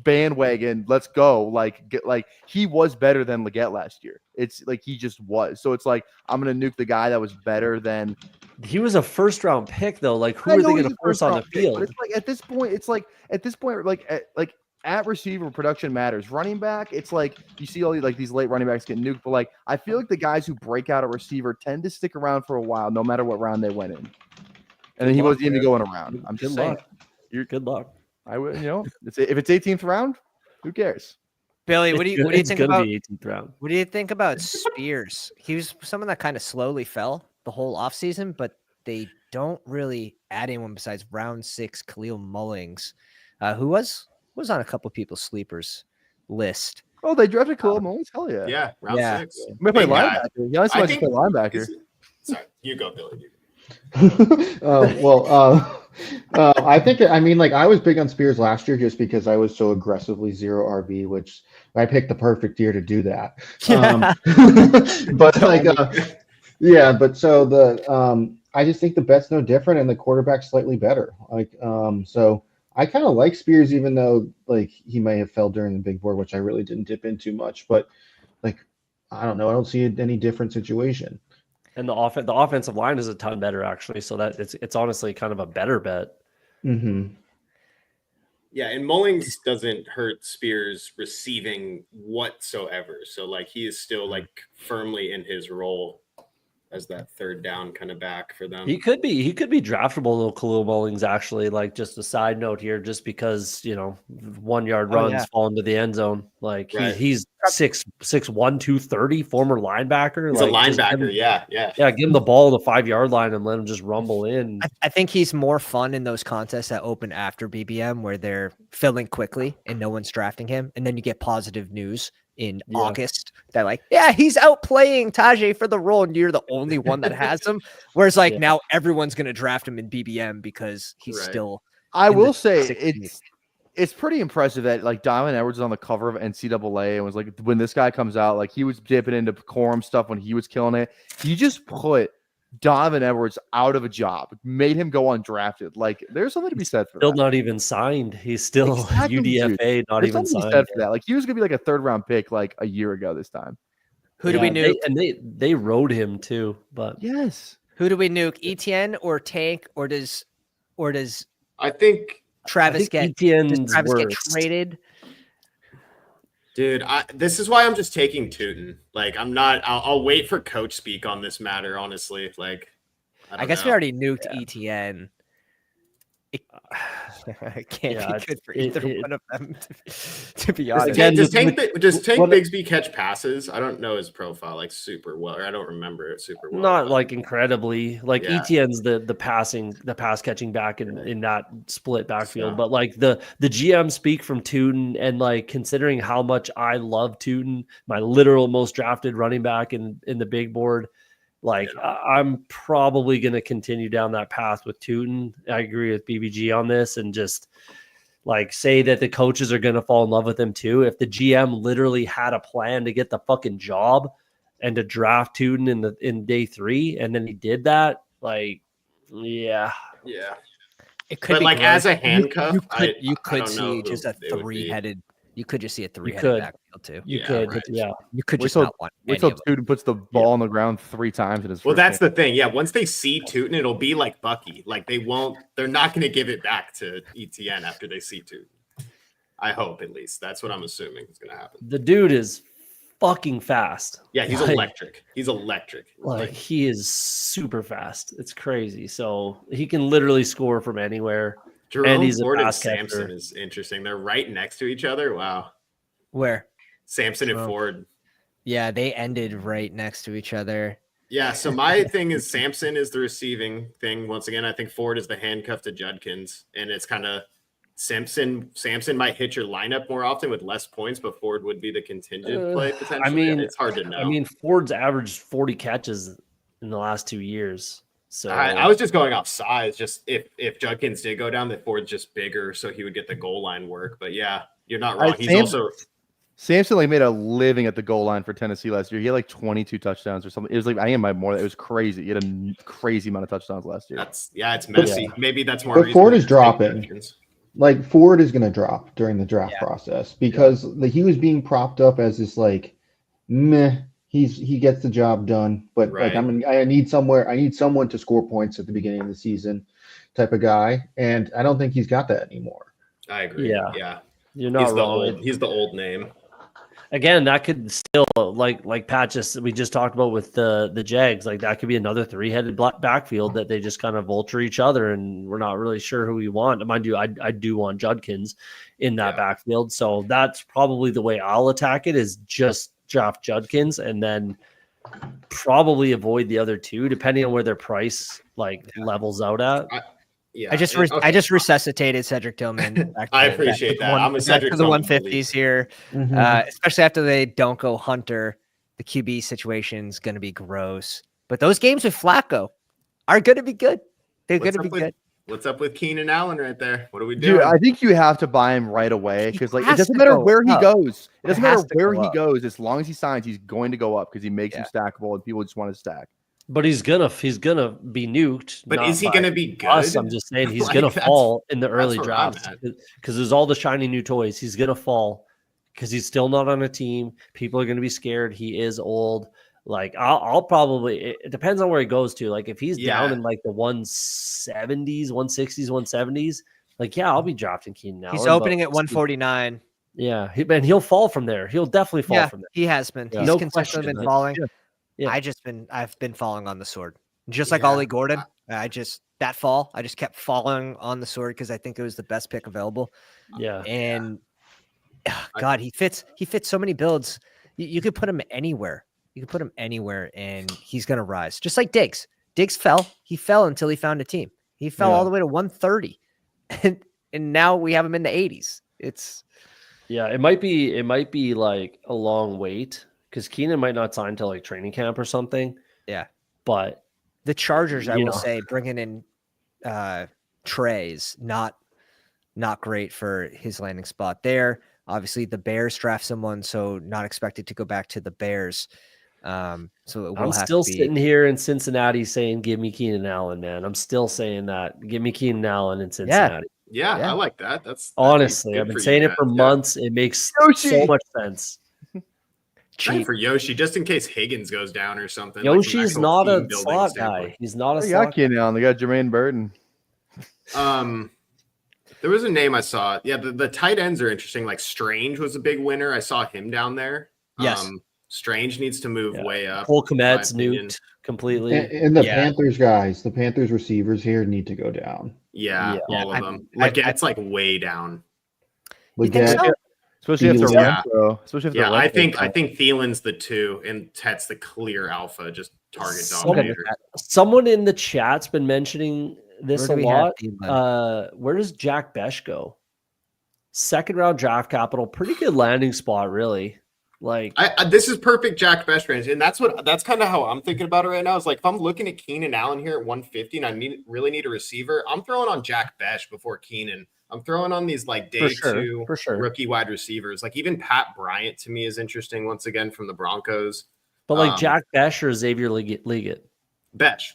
bandwagon. Let's go. Like he was better than Leggett last year. It's like he just was. So it's like I'm gonna nuke the guy that was better than. He was a first round pick though. Like who I are know they he's going to a force on the first-round pick, field? but it's like at this point, at receiver production matters. Running back, it's like you see all these late running backs get nuked, but like I feel like the guys who break out a receiver tend to stick around for a while, no matter what round they went in. And then he wasn't even going around. I'm just saying. You're good luck. I would, if it's 18th round, who cares? Billy, what do you It's think gonna about? be 18th round. What do you think about Spears? He was someone that kind of slowly fell the whole offseason, but they don't really add anyone besides round 6 Khalil Mullings, who was on a couple people's sleepers list. Oh, they drafted Khalil Mullings? Hell yeah. Yeah, round Yeah. 6. He might play Big guy. linebacker. He honestly I might just play think- linebacker. Sorry, you go, Billy. I think I was big on Spears last year just because I was so aggressively zero RB, which I picked the perfect year to do that. But I just think the bet's no different and the quarterback's slightly better. So I kind of like Spears, even though like he may have fell during the big board, which I really didn't dip into much. But like, I don't know, I don't see any different situation. And the offensive line is a ton better actually. So that it's honestly kind of a better bet. Mm-hmm. Yeah, and Mullings doesn't hurt Spears receiving whatsoever. So like he is still like firmly in his role as that third down kind of back for them. He could be draftable though, Khalil Mullings actually. Like just a side note here, just because 1 yard runs fall into the end zone. Like Right. he's 6'1", 230, former linebacker. He's like, a linebacker, yeah. Yeah, give him the ball at the 5 yard line and let him just rumble in. I think he's more fun in those contests that open after BBM where they're filling quickly and no one's drafting him. And then you get positive news in August that like, yeah, he's outplaying Tajay for the role and you're the only one that has him. Whereas like now everyone's going to draft him in BBM because he's still. I will the say 60s. it's pretty impressive that like Donovan Edwards is on the cover of NCAA and was like, when this guy comes out, like he was dipping into quorum stuff when he was killing it. He just put Donovan Edwards out of a job, made him go undrafted. Like there's something to be said for Still that. not even signed. He's still Exactly, UDFA, dude. not There's even something to be signed. said for that. Like he was gonna be like a 3rd round pick like a year ago this time. Who do we nuke? They rode him too, but Yes. Who do we nuke? ETN or Tank or does I think Travis get get traded? Dude, this is why I'm just taking Tootin. Like, I'll wait for coach speak on this matter, honestly. Like, I guess we already nuked ETN. It can't be good for either one of them, to be honest. Again, does Tank what- Bigsby catch passes? I don't know his profile like super well, or I don't remember it super well. not like incredibly. Like Yeah. ETN's the pass catching back in that split backfield. So- But like the GM speak from Tootin, and like considering how much I love Tootin, my literal most drafted running back in the big board. Like I'm probably going to continue down that path with Tootin. I agree with BBG on this, and just like say that the coaches are going to fall in love with him too. If the GM literally had a plan to get the fucking job and to draft Tootin in day 3, and then he did that, like, yeah. It could But be like great. as a handcuff, you I could don't know see who just a it would be. 3-headed. You could just see a 3-headed could. backfield too. You Yeah, could, right. yeah. You could Wait just till- not want Wait any till of them. Tootin puts the ball on the ground 3 times in his Well, first that's game. the thing. Yeah, once they see Tootin, it'll be like Bucky. Like they're not going to give it back to ETN after they see Tootin. I hope, at least. That's what I'm assuming is going to happen. The dude is fucking fast. Yeah, he's Like- electric. He's electric. Like he is super fast. It's crazy. So he can literally score from anywhere. Jerome he's a Ford and pass catcher. Sampson is interesting. They're right next to each other. Wow. Where? Samson and Jerome. Ford. Yeah, they ended right next to each other. Yeah, so my thing is Sampson is the receiving thing. Once again, I think Ford is the handcuff to Judkins, and it's kind of Samson might hit your lineup more often with less points, but Ford would be the contingent play potentially. I mean, it's hard to know. I mean, Ford's averaged 40 catches in the last 2 years. So I was just going off size. Just if Judkins did go down, that Ford's just bigger, so he would get the goal line work. But yeah, You're not wrong. He's also Samson like made a living at the goal line for Tennessee last year. He had like 22 touchdowns or something. It was like I think it might have more. It was crazy. He had a crazy amount of touchdowns last year. It's messy. Maybe that's more. But Ford is dropping. Like Ford is going to drop during the draft process because he was being propped up as this like, meh. He gets the job done, but like I need someone to score points at the beginning of the season, type of guy, and I don't think he's got that anymore. I agree. Yeah. You're not wrong. He's the old name. Again, that could still like Pat we just talked about with the Jags. Like that could be another 3-headed backfield that they just kind of vulture each other, and we're not really sure who we want. Mind you, I do want Judkins in that backfield, so that's probably the way I'll attack it. Is just draft Judkins and then probably avoid the other two, depending on where their price levels out at. I just resuscitated Cedric Tillman. I appreciate that. I'm a Cedric to the 150s here, especially after they don't go Hunter. The QB situation is going to be gross, but those games with Flacco are going to be good. They're going to be good. What's up with Keenan Allen right there? What are we doing? Dude, I think you have to buy him right away because it doesn't matter where he goes. It doesn't matter where he goes. As long as he signs, he's going to go up because he makes him stackable and people just want to stack. But he's gonna be nuked. But is he gonna be good? I'm just saying he's gonna fall in the early drafts because there's all the shiny new toys. He's gonna fall because he's still not on a team. People are gonna be scared. He is old. Like I'll probably. It depends on where he goes to. Like if he's down in like the 170s, 160s, 170s. Like I'll be drafting Keenan Allen. He's opening at 149. Yeah, and he'll fall from there. He'll definitely fall from there. He has been. Yeah. He's consistently been falling. Yeah. I've been falling on the sword, just like Ollie Gordon. I just kept falling on the sword because I think it was the best pick available. Yeah, and God, he fits so many builds. You could put him anywhere. And he's gonna rise, just like Diggs. Diggs fell. He fell until he found a team. He fell all the way to 130, and now we have him in the 80s. It might be like a long wait. Because Keenan might not sign till like training camp or something. Yeah. But the Chargers, I will say, bringing in Trey's not great for his landing spot there. Obviously, the Bears draft someone, so not expected to go back to the Bears. So I'm still sitting here in Cincinnati saying, give me Keenan Allen, man. I'm still saying that. Give me Keenan Allen in Cincinnati. Yeah, I like that. That's honestly, I've been saying it for months. It makes so much sense. Cheap for Yoshi, just in case Higgins goes down or something. Yoshi's not a slot guy. He's not a slot guy. Now they got Jermaine Burton. There was a name I saw. Yeah, the tight ends are interesting. Like Strange was a big winner. I saw him down there. Yes. Strange needs to move way up. Cole Kmet's nuked completely. And the Panthers guys, the Panthers receivers here need to go down. Yeah. All of them. It's like way down. Especially if they're I think Thielen's the 2 and Tet's the clear alpha, just target dominator. Someone in the chat's been mentioning this a lot. Where does Jack Besh go? 2nd round draft capital, pretty good landing spot, really. Like this is perfect Jack Besh range, and that's kind of how I'm thinking about it right now. Is like if I'm looking at Keenan Allen here at 150, and I really need a receiver, I'm throwing on Jack Besh before Keenan. I'm throwing on these like day 2 rookie wide receivers. Like even Pat Bryant to me is interesting once again from the Broncos. But like Jack Besh or Xavier Liggett? Besh.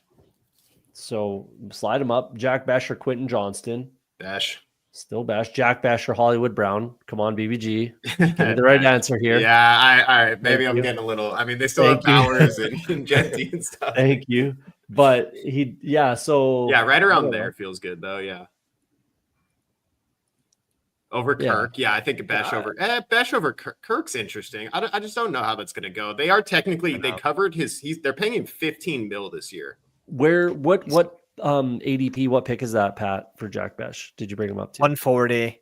So slide him up. Jack Besh or Quentin Johnston? Besh. Still Besh. Jack Besh or Hollywood Brown? Come on, BBG. Give me the right answer here. Yeah, all right. Maybe I'm getting a little. I mean, they still have Bowers and Genty and stuff. Thank you. But right around there feels good though. Yeah. Over Kirk, I think Besh over Kirk's interesting. I just don't know how that's going to go. They are technically they covered they're paying him $15 million this year. What ADP? What pick is that, Pat, for Jack Besh? Did you bring him up to 140?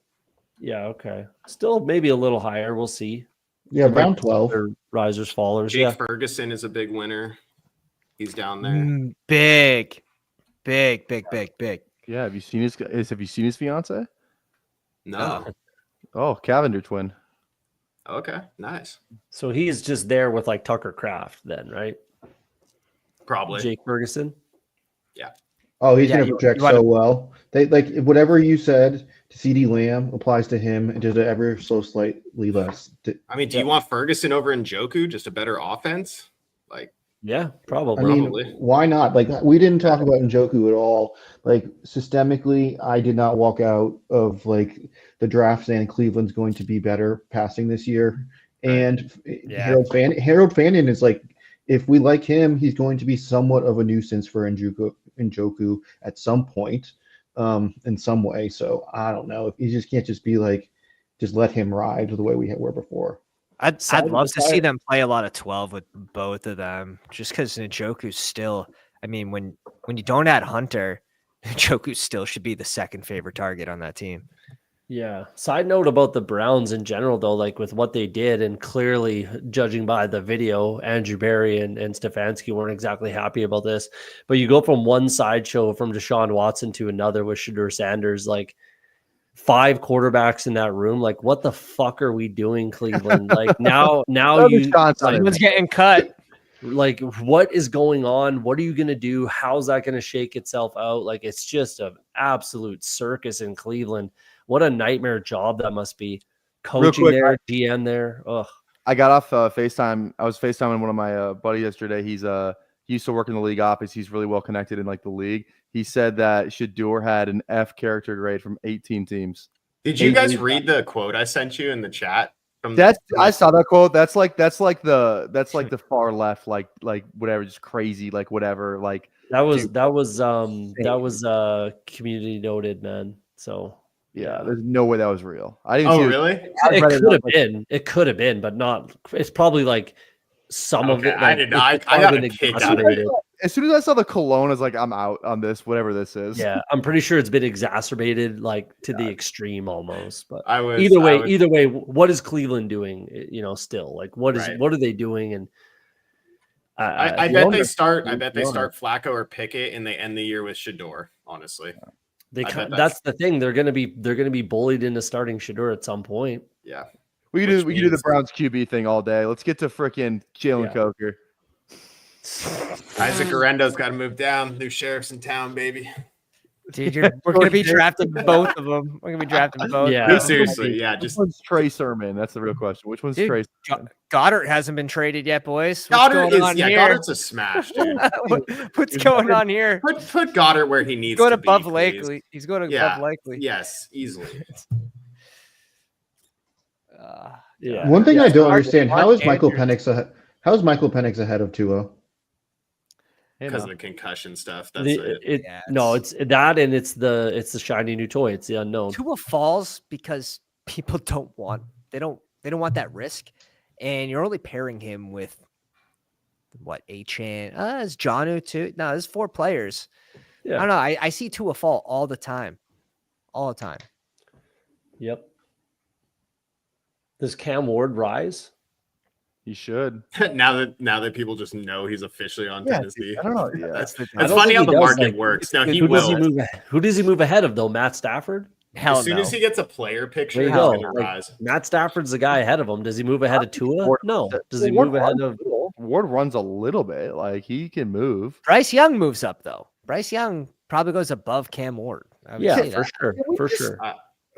Yeah, okay. Still maybe a little higher. We'll see. Yeah, around 12. Risers, fallers. Jake Ferguson is a big winner. He's down there. Big. Yeah, have you seen his fiance? No. Oh, Cavender twin. Okay, nice. So he's just there with like Tucker Kraft then, right? Probably. Jake Ferguson. Yeah. Oh, he's going to project so well. They like whatever you said to CD Lamb applies to him, and just ever so slightly less. I mean, do you want Ferguson over Njoku, just a better offense? Like, Yeah, I probably. mean, Probably. why not? Like, we didn't talk about Njoku at all. Like, systemically, I did not walk out of like the draft saying Cleveland's going to be better passing this year. And Harold Fandon is like, if we like him, he's going to be somewhat of a nuisance for Njoku at some point, in some way. So I don't know if you just can't just be like, just let him ride the way we were before. I'd love to see them play a lot of 12 with both of them, just because Njoku's still. I mean, when you don't add Hunter, Njoku still should be the second favorite target on that team. Yeah. Side note about the Browns in general, though, like with what they did, and clearly judging by the video, Andrew Berry and Stefanski weren't exactly happy about this. But you go from one sideshow from Deshaun Watson to another with Shedeur Sanders, like 5 quarterbacks in that room. Like, what the fuck are we doing, Cleveland? Like now Someone's getting cut. Like, what is going on? What are you going to do? How's that going to shake itself out? Like, it's just an absolute circus in Cleveland. What a nightmare job that must be. Coaching quick, there, GM there. Ugh. I got off FaceTime. I was FaceTiming one of my buddies yesterday. He used to work in the league office. He's really well connected in like the league. He said that Shedeur had an F character grade from 18 teams. Did you guys read the quote I sent you in the chat? I saw that quote. That's like the far left, like whatever, just crazy, like whatever, like that was community noted, man. So yeah, there's no way that was real. I didn't see it. Really? It could have been, but not. It's probably like some of it. Like, I did not. I got a kick out of it. As soon as I saw the cologne, I was like, I'm out on this, whatever this is. Yeah, I'm pretty sure it's been exacerbated like to the extreme almost. But either way, what is Cleveland doing? You know, still like what are they doing? And I bet they start Flacco or Pickett, and they end the year with Shedeur. Honestly, that's the thing. They're gonna be bullied into starting Shedeur at some point. Yeah, we can do the Browns QB thing all day. Let's get to freaking Jalen Coker. Isaac Arendo's got to move down. New sheriff's in town, baby. Dude, we're going to be drafting both of them. We're going to be drafting both. Yeah, no, seriously. Yeah, which one's Trey Sermon? That's the real question. Which one's Trey Sermon? Goddard hasn't been traded yet, boys. Goddard's a smash, dude. What's going on here? Put Goddard where he needs to be. Above Likely. He's going above Likely. Yes, easily. One thing I don't understand: how is Michael Penix ahead of Tua? Because of the concussion stuff. That's it's that, and it's the shiny new toy. It's the unknown. Tua falls because people don't want that risk, and you're only pairing him with what Achan? Is Jonnu too? No, there's 4 players. Yeah. I don't know. I see Tua fall all the time. Yep. Does Cam Ward rise? He should. now that people just know he's officially on Tennessee. I don't know. Yeah. That's funny how the market works. Now who does he move ahead of though? Matt Stafford? As soon as he gets a player picture, he's going to rise. Matt Stafford's the guy ahead of him. Does he move ahead of Tua? No. Does he move ahead of Ward? Runs a little bit. Like he can move. Bryce Young moves up though. Bryce Young probably goes above Cam Ward. For sure.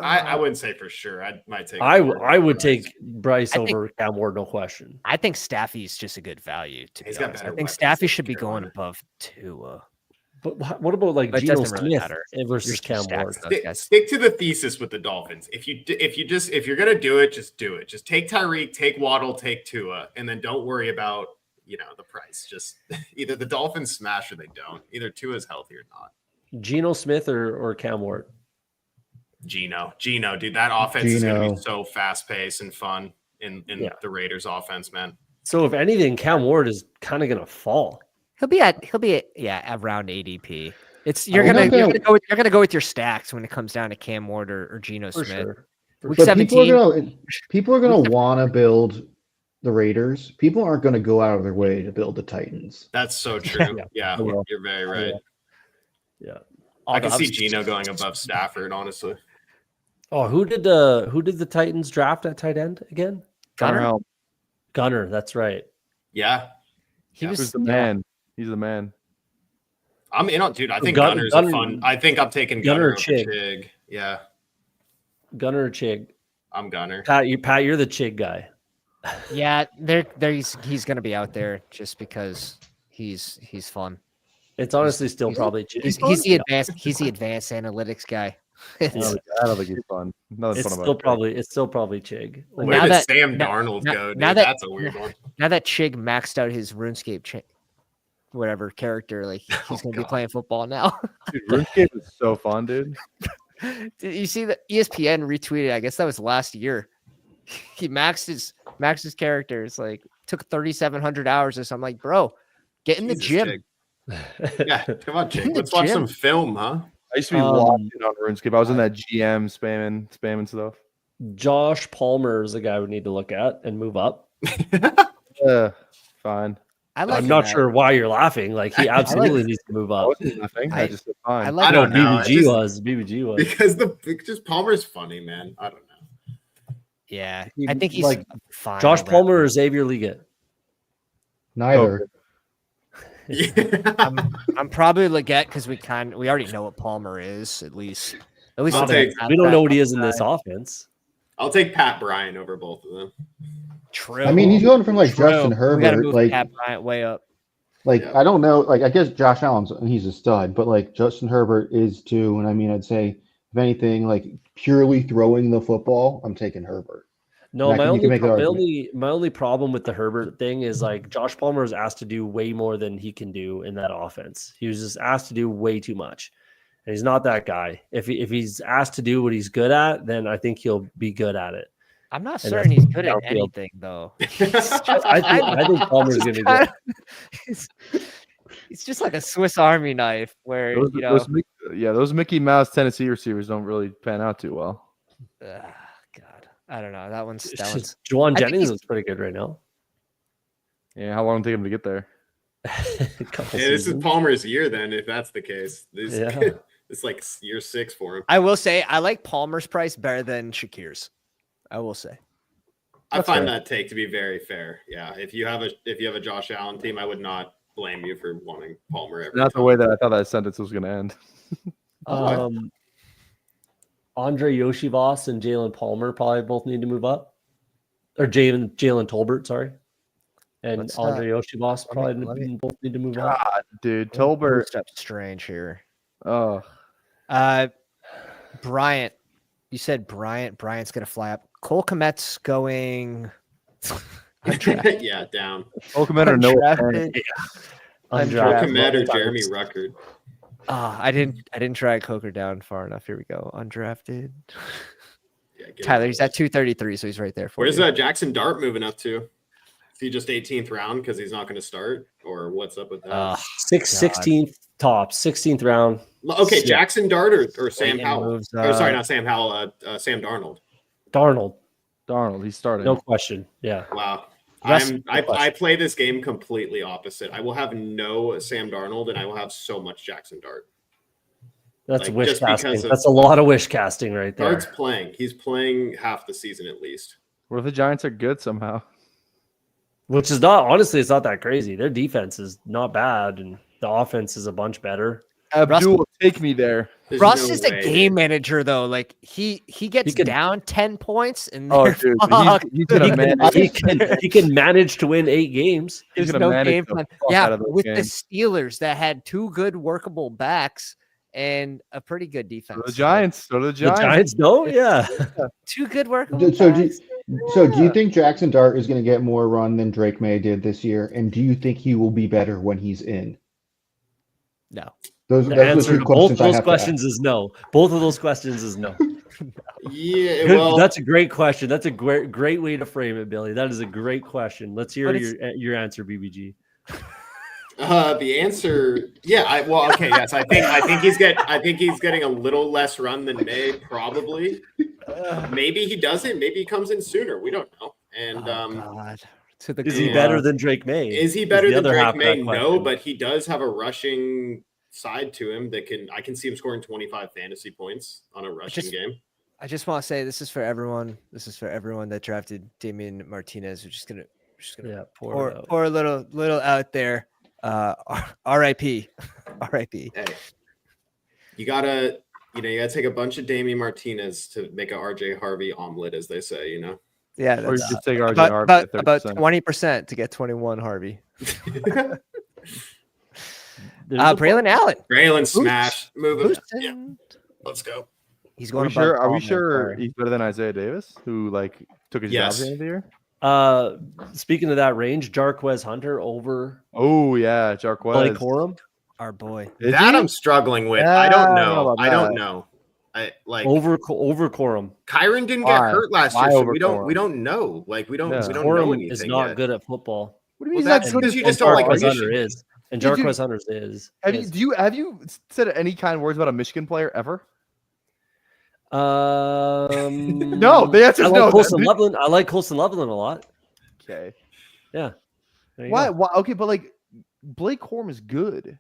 I wouldn't say for sure. I might take. I would take Bryce over Cam Ward, no question. I think Staffy's just a good value. I think Staffy should be going above Tua. But what about like Geno Smith versus Cam Ward? Stick to the thesis with the Dolphins. If you're gonna do it, just do it. Just take Tyreek, take Waddle, take Tua, and then don't worry about the price. Just either the Dolphins smash or they don't. Either Tua's healthy or not. Geno Smith or Cam Ward. Geno, dude, that offense is going to be so fast-paced and fun in the Raiders' offense, man. So if anything, Cam Ward is kind of going to fall. He'll be at around ADP. You're gonna go with your stacks when it comes down to Cam Ward or Geno Smith. Sure. Week but 17. people are gonna want to build the Raiders. People aren't going to go out of their way to build the Titans. That's so true. Yeah, you're very right. Yeah. I can see Geno going above Stafford, honestly. Oh, who did the Titans draft at tight end again? Gunner, that's right. Yeah. He was the man. He's the man. I'm in on, dude. I think Gunner- Gunner's Gunner- a fun. I think I'm taking Gunner Gunner over Chig. Chig. Yeah, Gunner or Chig? I'm Gunner. Pat, you're the Chig guy. Yeah, he's gonna be out there just because he's fun. It's honestly still he's- probably Chig. He's the advanced analytics guy. I don't think he's fun. Nothing It's fun still about it. probably Chig. Like, Where now did that- Sam now- Darnold now- go? Dude? now that- That's a weird one. Now that Chig maxed out his RuneScape whatever character, like he's gonna be playing football now. Dude, RuneScape is so fun, dude. Did you see that ESPN retweeted? I guess that was last year. He maxed his characters, like took 3,700 hours or something. Like, bro, get in the Jesus, gym. Chig. Yeah, come on, In Chig. the Let's watch gym. some film, huh? I used to be locked in on RuneScape. I was in that GM spamming stuff. Josh Palmer is a guy we need to look at and move up. Fine. I like I'm not that. sure why you're laughing. Like he absolutely needs to move I up. wasn't laughing. I just said fine. I like I don't that. know. BBG was. Because just Palmer's funny, man. I don't know. Yeah, I think he's Like, fine. Josh over- Palmer or Xavier Liggett? Neither. Yeah. I'm probably Leggett because we already know what Palmer is at least. I'll on take- that- We don't that know what he is in side. this offense. I'll take Pat Bryan over both of them. True. I mean, he's going from like True. Justin We gotta Herbert, move like Pat Bryant way up. Yeah. I don't know, like I guess Josh Allen's he's a stud, but like Justin Herbert is too. And I mean, I'd say if anything, like purely throwing the football, I'm taking Herbert. No, And I my think you can make that my only problem with the Herbert thing is like Josh Palmer was asked to do way more than he can do in that offense. He was just asked to do way too much, and he's not that guy. If he's asked to do what he's good at, then I think he'll be good at it. I'm not And certain he's good at downfield. anything though. I think Palmer's gonna be good. It's just like a Swiss Army knife where Those Mickey Mouse Tennessee receivers don't really pan out too well. God, I don't know. That one's Juwan I think Jennings he's- looks pretty good right now. Yeah, how long did it take him to get there? A couple Yeah, this is seasons. Palmer's year then, if that's the case. Yeah. It's like year 6 for him. I will say I like Palmer's price better than Shakir's. I will say. I find that take to be very fair. Yeah, if you have a Josh Allen team, I would not blame you for wanting Palmer every Not the time. way that I thought that sentence was going to end. Andre Yoshivas and Jalen Palmer probably both need to move up, or Jalen Tolbert, sorry, and Let's, Andre Yoshivas probably let me- both need to move up. God, dude, Tolbert. Step strange here. Oh, Bryant. You said Bryant. Bryant's gonna fly up. Cole Kmet's going. Undrafted. Yeah, down. Pokemon or no? Undrafted. Undrafted. Komet or Jeremy Ruckert. I didn't drag Coker down far enough. Here we go. Undrafted. Yeah, get Tyler, him. he's at 233, so he's right there for Where's you. Jackson Dart moving up to? Is he just 18th round because he's not going to start, or what's up with that? 16th tops, 16th round. Okay, yeah. Jackson Dart or Sam Waiting Howell. moves, Or sorry, not Sam Howell. Sam Darnold. Darnold, He's starting. no question. Yeah, Wow. Yes, I play this game completely opposite. I will have no Sam Darnold, and I will have so much Jackson Dart. that's Like, wish just because casting. of- That's a lot of wish casting right there. Dart's playing. He's playing half the season at least. What if the Giants are good somehow? Which is not, honestly, it's not that crazy. Their defense is not bad, and the offense is a bunch better. Abdul, take me there. There's Russ no is a way. game manager though. Like he gets can- down 10 points and Oh, they're dude, fucked. he's gonna manage. He can manage to win 8 games. He's There's gonna no manage game the plan. fuck Yeah, out of those with the games. Steelers that had 2 good workable backs and a pretty good defense. So the Giants. So the The Giants. Giants, no, yeah. 2 good workable So backs. do you think Jackson Dart is going to get more run than Drake May did this year? And do you think he will be better when he's in? No. Those The that's the answer two to both questions I those have questions is no. Both of those questions is no. Yeah, Good- well, that's a great question. That's a great way to frame it, Billy. That is a great question. Let's hear But it's- your answer, BBG. the answer, yeah. Yes. I think he's getting a little less run than May, probably. Maybe he doesn't. Maybe he comes in sooner. We don't know. And God. To the Is he Yeah. better than Drake May? is he Is better the than other half Drake of that May? question. No, but he does have a rushing side to him that I can see him scoring 25 fantasy points on a rushing game. I just want to say this is for everyone. This is for everyone that drafted Damian Martinez. We're just gonna Yeah, pour a little out there. RIP. R.I.P. Hey, you gotta take a bunch of Damian Martinez to make a RJ Harvey omelet, as they say. Yeah, Or you that's just take RJ Harvey at about 30%. 20% to get 21 Harvey. There's a Braylon Allen. Braylon smash. Move him. Boosting. Yeah. Let's go. He's Are going we sure? above Are we Ballman. sure he's better than Isaiah Davis, who took his job at the end of the year? Speaking of that range, Jarquez Hunter over Oh yeah, Jarquez. Blake Corum. Our boy. Is That he? I'm struggling with. Yeah, I don't I don't know. know about I don't that. know. I like Over Corum. Kyron didn't get Why? hurt last Why year, so over we don't Corum? know. Like we don't Yeah. know Corum anything is not yet. good at football. What do you Well, mean that's he's not good? because you at just don't like football? Jarquez Hunter Michigan. is. And Did you- Jarquez Hunter is. Have you said any kind words about a Michigan player ever? No, the answer I is like no. Colson Loveland. I like Colson Loveland a lot. Okay. Yeah. There you Why? go. Why? Okay, but Blake Corum is good.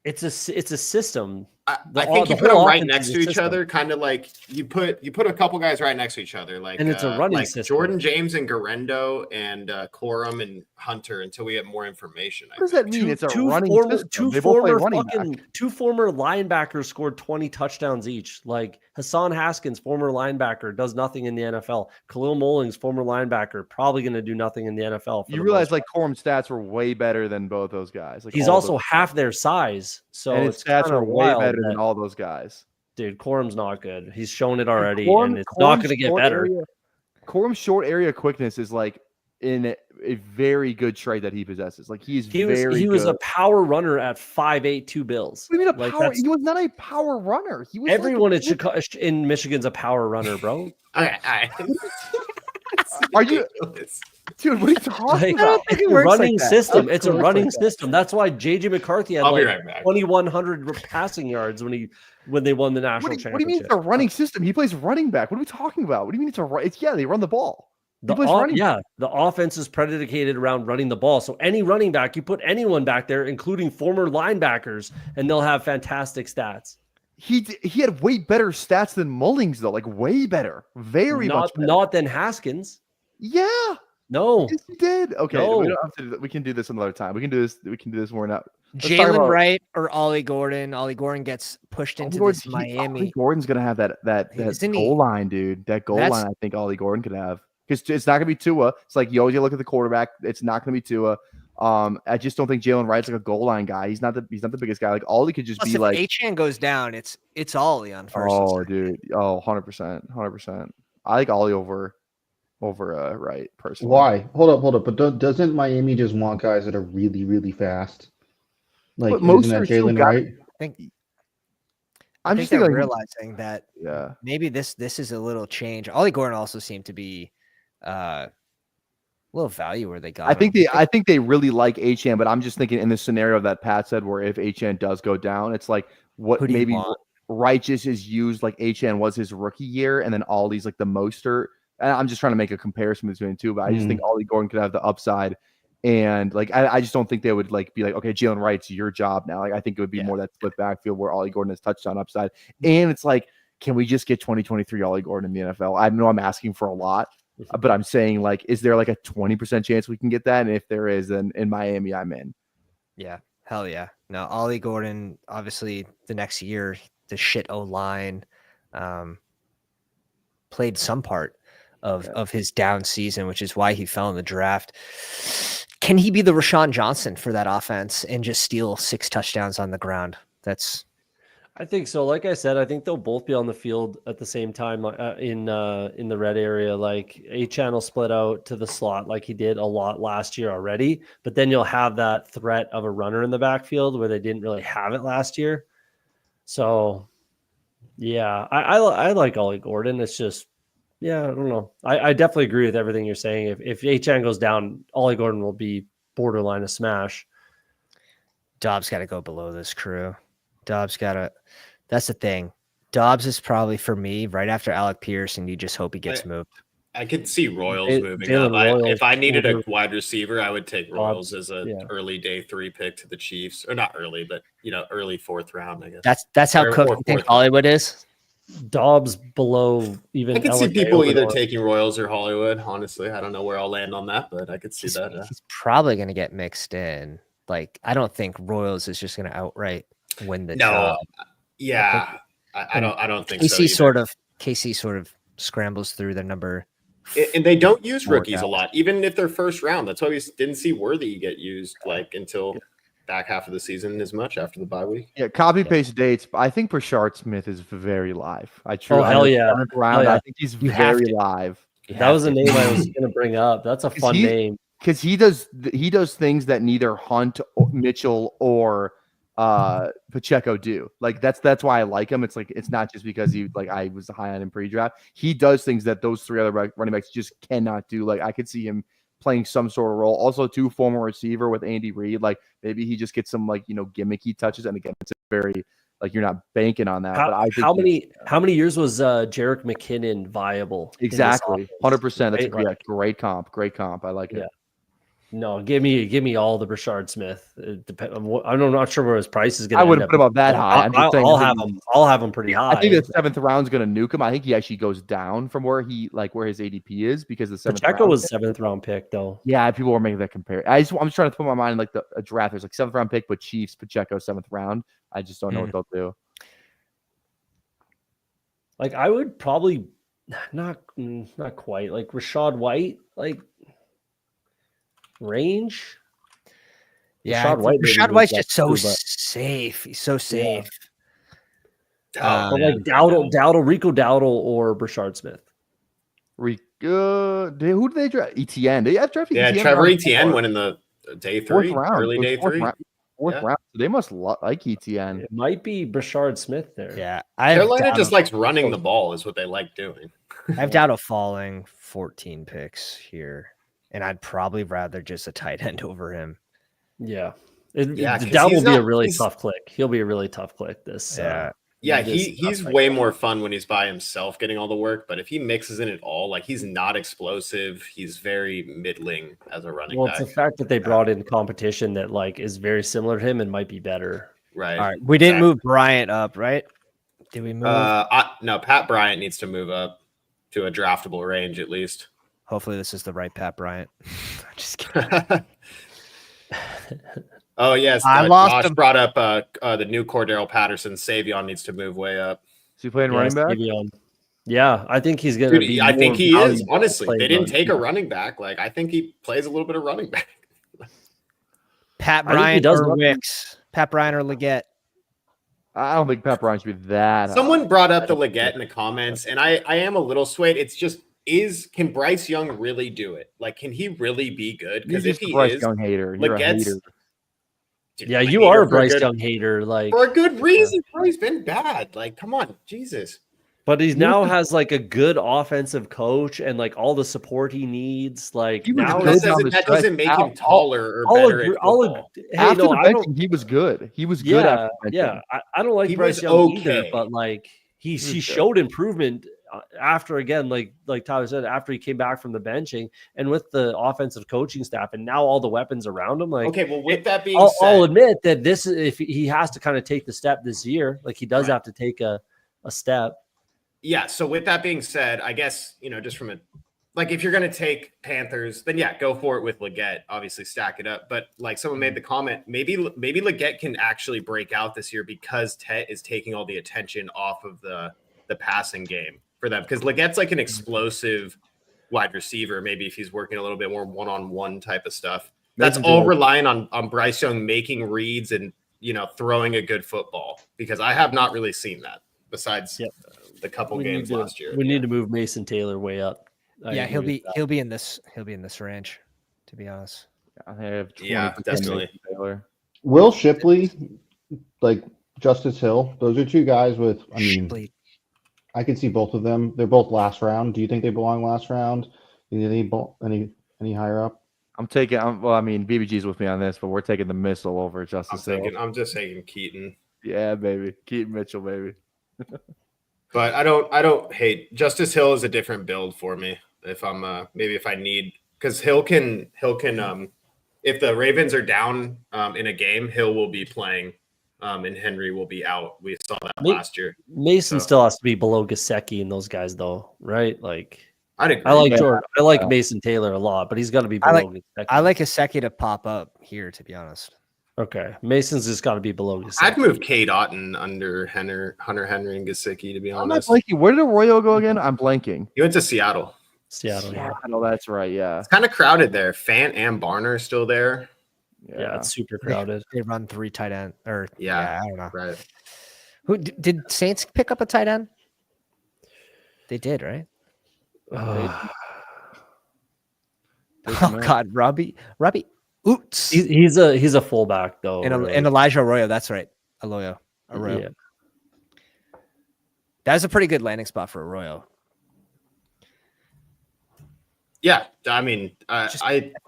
It's a system. I The- think you the put them whole right offense next is to a each system. other, kind of like you put a couple guys right next to each other, like And it's a running like system. Jordan James and Garendo and Corum and Hunter until we have more information. What does that mean? It's a running system. Two They both play former running back. two former linebackers scored 20 touchdowns each. Like Hassan Haskins, former linebacker, does nothing in the NFL. Khalil Mullings, former linebacker, probably going to do nothing in the NFL. You realize Corum's stats were way better than both those guys. He's all also those- half their size, so and his it's stats kind are of way wild. better than all those guys. Dude, Corum's not good. He's shown it already, Corum- and it's not Corum's going to get short better. Corum's short area quickness is in a very good trait that he possesses. He was a power runner at 5'8", 2 bills. What do you mean Like, power? that's- He was not a power runner. He was Everyone in Chicago, in Michigan's a power runner, bro. Okay, Are you, dude? What are you talking Like, about? think it's it a works like running that. system. I It's a don't think it running works like that. system. That's why JJ McCarthy had I'll be like right back. 2,100 passing yards when they won the national What do championship. you mean it's a running system? He plays running back. What are we talking about? What do you mean it's a run? They run the ball. The offense is predicated around running the ball. So any running back, you put anyone back there, including former linebackers, and they'll have fantastic stats. He had way better stats than Mullings though, way better, very much better. Not than Haskins. Yeah, No, yes, he did. Okay, No. we don't have to. We can do this another time. We can do this more now. Let's talk Jalen about- Wright or Ollie Gordon. Ollie Gordon gets pushed into this Miami. Ollie Gordon's gonna have that Isn't he- goal line, dude. That goal That's- line, I think Ollie Gordon could have because it's not gonna be Tua. It's you always look at the quarterback. It's not gonna be Tua. I just don't think Jalen Wright's a goal line guy. He's not the biggest guy. Ollie could just Plus, be if Achane goes down, it's Ollie on first. and oh, second. dude, 100%. I like Ollie over Wright personally. Why? Hold up. But doesn't Miami just want guys that are really, really fast? But most isn't are that still Jalen got- Wright? I'm I just think thinking they're realizing that yeah. maybe this is a little change. Ollie Gordon also seemed to be a little value where they got. I think him. I think they really like Achane, but I'm just thinking in the scenario that Pat said, where if Achane does go down, it's what Who do you maybe want? Wright just is used Achane was his rookie year, and then Ollie's the Mostert. And I'm just trying to make a comparison between the two, but I just think Ollie Gordon could have the upside, and I just don't think they would be okay, Jalen Wright's your job now. I think it would be more that split backfield where Ollie Gordon has touchdown upside, and it's can we just get 2023 Ollie Gordon in the NFL? I know I'm asking for a lot. But I'm saying, is there a 20% chance we can get that? And if there is, then in Miami, I'm in. Yeah, hell yeah. No, Ollie Gordon, obviously the next year, the shit O-line played some part of his down season, which is why he fell in the draft. Can he be the Rashawn Johnson for that offense and just steal 6 touchdowns on the ground? I think so. Like I said, I think they'll both be on the field at the same time in the red area. Achane will split out to the slot like he did a lot last year already, but then you'll have that threat of a runner in the backfield where they didn't really have it last year. So, yeah, I like Ollie Gordon. It's just, I don't know. I definitely agree with everything you're saying. If Achane goes down, Ollie Gordon will be borderline a smash. Dobbs got to go below this crew. Dobbs got to. That's the thing. Dobbs is probably for me right after Alec Pierce, and you just hope he gets moved. I could see Royals moving Jalen up. Royals If I needed a over wide receiver, I would take Royals Dobbs, as an early day 3 pick to the Chiefs, or not early, but early 4th round, I guess. That's how Or cooked you think Hollywood is. Dobbs below even. I could see LA people over either Royals. taking Royals or Hollywood. Honestly, I don't know where I'll land on that, but I could see that. He's probably going to get mixed in. I don't think Royals is just going to outright. win the No, job. yeah, I don't think so. KC sort of scrambles through their number. And they don't use 4 rookies guys. a lot, even if they're first round. That's why we didn't see Worthy get used until back half of the season as much after the bye week. Yeah, copy paste dates. I think Brashard Smith is very live. Hell yeah. Round, I think he's very live. That was a name I was going to bring up. That's a fun name because he does things that neither Hunt, Mitchell, or Pacheco do. Like that's why I like him. It's like it's not just because I was high on him pre-draft. He does things that those 3 other running backs just cannot do. Like I could see him playing some sort of role. Also, too, former receiver with Andy Reid. Like maybe he just gets some gimmicky touches. And again, it's very you're not banking on that. But I think how many years was Jerick McKinnon viable? Exactly, 100%. That's a great comp. Great comp. I like it. No, give me all the Brashard Smith. I'm not sure where his price is going. I wouldn't put him up that high. I'll have him pretty high. I think the 7th round is going to nuke him. I think he actually goes down from where his ADP is because the 7th. Pacheco was 7th round pick though. Yeah, people were making that compare. I'm just trying to put my mind in a draft. There's 7th round pick, but Chiefs Pacheco 7th round. I just don't know what they'll do. I would probably not quite Rachaad White range. Yeah, Rachaad White's just so safe. He's so safe. But Dowdle, Rico Dowdle, or Brashard Smith. Who did they draft? ETN. They draft ETN. Yeah, Trevor Etienne went in the day 3, round. early day 3. Fourth round. So they must like ETN. It might be Brashard Smith there. Yeah, Carolina just likes running the ball is what they like doing. I have Dowdle falling 14 picks here, and I'd probably rather just a tight end over him. Yeah. Dowdle will be a really tough click. He'll be a really tough click this. He's way more fun when he's by himself getting all the work, but if he mixes in it all, he's not explosive. He's very middling as a running back. It's the fact that they brought in competition that is very similar to him and might be better. Right. All right. We didn't move Bryant up, right? Did we move? No, Pat Bryant needs to move up to a draftable range at least. Hopefully this is the right Pat Bryant. I'm just kidding. Oh yes, Josh brought up the new Cordero Patterson. Savion needs to move way up. Is he playing running back? Savion. Yeah, I think he's gonna be. I think he is. Honestly, they didn't take a running back. I think he plays a little bit of running back. Pat Bryant or Wicks? Pat Bryant or Leggett? I don't think Pat Bryant should be that. Someone brought up the Leggett in the comments, and I am a little swayed. It's just can Bryce Young really do it? Can he really be good? Because if he Bryce Young hater, you're a hater. Dude, yeah, you are a Bryce Young hater, for a good reason. He's been bad. Come on, Jesus. But he now has a good offensive coach and all the support he needs. That doesn't make him taller or better. After the benching, he was good. He was good. I don't like Bryce Young either, but he showed improvement after, again, like Tyler said, after he came back from the benching and with the offensive coaching staff and now all the weapons around him. With that being said, I'll admit that if he has to kind of take the step this year, he does have to take a step. Yeah. So with that being said, I guess, just from if you're going to take Panthers, then go for it with Leggett, obviously stack it up. But someone made the comment, maybe Leggett can actually break out this year because Tet is taking all the attention off of the passing game for them. Because Leggett's an explosive wide receiver. Maybe if he's working a little bit more one-on-one type of stuff, that's all relying on Bryce Young making reads and, throwing a good football, because I have not really seen that besides the couple games last year. We need to move Mason Taylor way up. He'll be in this range, to be honest. I have definitely. Will Shipley, Justice Hill, those are two guys with I can see both of them. They're both last round. Do you think they belong last round? Any higher up? BBG's with me on this, but we're taking the missile over Justice Hill. I'm just taking Keaton. Yeah, baby. Keaton Mitchell, baby. But I don't hate Justice Hill is a different build for me. If I'm if I need, because Hill can if the Ravens are down in a game, Hill will be playing. And Henry will be out. We saw that last year. Mason still has to be below Gesicki and those guys, though, right? I'd agree. I like Mason Taylor a lot, but he's got to be below Gesicki. I like Gesicki to pop up here, to be honest. Okay, Mason's just got to be below Gesicki. I'd move Cade Otton under Hunter Henry and Gesicki, to be I'm not honest. blanking. Where did Arroyo go again? I'm blanking. He went to Seattle. Seattle. Yeah. No, that's right. Yeah. It's kind of crowded there. Fant and Barner still there. Yeah, it's super crowded. They run 3 tight end, or Yeah, I don't know. Right. Who did Saints pick up a tight end? They did, right? Oh God, Robbie Oots. He's a fullback though. And Elijah Arroyo, that's right. Arroyo. Yeah. That's a pretty good landing spot for Arroyo. Yeah, I mean, I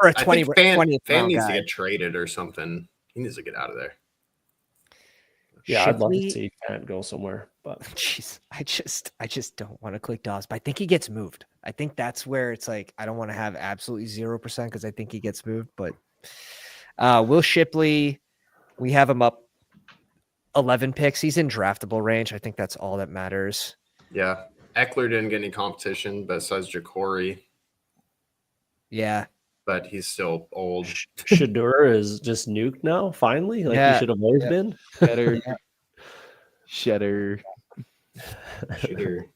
For a 20, think Fan 20th round needs guy. to get traded or something. He needs to get out of there. Yeah, I'd love to Shipley- see Fant go somewhere, but Jeez, I just don't want to click Dawes, but I think he gets moved. I think that's where it's like I don't want to have absolutely 0% because I think he gets moved. But Will Shipley, we have him up 11 picks. He's in draftable range. I think that's all that matters. Yeah, Eckler didn't get any competition besides Ja'Cory, Yeah, but he's still old. Shador is just nuked now. Finally, like Yeah. he should have always been. Cheddar. Shooter.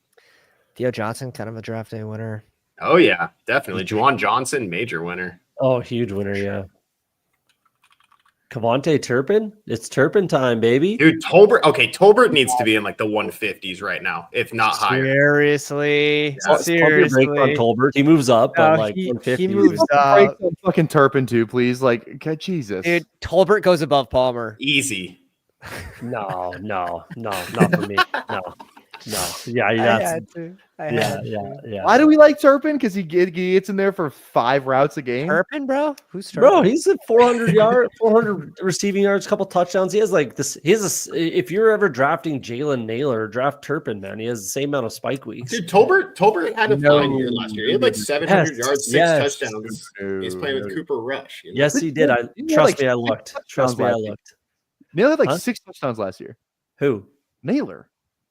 Theo Johnson, kind of a draft day winner. Oh yeah, definitely. Juwan Johnson, major winner. Oh, huge winner, yeah. Cavante Turpin, it's Turpin time, baby. Dude, Tolbert. Okay, Tolbert needs to be in like the 150s right now, if not higher. Seriously, Yeah. seriously. Break on Tolbert. He moves up, No, but like he 150. moves Break up. some fucking Turpin too, please. Like, God, Jesus. Dude, Tolbert goes above Palmer. Easy. No, not for me. No. Yeah, I that's had to. yeah. Why do we like Turpin? Because he gets in there for 5 routes a game. Turpin, bro? Who's Turpin? Bro, he's at 400 receiving yards, a couple touchdowns. He has like this. If you're ever drafting Jalen Naylor, draft Turpin, man. He has the same amount of spike weeks. Dude, Tolbert had a fine year last year. He had like 700 Yes, yards, 6 yes. touchdowns. He's playing with Cooper Rush. You know? Yes, he did. Like, I looked. Trust me, I looked. Naylor had like Huh? 6 touchdowns last year. Who? Naylor.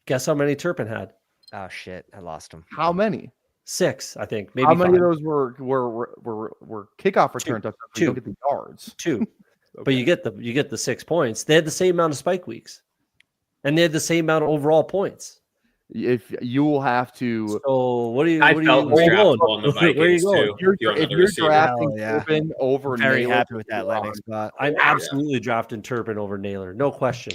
Guess how many Turpin had? Oh shit, I lost him. How many? 6, I think. Maybe How many 5. of those were kickoff return touchdowns? You don't Two. get the yards. 2. But you get the 6 points. They had the same amount of spike weeks, and they had the same amount of overall points. If you will have to, So what do you? I What felt where are you going? draftable on the Where are you Vikings going? too. if you're, You want if another you're receiver? drafting Hell yeah. Turpin over Very Naylor, happy with that landing spot. I'm absolutely drafting Turpin over Naylor, no question.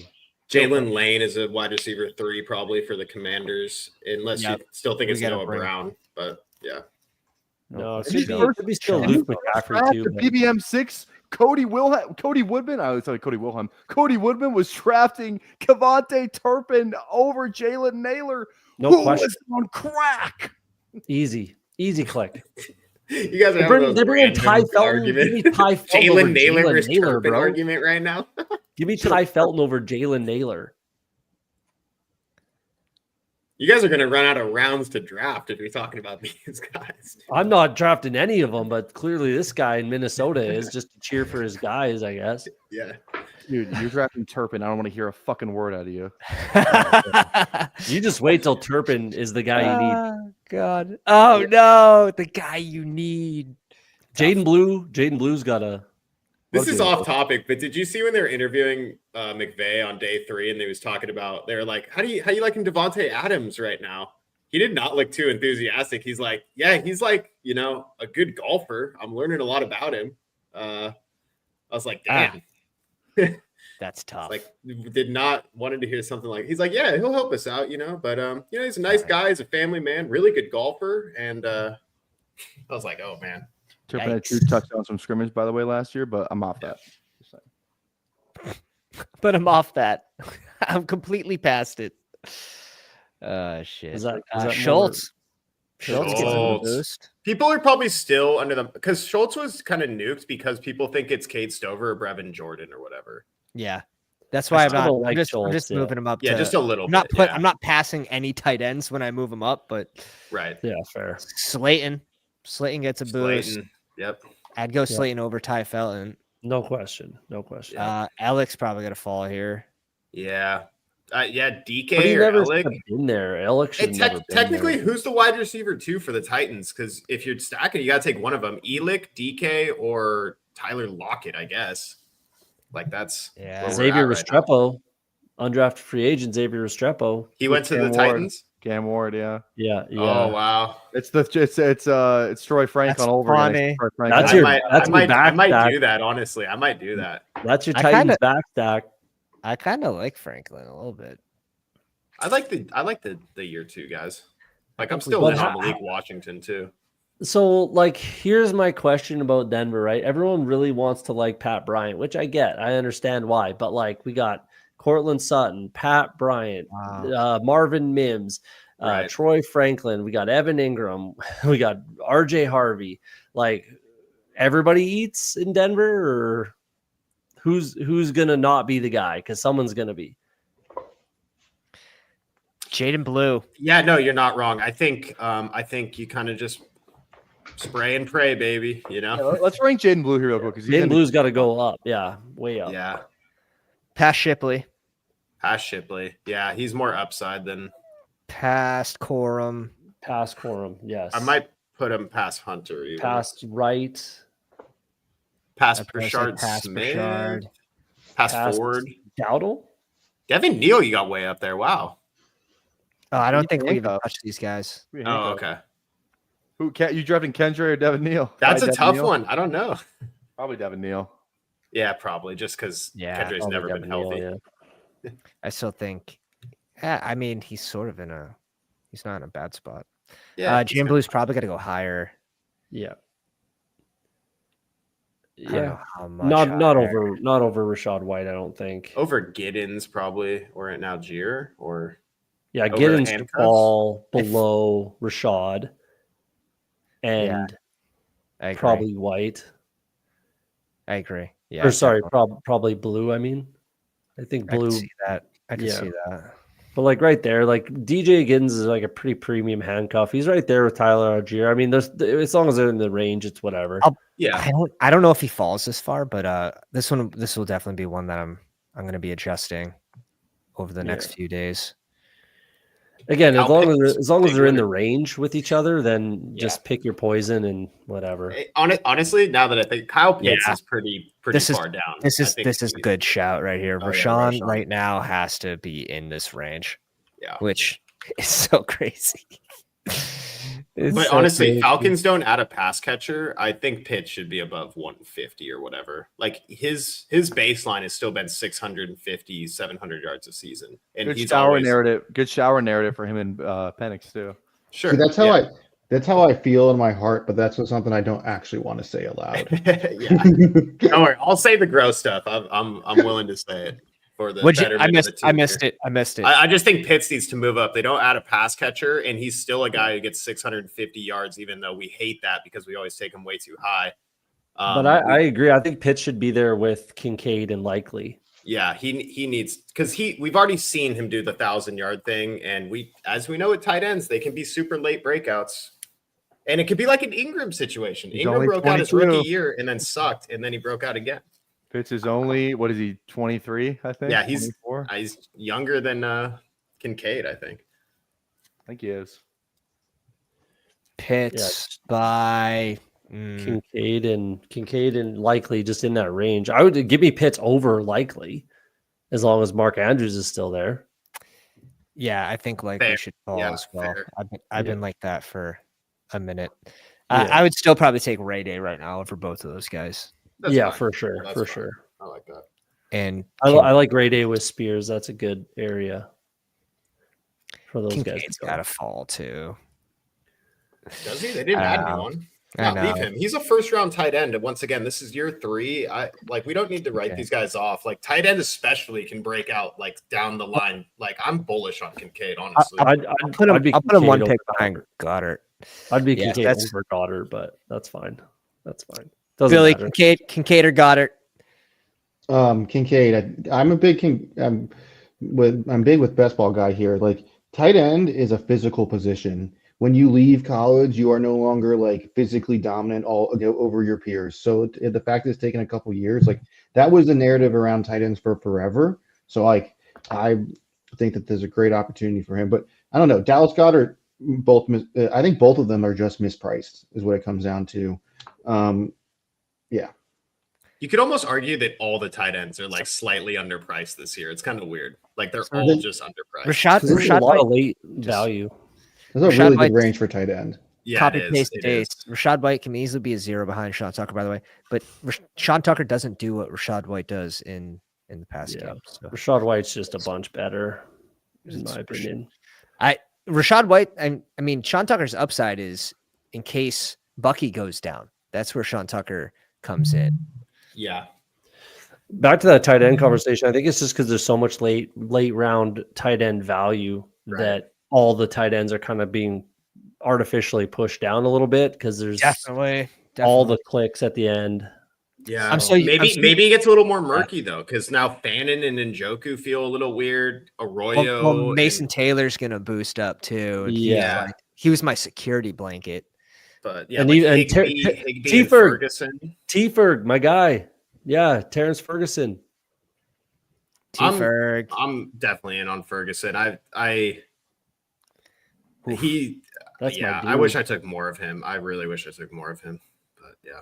Jalen Lane is a wide receiver 3 probably for the Commanders, unless Yep. you still think We it's gotta Noah bring- Brown. But yeah, No, it And he's could be still and Luke he's McCaffrey drafted too. but- PBM 6. Cody Woodman. I was sorry, Cody Wilhelm. Cody Woodman was drafting Cavante Turpin over Jalen Naylor. No who question. was on crack. Easy click. you guys are They having bring in those Ty random Felton. Give me argument. Ty Felton over Jalen Naylor versus Naylor, Turpin bro. argument right now. Give me Ty Felton over Jalen Naylor. You guys are going to run out of rounds to draft if you're talking about these guys. I'm not drafting any of them, but clearly this guy in Minnesota is just to cheer for his guys, I guess. Yeah. Dude, you're drafting Turpin. I don't want to hear a fucking word out of you. You just wait till Turpin is the guy you need. Oh God. Oh no, the guy you need. Jaden Blue's got a. This is off topic, but did you see when they were interviewing McVay on day 3 and they was talking about, they were like, how you liking Devontae Adams right now? He did not look too enthusiastic. He's like, yeah, he's like, a good golfer. I'm learning a lot about him. I was like, damn. That's tough. Like, did not wanted to hear something like, he's like, yeah, he'll help us out, but he's a nice guy, he's a family man, really good golfer. And I was like, oh man. Turpin had 2 Yikes. touchdowns from scrimmage, by the way, last year, but I'm off that. Just saying. But I'm off that. I'm completely past it. Shit. Is that more- Schultz? Schultz gets a Schultz. boost. People are probably still under them because Schultz was kind of nuked because people think it's Cade Stover or Brevin Jordan or whatever. Yeah. That's why I'm still not. don't like I'm Schultz, just yeah. moving him up. Yeah, to, just a little I'm not bit. I'm not passing any tight ends when I move them up, but Right. Yeah, fair. Slayton gets a boost. Slayton. Yep. I'd go Slayton over Ty Felton. No question. Alex probably got to fall here. Yeah. DK But he or never Alec. should have been there. Alex should Hey, never been technically, there. who's the wide receiver 2 for the Titans? Because if you're stacking, you got to take one of them. Elick, DK, or Tyler Lockett, I guess. Like that's Yeah. where we're Xavier at right now. Restrepo, undrafted free agent Xavier Restrepo. He went to the Titans. Cam Ward, yeah. Yeah. Oh wow. It's Troy Frank That's on over. funny. Troy Frank That's I your- might, that's I your might, I might backstack. do that. Honestly, I might do that. That's your I Titans kinda- backstack. I kind of like Franklin a little bit. I like the year 2 guys. Like I'm think we still both in on have- Malik Washington too. So, like, here's my question about Denver, right? Everyone really wants to like Pat Bryant, which I get. I understand why. But, like, we got Cortland Sutton, Pat Bryant, Wow. Marvin Mims, Right. Troy Franklin. We got Evan Ingram. We got RJ Harvey. Like, everybody eats in Denver, or who's going to not be the guy? Because someone's going to be. Jaden Blue. Yeah, no, you're not wrong. I think you kind of just spray and pray, baby. You Yeah, know? let's rank Jaden Blue here real quick because Jaden Blue's got to go up. Yeah, way up. Yeah. Past Shipley. Past Shipley. Yeah, he's more upside than Past Corum. Past Corum, yes. I might put him past Hunter. Even. Past Wright. Past I'd probably say Brashard past Smith. Brashard. Past Past Ford. Dowdle? Devin Neal, you got way up there. Wow. Oh, I don't He's think we even handcuffed. touched these guys. Oh, okay. Who you drafting Kendra or Devin Neal? That's Probably a Devin tough Neal. one. I don't know. Probably Devin Neal. Yeah, probably just because Yeah, Kendrick's Probably never been Devin Neal, healthy. yeah. I still think. Yeah, I mean, he's sort of he's not in a bad spot. Yeah, he's Jaden good. Blue's probably got to go higher. Yeah. I don't know Yeah. how much Not higher. not over Rashad White, I don't think. Over Giddens probably, or at Algier, or Yeah, over Giddens should handcuffs? fall below Rashad and I agree. probably White. I agree. Yeah. Or sorry, definitely. probably Blue, I mean. I think I can Blue, see that. I can yeah. see that. but like right there, like DJ Giddens is like a pretty premium handcuff. He's right there with Tyler Algier. I mean, there's as long as they're in the range, it's whatever. yeah. I don't know if he falls this far, but this will definitely be one that I'm going to be adjusting over the next few days. Again, Kyle Pitts, as long as big they're in the winner. range with each other, then just pick your poison and whatever. Honestly, now that I think Kyle Pitts Yeah. is pretty This is- far down. This I is think a he's- good shout right here. Oh, yeah, Rashawn Rashawn. right now has to be in this range, Yeah. which is so crazy. It's But so honestly, crazy. Falcons don't add a pass catcher. I think Pitts should be above 150 or whatever. Like his baseline has still been 650, 700 yards a season. And Good he's shower always narrative. Good shower narrative for him and Penix too. sure. See, that's how yeah. that's how I feel in my heart, but that's something I don't actually want to say aloud. yeah. Don't worry. I'll say the gross stuff. I'm willing to say it for the I missed it. I missed it. I just think Pitts needs to move up. They don't add a pass catcher, and he's still a guy who gets 650 yards, even though we hate that because we always take him way too high. But I agree. I think Pitts should be there with Kincaid and Likely. Yeah, he needs because we've already seen him do the 1,000-yard thing, and as we know at tight ends, they can be super late breakouts, and it could be like an Ingram situation. He's Ingram only broke out his 22. rookie year and then sucked, and then he broke out again. Pitts is only, what is he, 23, I think? Yeah, he's 24? he's younger than Kincaid, I think. I think he is. Pitts by Kincaid and Likely just in that range. I would give me Pitts over Likely as long as Mark Andrews is still there. yeah, I think like Fair. we should fall Yeah, as well. fair. I've been like that for a minute. Yeah. I would still probably take Ray Day right now over both of those guys. That's yeah, fine. for sure. That's For fine. sure. I like that. And I like Ray Day with Spears. That's a good area for those guys. Kincaid's got to fall too. Does he? They didn't I add know. anyone. I Not leave know. him. He's a first-round tight end. And once again, this is year 3. We don't need to write Okay. these guys off. Like tight end especially can break out like down the line. Like I'm bullish on Kincaid, honestly. I'd Put him. be I'll put him one Kincaid pick behind Goddard. I'd be Yeah, Kincaid that's- over Goddard, but that's fine. That's fine. Doesn't Billy matter. Kincaid or Goddard. Kincaid. I'm big with best ball guy here. Like tight end is a physical position. When you leave college, you are no longer like physically dominant over your peers. So the fact that it's taken a couple years, like that was the narrative around tight ends for forever. So like I think that there's a great opportunity for him. But I don't know, Dallas Goedert. I think both of them are just mispriced, is what it comes down to. Yeah. You could almost argue that all the tight ends are like slightly underpriced this year. It's kind of weird. Like they're all just underpriced. There's a lot of late value. That's a really good range for tight end. Yeah, copy paste dates. Rashad White can easily be a 0 behind Sean Tucker, by the way. But Sean Tucker doesn't do what Rashad White does in the past game. So. Rashad White's just a bunch better, in my opinion. Rashad White, I mean, Sean Tucker's upside is in case Bucky goes down. That's where Sean Tucker comes in. Yeah. Back to that tight end conversation. I think it's just because there's so much late round tight end value that all the tight ends are kind of being artificially pushed down a little bit because there's definitely all the clicks at the end. Yeah, maybe it gets a little more murky though, because now Fannin and Njoku feel a little weird. Arroyo, well, Mason Taylor's gonna boost up too. Yeah, he was my security blanket. But yeah, and like Higbee and Ferguson, T-Ferg, my guy. Yeah, Terrence Ferguson. T-Ferg. I'm definitely in on Ferguson. I wish I took more of him. I really wish I took more of him. But yeah.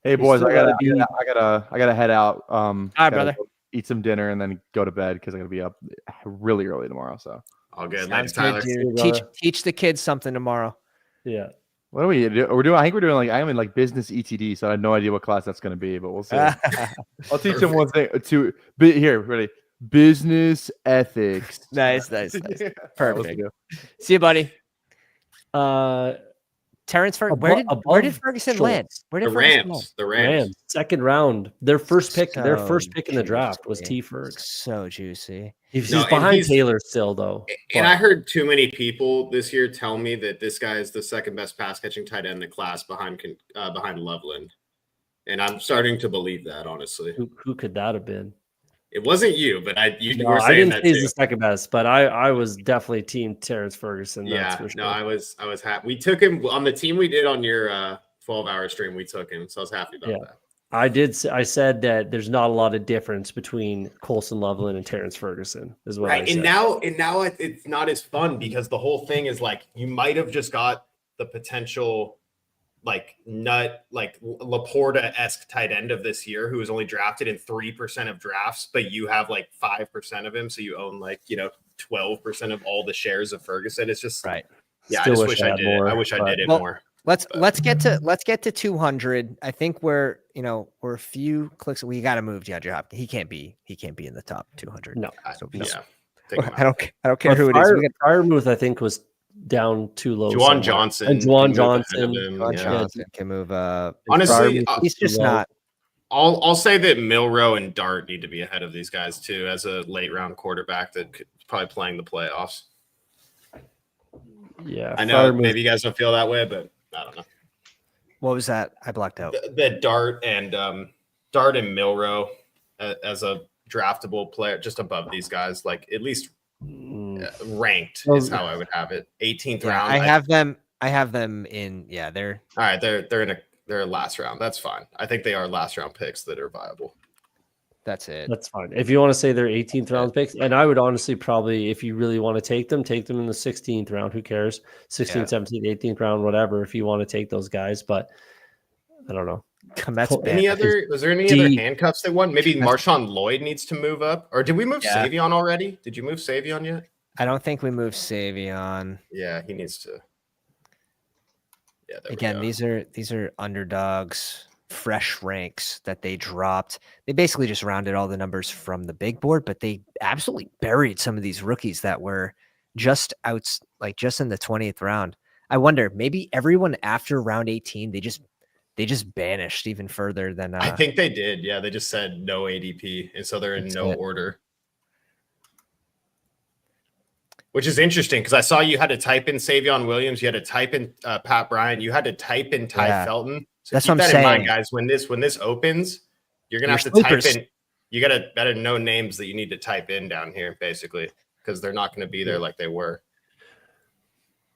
Hey boys, I gotta head out. All right, brother. Eat some dinner and then go to bed because I'm gonna be up really early tomorrow. So all good. Thanks, Tyler. Teach the kids something tomorrow. Yeah. What are we doing? I think we're doing like I'm in like business ETD, so I have no idea what class that's gonna be, but we'll see. I'll teach them one thing. Here, ready? Business ethics. Nice. Perfect. See you, buddy. Terrence Ferguson. Where did Ferguson land? Where did the Rams. Second round. Their first pick in the draft was T-Ferg. So juicy. He's behind Taylor still, though. And I heard too many people this year tell me that this guy is the second best pass catching tight end in the class behind Loveland. And I'm starting to believe that, honestly. Who could that have been? It wasn't you, but you were saying I didn't that say too. He's the second best, but I was definitely team Terrence Ferguson. Yeah, for sure. No, I was happy. We took him on the team we did on your 12-hour stream. We took him, so I was happy about that. I said that there's not a lot of difference between Colson Loveland and Terrence Ferguson, is what I said. And now it's not as fun because the whole thing is like you might have just got the potential Laporta-esque tight end of this year who was only drafted in 3% of drafts, but you have like 5% of him, so you own 12% of all the shares of Ferguson. It's just right. Yeah, I just wish I did more. I wish I did it more. Let's get to 200. I think we're a few clicks. We got to move DeAndre Hopkins. He can't be in the top 200. No. So I don't care who it is. Firemouth, I think, was down too low. Juwan Johnson can move. Honestly, he's just not. I'll say that Milroe and Dart need to be ahead of these guys too, as a late round quarterback that could probably playing the playoffs. Yeah, I know maybe you guys don't feel that way, but I don't know. What was that? I blocked out. The Dart and Milroe as a draftable player, just above these guys, like at least ranked is how I would have it. 18th round. I have them in. Yeah, they're all right. They're last round. That's fine. I think they are last round picks that are viable. That's it. That's fine. If you want to say they're 18th round picks, and I would honestly probably, if you really want to take them in the 16th round. Who cares? 16th, 17th, 18th round, whatever. If you want to take those guys, but I don't know. Was there any other handcuffs they won? Maybe Marshawn Lloyd needs to move up, or did we move Savion already? Did you move Savion yet? I don't think we moved Savion. Yeah, he needs to. Yeah. Again, these are underdogs. Fresh ranks that they dropped. They basically just rounded all the numbers from the big board, but they absolutely buried some of these rookies that were just out, just in the 20th round. I wonder, maybe everyone after round 18, they just banished even further than I think they did. Yeah, they just said no ADP, and so they're in no order. Which is interesting because I saw you had to type in Savion Williams, you had to type in Pat Bryant, you had to type in Ty Felton. So that's keep what I'm that saying. in mind, guys. When this opens, you're gonna have to type in. You gotta know names that you need to type in down here, basically, because they're not gonna be there like they were.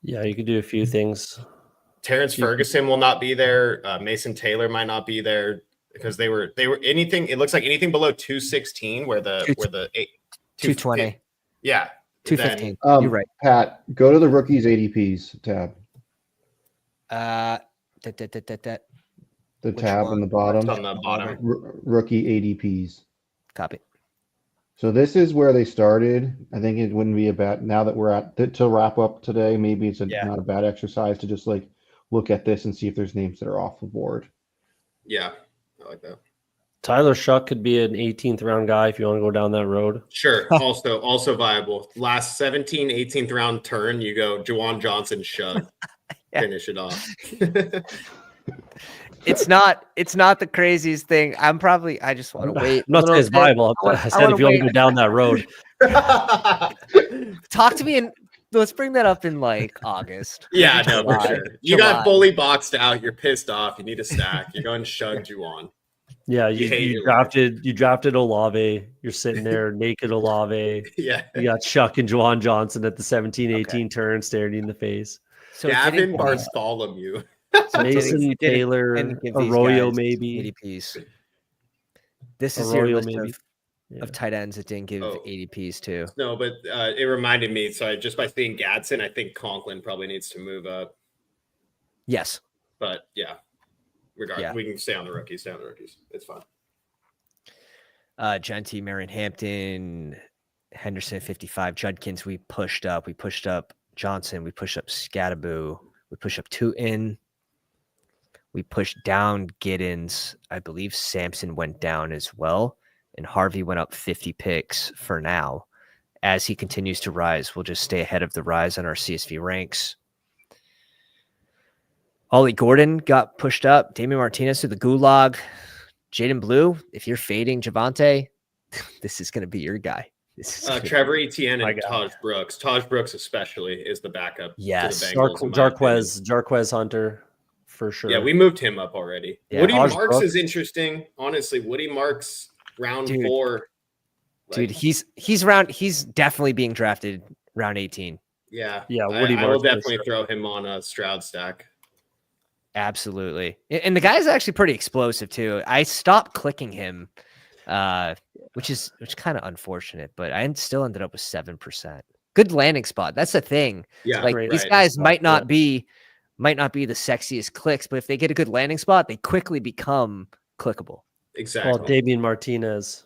Yeah, you could do a few things. Terrence Ferguson will not be there. Mason Taylor might not be there because they were anything. It looks like anything below 216, where the 220. Yeah, 215. You're right. Pat, go to the rookies ADPs tab. The Which tab one? on the bottom. On the bottom. Rookie ADPs. Copy. So this is where they started. I think it wouldn't be a bad, now that we're at to wrap up today, maybe it's not a bad exercise to just like look at this and see if there's names that are off the board. Yeah, I like that. Tyler Shuck could be an 18th round guy if you want to go down that road. Sure. Also viable. Last 17, 18th round turn, you go Juwan Johnson, Shug. Finish it off. It's not the craziest thing. I just want to wait. I'm not saying it's viable. I said if you want to go down that road. Talk to me and let's bring that up in like August. Yeah, no, for July. sure. You got fully boxed out. You're pissed off. You need a stack. You're going Shug Juwan. Yeah, you drafted Olave. You're sitting there naked Olave. Yeah. You got Shuck and Juwan Johnson at the 17-18 turn staring you in the face. So Gavin Bartholomew. Mason Taylor, Arroyo maybe. ADPs. This is Arroyo your list maybe. of tight ends that didn't give ADPs too. No, but it reminded me. So just by seeing Gadsden, I think Conklin probably needs to move up. Yes. But yeah, regardless, we can stay on the rookies. It's fine. Genty, Marion Hampton, Henderson 55, Judkins. We pushed up Johnson. We pushed up Scattaboo. We pushed up Tootin. We pushed down Giddens. I believe Sampson went down as well. And Harvey went up 50 picks for now. As he continues to rise, we'll just stay ahead of the rise on our CSV ranks. Ollie Gordon got pushed up. Damian Martinez to the gulag. Jaden Blue, if you're fading Javante, this is going to be your guy. Trevor Etienne and Taj Brooks. Taj Brooks especially is the backup. Yes. To the Bengals, Jarquez Hunter for sure. Yeah, we moved him up already. Yeah, Woody Taj Marks Brooks. is interesting. Honestly, Woody Marks round 4. Dude, he's definitely being drafted round 18. Yeah. Woody I will Marks definitely throw him on a Stroud stack. Absolutely. And the guy's actually pretty explosive too. I stopped clicking him, which is kind of unfortunate, but I still ended up with 7%. Good landing spot. That's the thing. Yeah. Like these guys might not be the sexiest clicks, but if they get a good landing spot, they quickly become clickable. Exactly. Well, Damian Martinez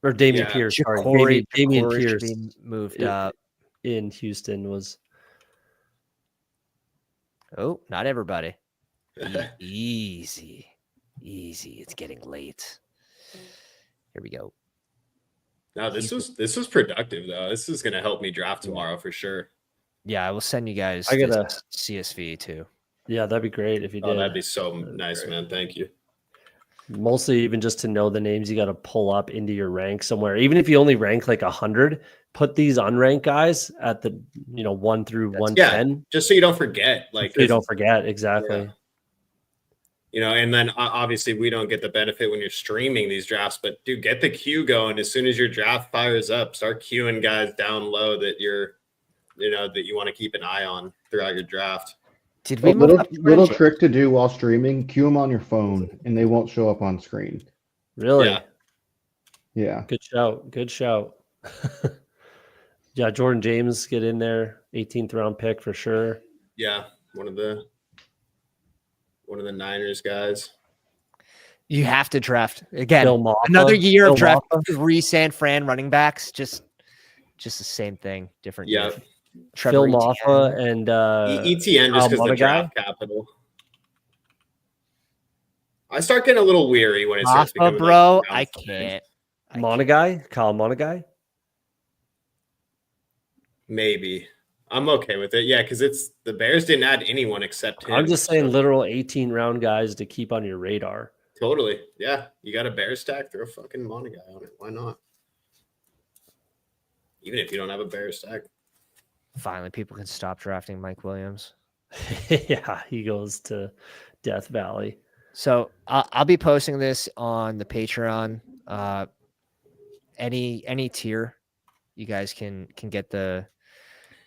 or Damian Pierce. Corey, Damian Pierce moved up in Houston was. Oh, not everybody. Easy. It's getting late. Here we go. No, this was productive though. This is gonna help me draft tomorrow for sure. Yeah, I will send you guys I got a CSV too. Yeah, that'd be great if you did. Oh, that'd be so nice, man. Thank you. Mostly even just to know the names you got to pull up into your rank somewhere. Even if you only rank like 100, put these unranked guys at the 1 through 110. Just so you don't forget. Like so you don't forget exactly. Yeah. And then obviously we don't get the benefit when you're streaming these drafts, but dude, get the queue going as soon as your draft fires up. Start queuing guys down low that you're, that you want to keep an eye on throughout your draft. Did we little trick to do while streaming? Queue them on your phone, and they won't show up on screen. Really? Yeah. Good shout. Yeah, Jordan James get in there, 18th round pick for sure. Yeah, one of the Niners guys. You have to draft again. Maffa, another year of draft Maffa. 3 San Fran running backs. Just the same thing, different. Yeah. Trevor Phil Maffa and ETN just because the draft capital. I start getting a little weary when it starts becoming bro. I can't. Kyle Monagai. Maybe. I'm okay with it. Yeah, because it's the Bears didn't add anyone except him. I'm just saying literal 18 round guys to keep on your radar. Totally. Yeah. You got a Bear stack, throw fucking Monagai on it. Why not? Even if you don't have a Bear stack. Finally, people can stop drafting Mike Williams. Yeah, he goes to Death Valley. So I'll be posting this on the Patreon. Any tier, you guys can get the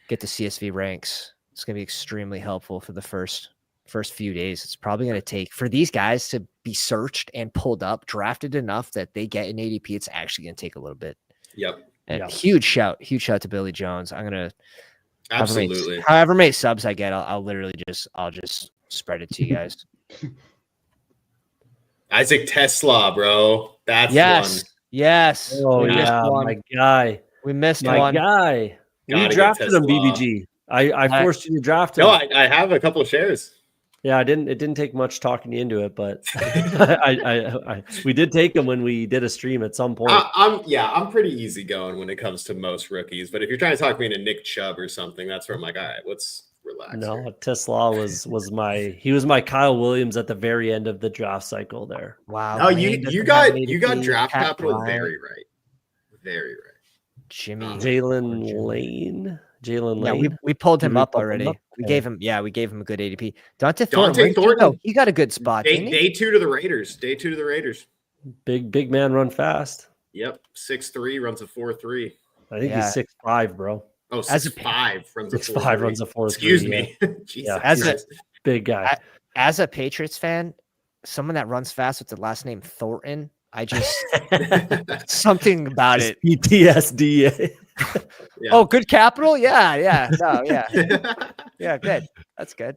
CSV ranks. It's going to be extremely helpful for the first few days. It's probably going to take for these guys to be searched and pulled up, drafted enough that they get an ADP. It's actually going to take a little bit. Yep. And huge shout to Billy Jones. I'm going to absolutely however many subs I get, I'll just spread it to you guys. Isaac Tesla, bro. That's one. Yes. Oh, We missed yeah, one. my guy. We missed My one. guy. We Gotta get drafted him, Tesla. BBG. I forced you to draft him. No, I have a couple of shares. Yeah, it didn't take much talking you into it, but we did take him when we did a stream at some point. I'm pretty easygoing when it comes to most rookies. But if you're trying to talk me into Nick Chubb or something, that's where I'm like, all right, let's relax. No, here. Tesla was my Kyle Williams at the very end of the draft cycle there. Wow. No, Lane you doesn't got have you got ADP, draft Pat capital Bryant, very right. Very right. Jimmy. Jalen Jimmy. Lane. Yeah, we pulled him Did we up pull him already. up? We Okay. gave him a good ADP. Dante Thornton. Thornton. He got a good spot. Day, Didn't he? day 2 to the Raiders. Day 2 to the Raiders. Big man run fast. Yep. 6'3", runs a 4.3. I think Yeah. he's 6'5", bro. Oh, As a 6'5", runs a 6'5", 4.3. runs a 4.3. Excuse me. Jesus Yeah. As a- Christ. Big guy. As a Patriots fan, someone that runs fast with the last name Thornton, I just something about it. PTSD. Yeah. Oh, good capital? Yeah. No, yeah. Yeah, good. That's good.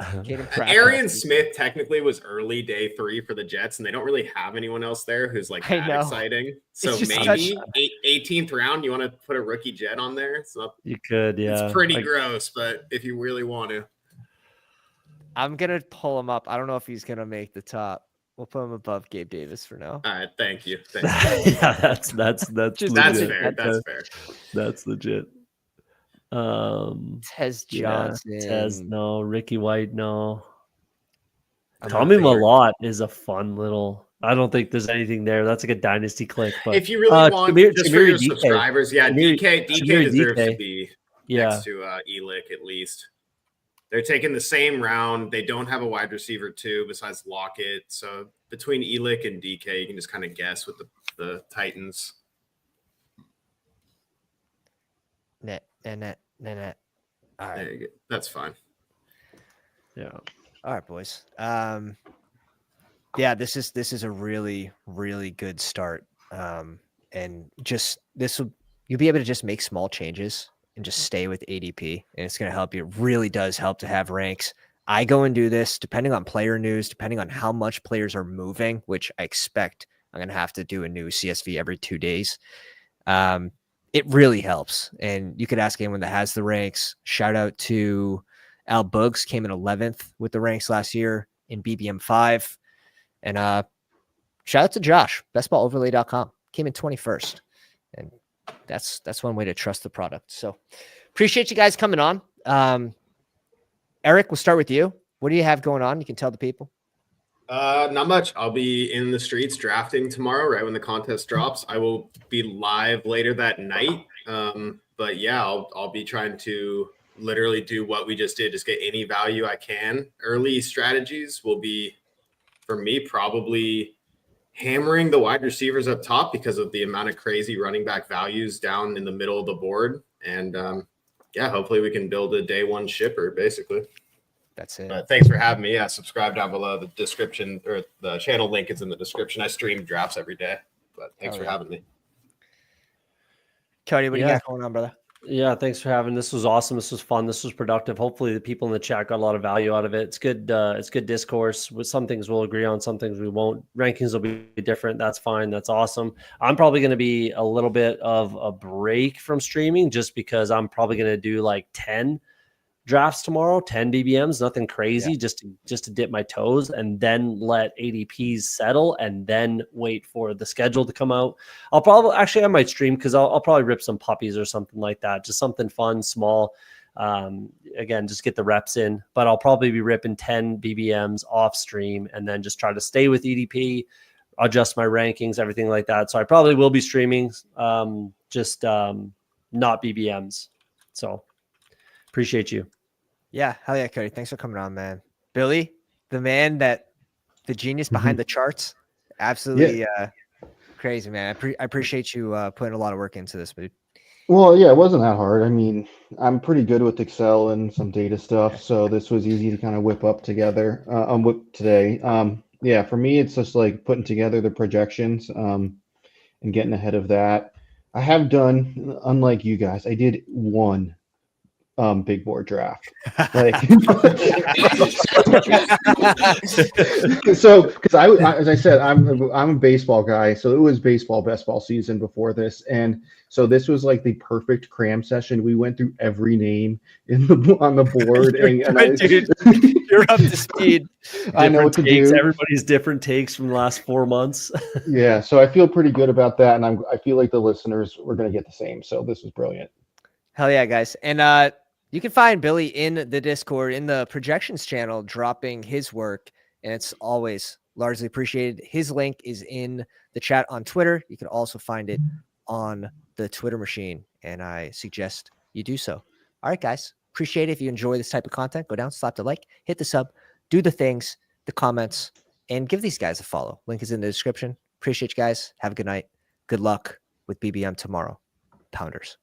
Caden Pratt. Arian Smith technically was early day 3 for the Jets, and they don't really have anyone else there who's like I that know. exciting. So just maybe 18th round, you want to put a rookie Jet on there? It's not. You could, yeah. It's pretty Like, gross, but if you really want to, I'm gonna pull him up. I don't know if he's gonna make the top. We'll put him above Gabe Davis for now. all right. Thank you. Thank you. yeah, that's Just- That's legit. fair. That's fair. That's legit. Tez Yeah, Johnson. Tez, no. Ricky White, no. I'm Tommy not there. Malott is a fun little. I don't think there's anything there. That's like a dynasty click. But If you really want, just for Tamir your DK. subscribers, yeah, Tamir- DK Tamir deserves DK. to be yeah, next to Elick at least. They're taking the same round. They don't have a wide receiver too, besides Lockett. So between Elick and DK, you can just kind of guess with the Titans. Net. All right. There you go. That's fine. yeah. All right, boys. Yeah, this is a really, really good start. And just you'll be able to just make small changes and just stay with ADP, and it's going to help you. It really does help to have ranks. I go and do this depending on player news, depending on how much players are moving, which I expect I'm going to have to do a new CSV every 2 days. It really helps. And you could ask anyone that has the ranks. Shout out to Al Buggs, came in 11th with the ranks last year in BBM 5. And shout out to Josh, bestballoverlay.com, came in 21st. And that's one way to trust the product. So appreciate you guys coming on. Eric, we'll start with you. What do you have going on? You can tell the people. Not much. I'll be in the streets drafting tomorrow, right when the contest drops. I will be live later that night. But yeah, I'll be trying to literally do what we just did, just get any value I can. Early strategies will be, for me, probably hammering the wide receivers up top because of the amount of crazy running back values down in the middle of the board. And yeah, hopefully we can build a day one shipper, basically. That's it. But thanks for having me. Yeah, subscribe down below. The description or the channel link is in the description. I stream drafts every day. But thanks for having me. Cody, what do you Yeah. got going on, brother? Yeah, thanks for having. This was awesome. This was fun. This was productive. Hopefully, the people in the chat got a lot of value out of it. It's good. It's good discourse. With some things we'll agree on, some things we won't. Rankings will be different. That's fine. That's awesome. I'm probably going to be a little bit of a break from streaming just because I'm probably going to do like 10 drafts tomorrow, 10 BBMs, nothing crazy, just to dip my toes, and then let ADPs settle, and then wait for the schedule to come out. I might stream because I'll probably rip some puppies or something like that, just something fun, small. Again, just get the reps in. But I'll probably be ripping 10 BBMs off stream, and then just try to stay with EDP, adjust my rankings, everything like that. So I probably will be streaming, just not BBMs. So. Appreciate you. Yeah, hell yeah, Cody. Thanks for coming on, man. Billy, the genius behind the charts. Absolutely crazy, man. I appreciate you putting a lot of work into this, dude. Well, yeah, it wasn't that hard. I mean, I'm pretty good with Excel and some data stuff, so this was easy to kind of whip up together. Whip today. Yeah, for me, it's just like putting together the projections and getting ahead of that. I have done, unlike you guys, I did one big board draft. Like, so because I, as I said, I'm a baseball guy, so it was baseball best ball season before this, and so this was like the perfect cram session. We went through every name on the board, Dude, you're up to speed. I know what to takes, do. Everybody's different takes from the last 4 months. Yeah, so I feel pretty good about that, and I feel like the listeners were going to get the same. So this was brilliant. Hell yeah, guys! And you can find Billy in the Discord in the projections channel, dropping his work, and it's always largely appreciated. His link is in the chat on Twitter. You can also find it on the Twitter machine, and I suggest you do so. All right, guys, appreciate it. If you enjoy this type of content, go down, slap the like, hit the sub, do the things, the comments, and give these guys a follow. Link is in the description. Appreciate you guys. Have a good night. Good luck with BBM tomorrow. Pounders.